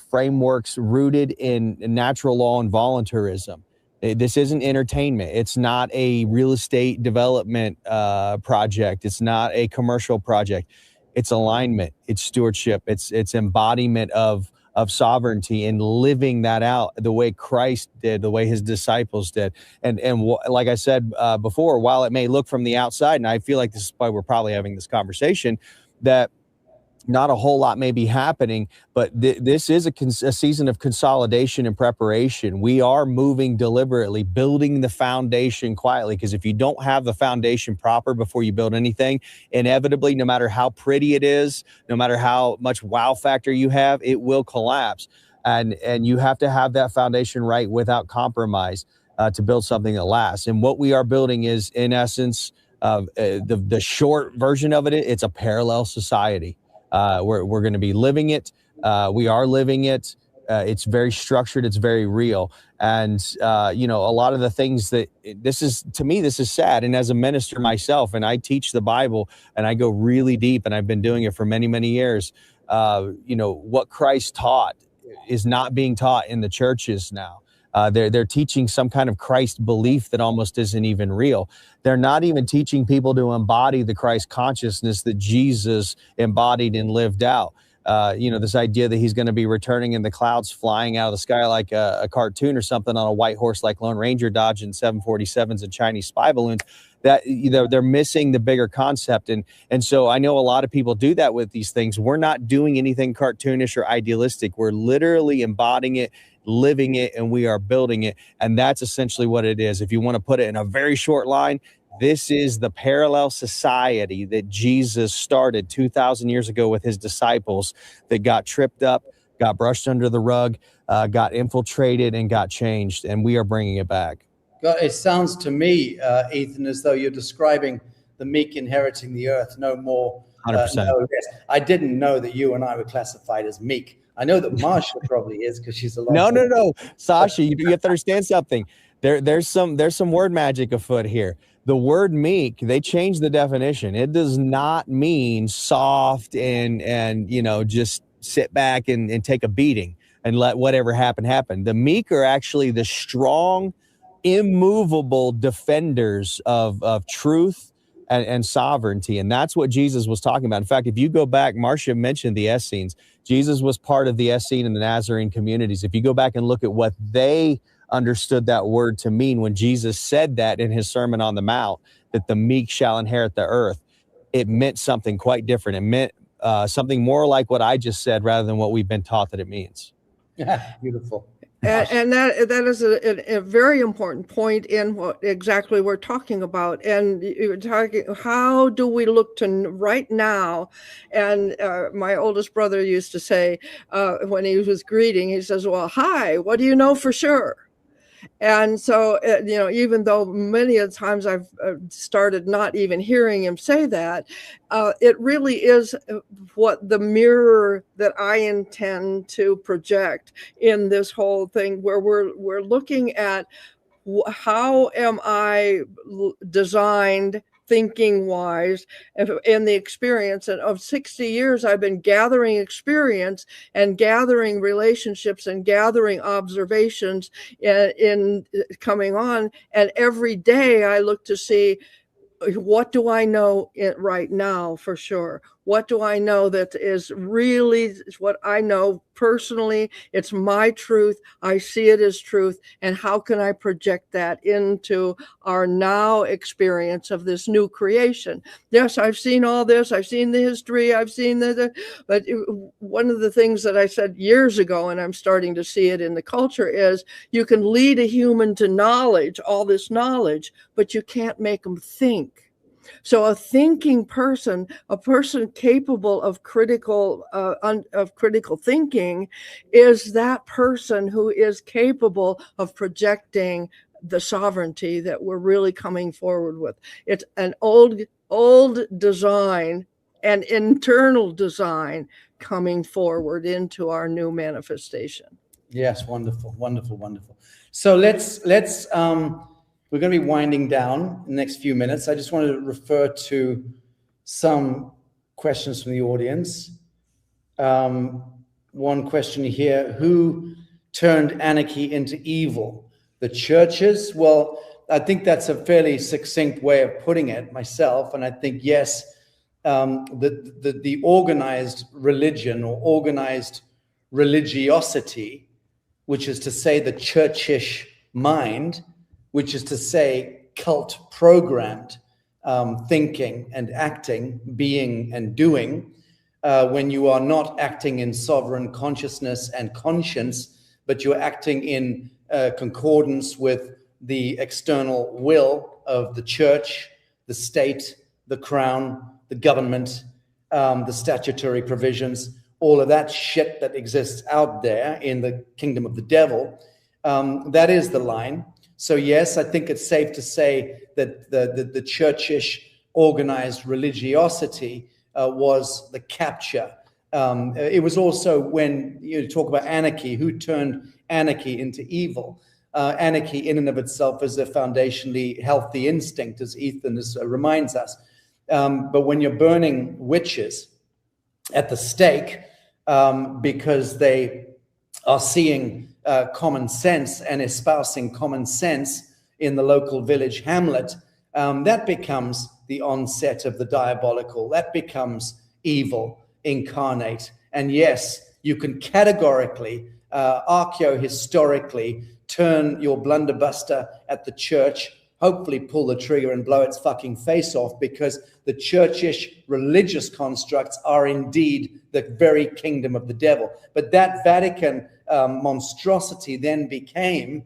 [SPEAKER 5] frameworks rooted in natural law and voluntarism. This isn't entertainment. It's not a real estate development project. It's not a commercial project. It's alignment. It's stewardship. It's embodiment of sovereignty and living that out the way Christ did, the way his disciples did. And like I said before, while it may look from the outside, and I feel like this is why we're probably having this conversation, that not a whole lot may be happening, but this is a season of consolidation and preparation. We are moving deliberately, building the foundation quietly, because if you don't have the foundation proper before you build anything, inevitably, no matter how pretty it is, no matter how much wow factor you have, it will collapse. And you have to have that foundation right without compromise to build something that lasts. And what we are building is, in essence, the short version of it, it's a parallel society. We're going to be living it. We are living it. It's very structured. It's very real. And, you know, a lot of the things that to me, this is sad. And as a minister myself, and I teach the Bible and I go really deep, and I've been doing it for many, many years. You know, what Christ taught is not being taught in the churches now. They're teaching some kind of Christ belief that almost isn't even real. They're not even teaching people to embody the Christ consciousness that Jesus embodied and lived out. You know, this idea that he's going to be returning in the clouds, flying out of the sky like a cartoon or something on a white horse like Lone Ranger dodging 747s and Chinese spy balloons. That, you know, they're missing the bigger concept. And so I know a lot of people do that with these things. We're not doing anything cartoonish or idealistic. We're literally embodying it, living it, and we are building it. And that's essentially what it is. If you want to put it in a very short line, this is the parallel society that Jesus started 2,000 years ago with his disciples that got tripped up, got brushed under the rug, got infiltrated, and got changed. And we are bringing it back.
[SPEAKER 1] God, it sounds to me, Ethan, as though you're describing the meek inheriting the earth, no more.
[SPEAKER 5] 100%.
[SPEAKER 1] No less. I didn't know that you and I were classified as meek. I know that Marcia probably is, because she's a lot.
[SPEAKER 5] No. Sacha, you have to understand something. There's some word magic afoot here. The word meek, they changed the definition. It does not mean soft and you know, just sit back and take a beating and let whatever happen. The meek are actually the strong, immovable defenders of truth and sovereignty. And that's what Jesus was talking about. In fact, if you go back, Marcia mentioned the Essenes. Jesus was part of the Essene and the Nazarene communities. If you go back and look at what they understood that word to mean when Jesus said that in his Sermon on the Mount, that the meek shall inherit the earth, it meant something quite different. It meant something more like what I just said rather than what we've been taught that it means.
[SPEAKER 1] Beautiful.
[SPEAKER 4] And that is a very important point in what exactly we're talking about. And you're talking, how do we look to right now? And my oldest brother used to say, when he was greeting, he says, well, hi, what do you know for sure? And so, you know, even though many of the times I've started not even hearing him say that, it really is what the mirror that I intend to project in this whole thing, where we're looking at how am I designed thinking wise in the experience. And of 60 years, I've been gathering experience and gathering relationships and gathering observations in coming on. And every day I look to see, what do I know right now for sure? What do I know that is really what I know personally? It's my truth. I see it as truth. And how can I project that into our now experience of this new creation? Yes, I've seen all this. I've seen the history. I've seen but one of the things that I said years ago, and I'm starting to see it in the culture, is you can lead a human to knowledge, all this knowledge, but you can't make them think. So a thinking person, a person capable of critical thinking, is that person who is capable of projecting the sovereignty that we're really coming forward with. It's an old design, an internal design coming forward into our new manifestation.
[SPEAKER 1] Yes, wonderful, wonderful, wonderful. So let's we're going to be winding down in the next few minutes. I just wanted to refer to some questions from the audience. One question here: who turned anarchy into evil? The churches? Well, I think that's a fairly succinct way of putting it myself. And I think, yes, the organized religion or organized religiosity, which is to say the churchish mind, which is to say cult programmed thinking and acting, being and doing, when you are not acting in sovereign consciousness and conscience, but you're acting in concordance with the external will of the church, the state, the crown, the government, the statutory provisions, all of that shit that exists out there in the kingdom of the devil. That is the line. So yes, I think it's safe to say that the churchish organized religiosity was the capture. It was also, when you talk about anarchy, who turned anarchy into evil? Anarchy in and of itself is a foundationally healthy instinct, as Ethan reminds us. But when you're burning witches at the stake because they are seeing common sense and espousing common sense in the local village hamlet, that becomes the onset of the diabolical. That becomes evil incarnate. And yes, you can categorically, archaeohistorically, turn your blunderbuster at the church, hopefully pull the trigger and blow its fucking face off, because the churchish religious constructs are indeed the very kingdom of the devil. But that Vatican monstrosity then became,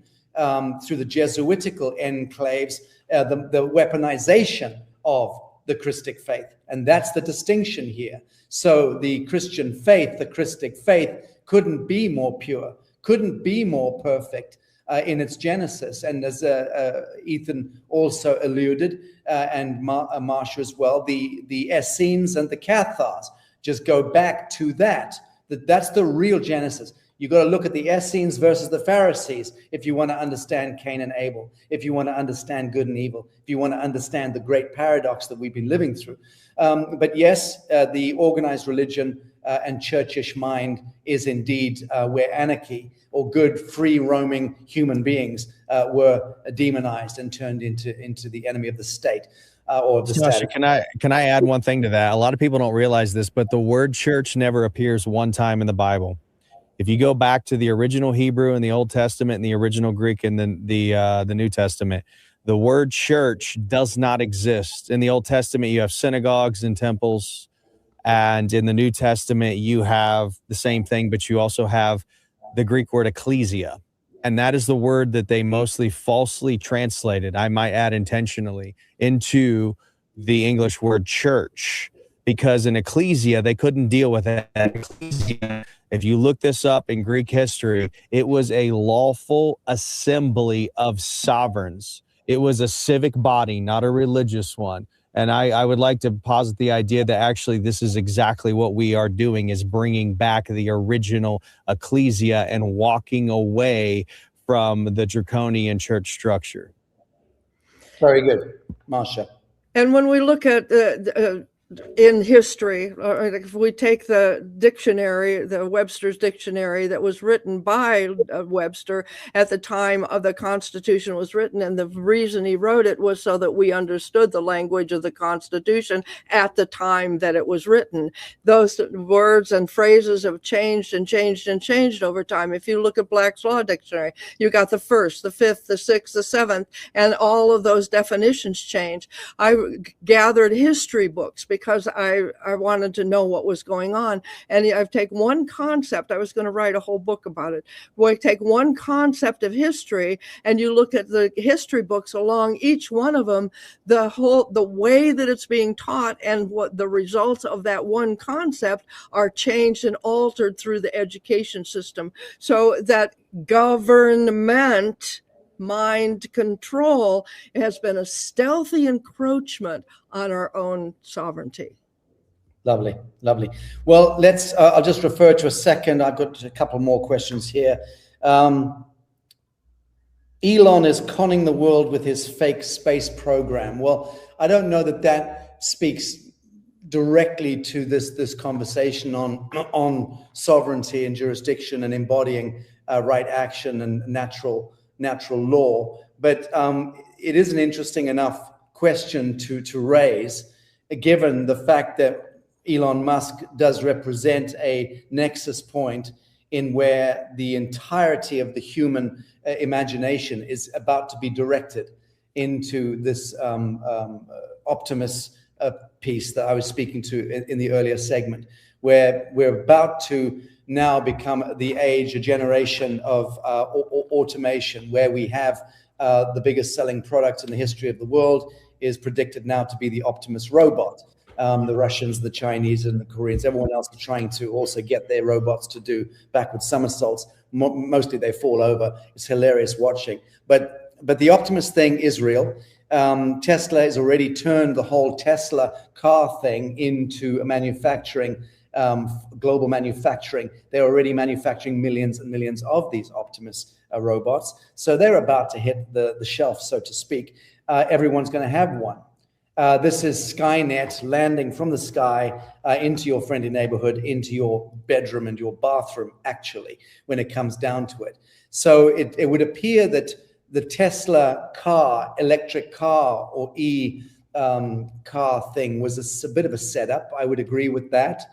[SPEAKER 1] through the Jesuitical enclaves, the weaponization of the Christic faith. And that's the distinction here. So the Christian faith, the Christic faith, couldn't be more pure, couldn't be more perfect in its genesis. And as Ethan also alluded, and Marcia as well, the Essenes and the Cathars just go back to that's the real genesis. You got to look at the Essenes versus the Pharisees if you want to understand Cain and Abel, if you want to understand good and evil, if you want to understand the great paradox that we've been living through. But yes, the organized religion and churchish mind is indeed where anarchy or good, free roaming human beings were demonized and turned into the enemy of the state. Or the
[SPEAKER 5] Sacha, can I add one thing to that? A lot of people don't realize this, but the word church never appears one time in the Bible. If you go back to the original Hebrew in the Old Testament and the original Greek in the New Testament, the word church does not exist. In the Old Testament, you have synagogues and temples, and in the New Testament, you have the same thing, but you also have the Greek word ecclesia. And that is the word that they mostly falsely translated, I might add intentionally, into the English word church. Because in ecclesia, they couldn't deal with that. Ecclesia, if you look this up in Greek history, it was a lawful assembly of sovereigns. It was a civic body, not a religious one. And I would like to posit the idea that actually this is exactly what we are doing, is bringing back the original ecclesia and walking away from the draconian church structure.
[SPEAKER 1] Very good. Marcia.
[SPEAKER 4] And when we look at in history, if we take the dictionary, the Webster's dictionary that was written by Webster at the time of the Constitution was written, and the reason he wrote it was so that we understood the language of the Constitution at the time that it was written. Those words and phrases have changed and changed and changed over time. If you look at Black's Law Dictionary, you got the first, the fifth, the sixth, the seventh, and all of those definitions change. I gathered history books because I wanted to know what was going on. And I've taken one concept, I was going to write a whole book about it. We take one concept of history and you look at the history books along each one of them, the way that it's being taught and what the results of that one concept are changed and altered through the education system. So that government mind control has been a stealthy encroachment on our own sovereignty.
[SPEAKER 1] Lovely, lovely. Well, let's, I'll just refer to a second. I've got a couple more questions here. Elon is conning the world with his fake space program. Well, I don't know that that speaks directly to this conversation on sovereignty and jurisdiction and embodying right action and natural law. But it is an interesting enough question to raise, given the fact that Elon Musk does represent a nexus point in where the entirety of the human imagination is about to be directed into this Optimus piece that I was speaking to in the earlier segment, where we're about to now become the age, a generation of automation, where we have the biggest selling product in the history of the world is predicted now to be the Optimus robot. The Russians, the Chinese, and the Koreans, everyone else are trying to also get their robots to do backward somersaults. Mostly they fall over. It's hilarious watching. But the Optimus thing is real. Tesla has already turned the whole Tesla car thing into a manufacturing, global manufacturing. They're already manufacturing millions and millions of these Optimus robots. So they're about to hit the shelf, so to speak. Everyone's going to have one. This is Skynet landing from the sky into your friendly neighborhood, into your bedroom and your bathroom, actually, when it comes down to it. So it would appear that the Tesla car, electric car or car thing was a bit of a setup. I would agree with that.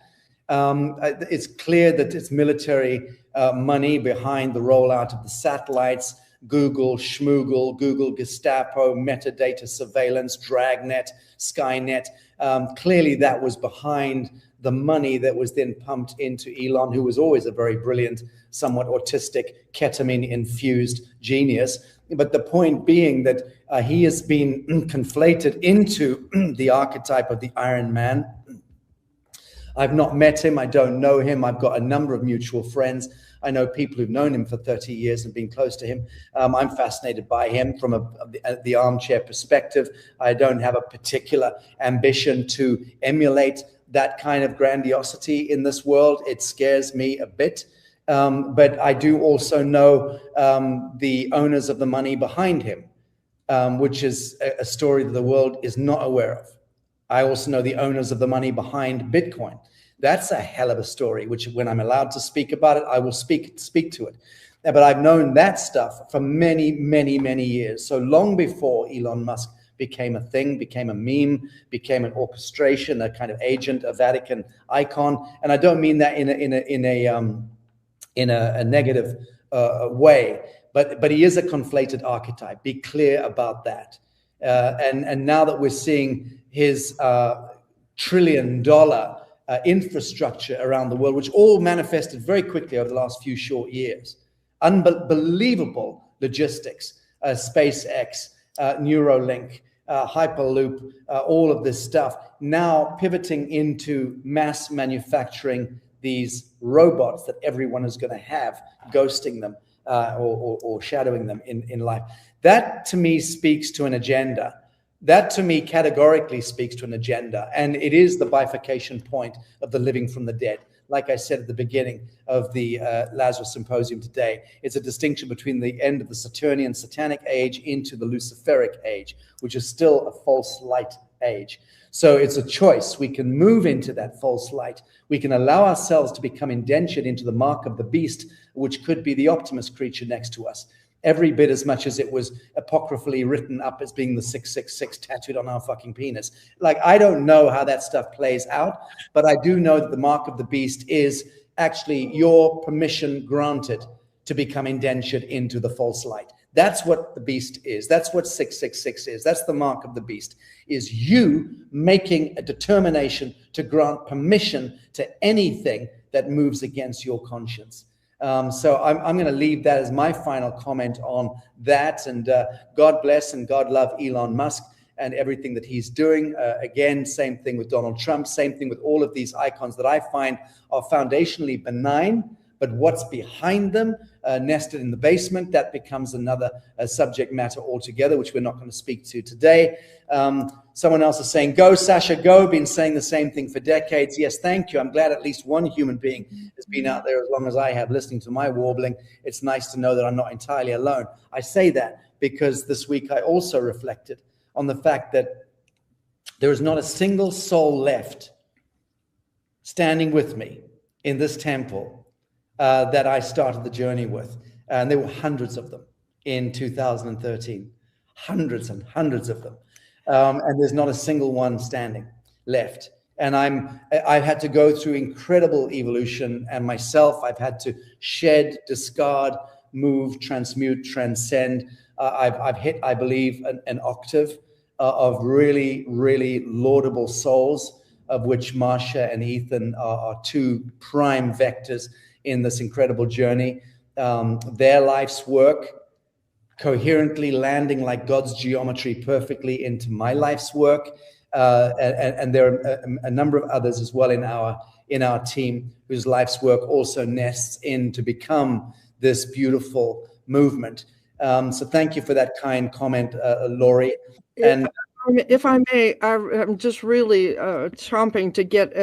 [SPEAKER 1] It's clear that it's military money behind the rollout of the satellites, Google, Schmoogle, Google Gestapo, metadata surveillance, Dragnet, Skynet. Clearly that was behind the money that was then pumped into Elon, who was always a very brilliant, somewhat autistic, ketamine-infused genius. But the point being that he has been conflated into the archetype of the Iron Man. I've not met him. I don't know him. I've got a number of mutual friends. I know people who've known him for 30 years and been close to him. I'm fascinated by him from the armchair perspective. I don't have a particular ambition to emulate that kind of grandiosity in this world. It scares me a bit. But I do also know the owners of the money behind him, which is a story that the world is not aware of. I also know the owners of the money behind Bitcoin. That's a hell of a story, which when I'm allowed to speak about it, I will speak to it. But I've known that stuff for many, many, many years. So long before Elon Musk became a thing, became a meme, became an orchestration, a kind of agent, a Vatican icon. And I don't mean that in a negative way, but he is a conflated archetype. Be clear about that. And now that we're seeing his $1 trillion infrastructure around the world, which all manifested very quickly over the last few short years. Unbelievable logistics, SpaceX, Neuralink, Hyperloop, all of this stuff, now pivoting into mass manufacturing these robots that everyone is going to have, ghosting them or shadowing them in life. That to me speaks to an agenda. That to me categorically speaks to an agenda, and it is the bifurcation point of the living from the dead. Like I said at the beginning of the Lazarus Symposium today, it's a distinction between the end of the Saturnian satanic age into the Luciferic age, which is still a false light age. So it's a choice. We can move into that false light. We can allow ourselves to become indentured into the mark of the beast, which could be the Optimus creature next to us, every bit as much as it was apocryphally written up as being the 666 tattooed on our fucking penis. Like, I don't know how that stuff plays out, but I do know that the mark of the beast is actually your permission granted to become indentured into the false light. That's what the beast is. That's what 666 is. That's the mark of the beast, is you making a determination to grant permission to anything that moves against your conscience. So I'm going to leave that as my final comment on that. And God bless and God love Elon Musk and everything that he's doing. Again, same thing with Donald Trump, same thing with all of these icons that I find are foundationally benign, but what's behind them, nested in the basement, that becomes another subject matter altogether, which we're not going to speak to today. Someone else is saying, go, Sacha, go. Been saying the same thing for decades. Yes, thank you. I'm glad at least one human being has been out there as long as I have, listening to my warbling. It's nice to know that I'm not entirely alone. I say that because this week I also reflected on the fact that there is not a single soul left standing with me in this temple that I started the journey with. And there were hundreds of them in 2013, hundreds and hundreds of them. And there's not a single one standing left. And I've had to go through incredible evolution, and myself, I've had to shed, discard, move, transmute, transcend. I've hit, I believe, an octave of really, really laudable souls, of which Marcia and Ethan are two prime vectors in this incredible journey. Their life's work coherently landing like God's geometry perfectly into my life's work. And there are a number of others as well in our team whose life's work also nests in to become this beautiful movement. So thank you for that kind comment, Laurie. And
[SPEAKER 4] if I may, I'm just really chomping to get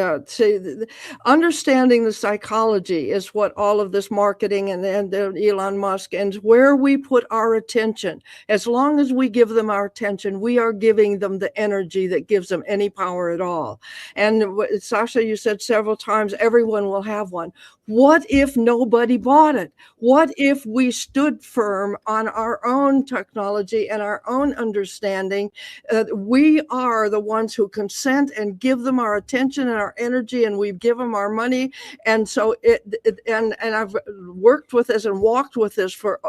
[SPEAKER 4] understanding the psychology is what all of this marketing and Elon Musk and where we put our attention. As long as we give them our attention, we are giving them the energy that gives them any power at all. And Sacha, you said several times, everyone will have one. What if nobody bought it? What if we stood firm on our own technology and our own understanding? We are the ones who consent and give them our attention and our energy, and we give them our money. And so and I've worked with this and walked with this for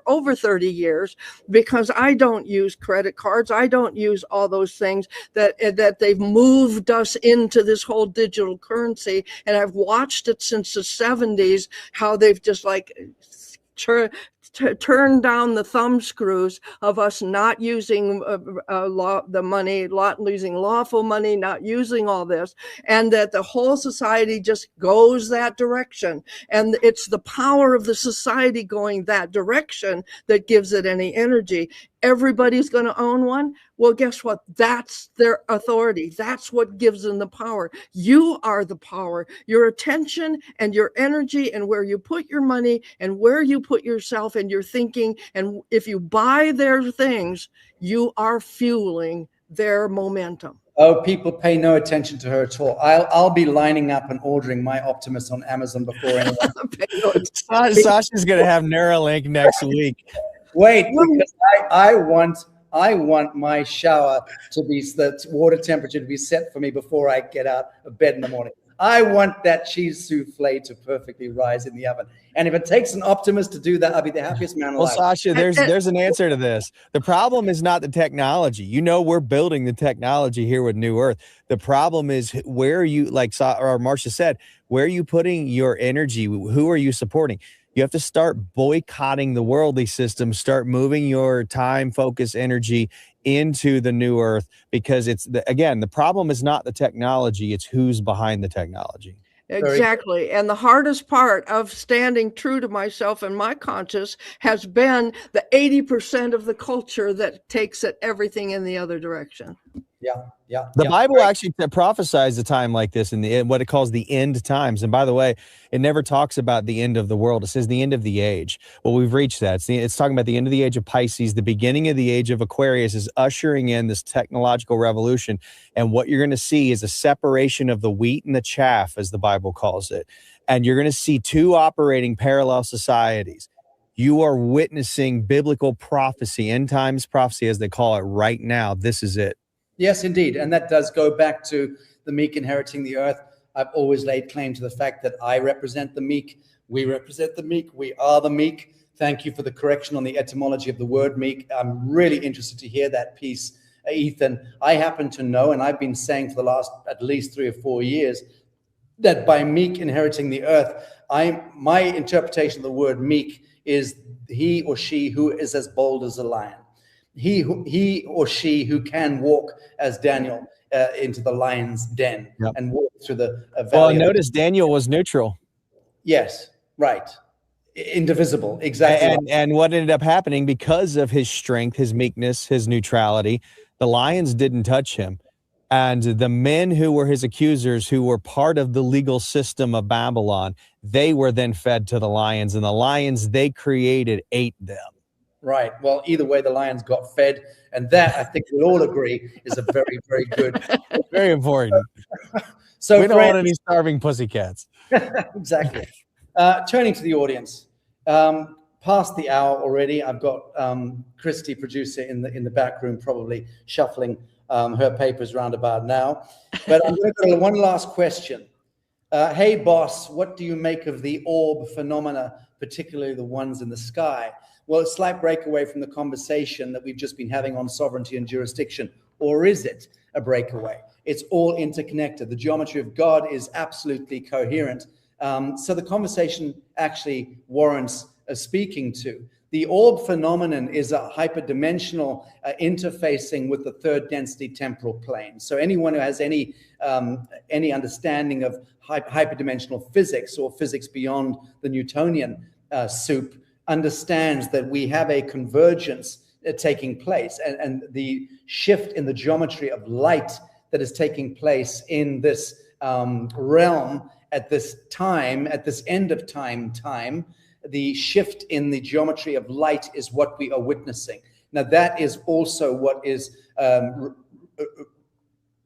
[SPEAKER 4] over 30 years, because I don't use credit cards. I don't use all those things that they've moved us into this whole digital currency. And I've watched it since the 70s, how they've just like turn down the thumb screws of us not using the money, using lawful money, not using all this, and that the whole society just goes that direction. And it's the power of the society going that direction that gives it any energy. Everybody's going to own one. Well, guess what? That's their authority. That's what gives them the power. You are the power. Your attention and your energy and where you put your money and where you put yourself and your thinking. And if you buy their things, you are fueling their momentum.
[SPEAKER 1] Oh, people pay no attention to her at all. I'll be lining up and ordering my Optimus on Amazon before anyone.
[SPEAKER 5] Sasha's going to have Neuralink next week.
[SPEAKER 1] Wait, because I want my shower to be, the water temperature to be set for me before I get out of bed in the morning. I want that cheese souffle to perfectly rise in the oven. And if it takes an Optimus to do that, I'll be the happiest man alive.
[SPEAKER 5] Well, Sacha, there's an answer to this. The problem is not the technology. You know, we're building the technology here with New Earth. The problem is where you, like Marcia said, where are you putting your energy? Who are you supporting? You have to start boycotting the worldly system, start moving your time, focus, energy into the New Earth, because again, the problem is not the technology, it's who's behind the technology.
[SPEAKER 4] Exactly. And the hardest part of standing true to myself and my conscience has been the 80% of the culture that takes it everything in the other direction.
[SPEAKER 5] The Bible actually prophesies a time like this in what it calls the end times. And by the way, it never talks about the end of the world. It says the end of the age. Well, we've reached that. It's talking about the end of the age of Pisces. The beginning of the age of Aquarius is ushering in this technological revolution. And what you're going to see is a separation of the wheat and the chaff, as the Bible calls it. And you're going to see two operating parallel societies. You are witnessing biblical prophecy, end times prophecy, as they call it right now. This is it.
[SPEAKER 1] Yes, indeed. And that does go back to the meek inheriting the earth. I've always laid claim to the fact that I represent the meek. We represent the meek. We are the meek. Thank you for the correction on the etymology of the word meek. I'm really interested to hear that piece, Ethan. I happen to know, and I've been saying for the last at least 3 or 4 years, that by meek inheriting the earth, my interpretation of the word meek is he or she who is as bold as a lion. He or she who can walk as Daniel into the lion's den and walk through the valley.
[SPEAKER 5] Well, notice Daniel was neutral.
[SPEAKER 1] Yes, right. Indivisible, exactly.
[SPEAKER 5] And what ended up happening because of his strength, his meekness, his neutrality, the lions didn't touch him. And the men who were his accusers, who were part of the legal system of Babylon, they were then fed to the lions, and the lions they created ate them.
[SPEAKER 1] Right. Well, either way, the lions got fed. And that, I think we all agree, is a very, very good.
[SPEAKER 5] Very important.
[SPEAKER 1] So
[SPEAKER 5] we don't want any starving pussycats.
[SPEAKER 1] Exactly. Turning to the audience. Past the hour already. I've got Christy, producer, in the back room, probably shuffling her papers round about now. But I'm going to go to one last question. Hey, boss, what do you make of the orb phenomena, particularly the ones in the sky? Well, a slight breakaway from the conversation that we've just been having on sovereignty and jurisdiction. Or is it a breakaway? It's all interconnected. The geometry of God is absolutely coherent. So the conversation actually warrants speaking to. The orb phenomenon is a hyperdimensional interfacing with the third density temporal plane. So anyone who has any understanding of hyperdimensional physics or physics beyond the Newtonian soup understands that we have a convergence taking place, and the shift in the geometry of light that is taking place in this realm at this time, at this end of time, the shift in the geometry of light is what we are witnessing. Now, that is also what is,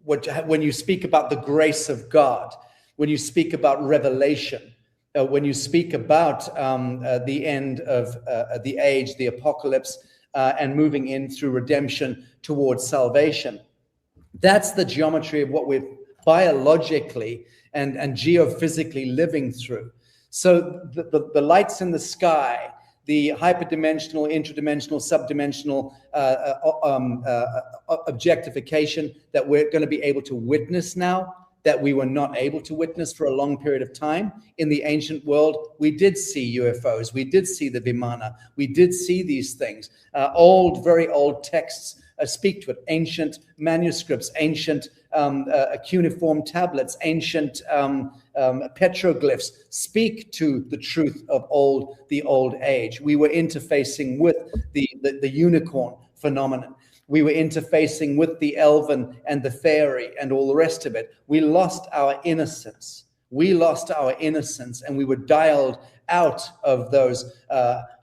[SPEAKER 1] when you speak about the grace of God, when you speak about revelation, when you speak about the end of the age, the apocalypse, and moving in through redemption towards salvation. That's the geometry of what we're biologically and geophysically living through. So the lights in the sky, the hyperdimensional, interdimensional, subdimensional objectification that we're going to be able to witness now, that we were not able to witness for a long period of time. In the ancient world, we did see UFOs, we did see the Vimana, we did see these things. Very old texts speak to it. Ancient manuscripts, ancient cuneiform tablets, ancient petroglyphs speak to the truth of the old age. We were interfacing with the unicorn phenomenon. We were interfacing with the elven and the fairy and all the rest of it. We lost our innocence. We lost our innocence, and we were dialed out of those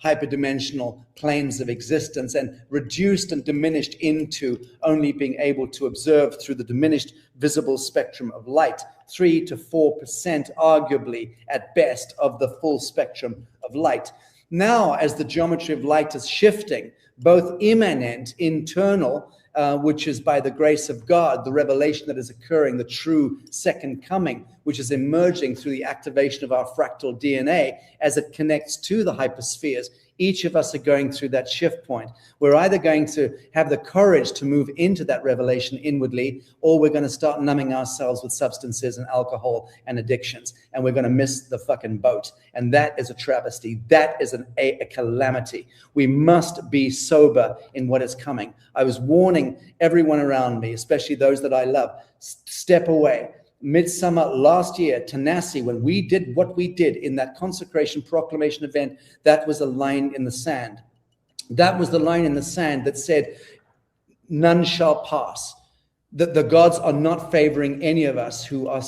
[SPEAKER 1] hyperdimensional planes of existence and reduced and diminished into only being able to observe through the diminished visible spectrum of light, 3 to 4% arguably at best of the full spectrum of light. Now, as the geometry of light is shifting, both immanent, internal, which is by the grace of God, the revelation that is occurring, the true second coming, which is emerging through the activation of our fractal DNA as it connects to the hyperspheres. Each of us are going through that shift point. We're either going to have the courage to move into that revelation inwardly, or we're going to start numbing ourselves with substances and alcohol and addictions, and we're going to miss the fucking boat. And that is a travesty. That is a calamity. We must be sober in what is coming. I was warning everyone around me, especially those that I love, step away. Midsummer last year, Tanasi, when we did what we did in that consecration proclamation event, that was a line in the sand. That was the line in the sand that said, none shall pass. The gods are not favoring any of us who are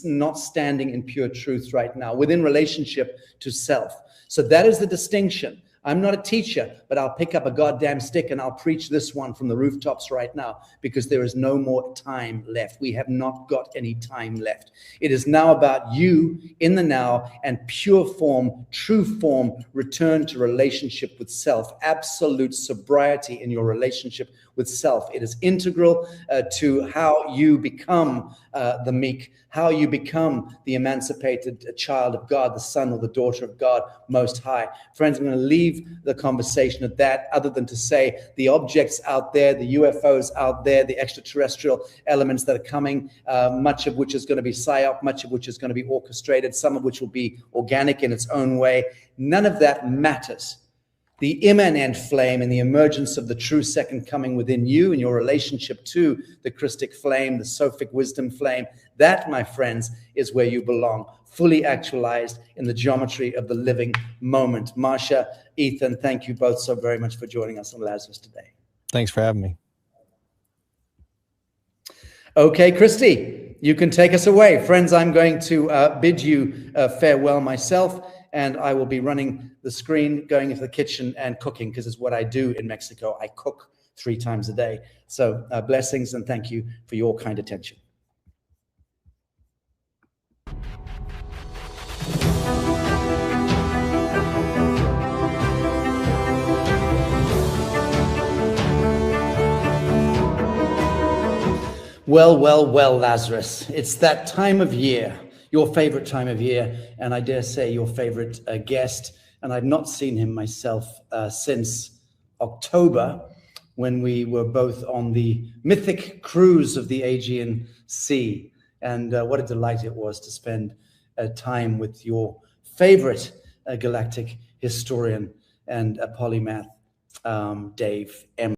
[SPEAKER 1] not standing in pure truth right now within relationship to self. So that is the distinction. I'm not a teacher, but I'll pick up a goddamn stick and I'll preach this one from the rooftops right now, because there is no more time left. We have not got any time left. It is now about you in the now and pure form, true form, return to relationship with self, absolute sobriety in your relationship with self. It is integral to how you become the meek, how you become the emancipated child of God, the son or the daughter of God Most High. Friends, I'm going to leave the conversation at that, other than to say the objects out there, the UFOs out there, the extraterrestrial elements that are coming, much of which is going to be psyop, much of which is going to be orchestrated, some of which will be organic in its own way. None of that matters. The immanent flame and the emergence of the true second coming within you and your relationship to the Christic flame, the Sophic wisdom flame, that, my friends, is where you belong, fully actualized in the geometry of the living moment. Marcia, Ethan, thank you both so very much for joining us on Lazarus today.
[SPEAKER 5] Thanks for having me.
[SPEAKER 1] Okay, Christy, you can take us away. Friends, I'm going to bid you farewell myself, and I will be running the screen, going into the kitchen and cooking, because it's what I do in Mexico. I cook 3 times a day. So blessings and thank you for your kind attention. Well, well, well, Lazarus, it's that time of year, your favorite time of year, and I dare say your favorite guest. And I've not seen him myself since October, when we were both on the mythic cruise of the Aegean Sea. And what a delight it was to spend time with your favorite galactic historian and a polymath, Dave M.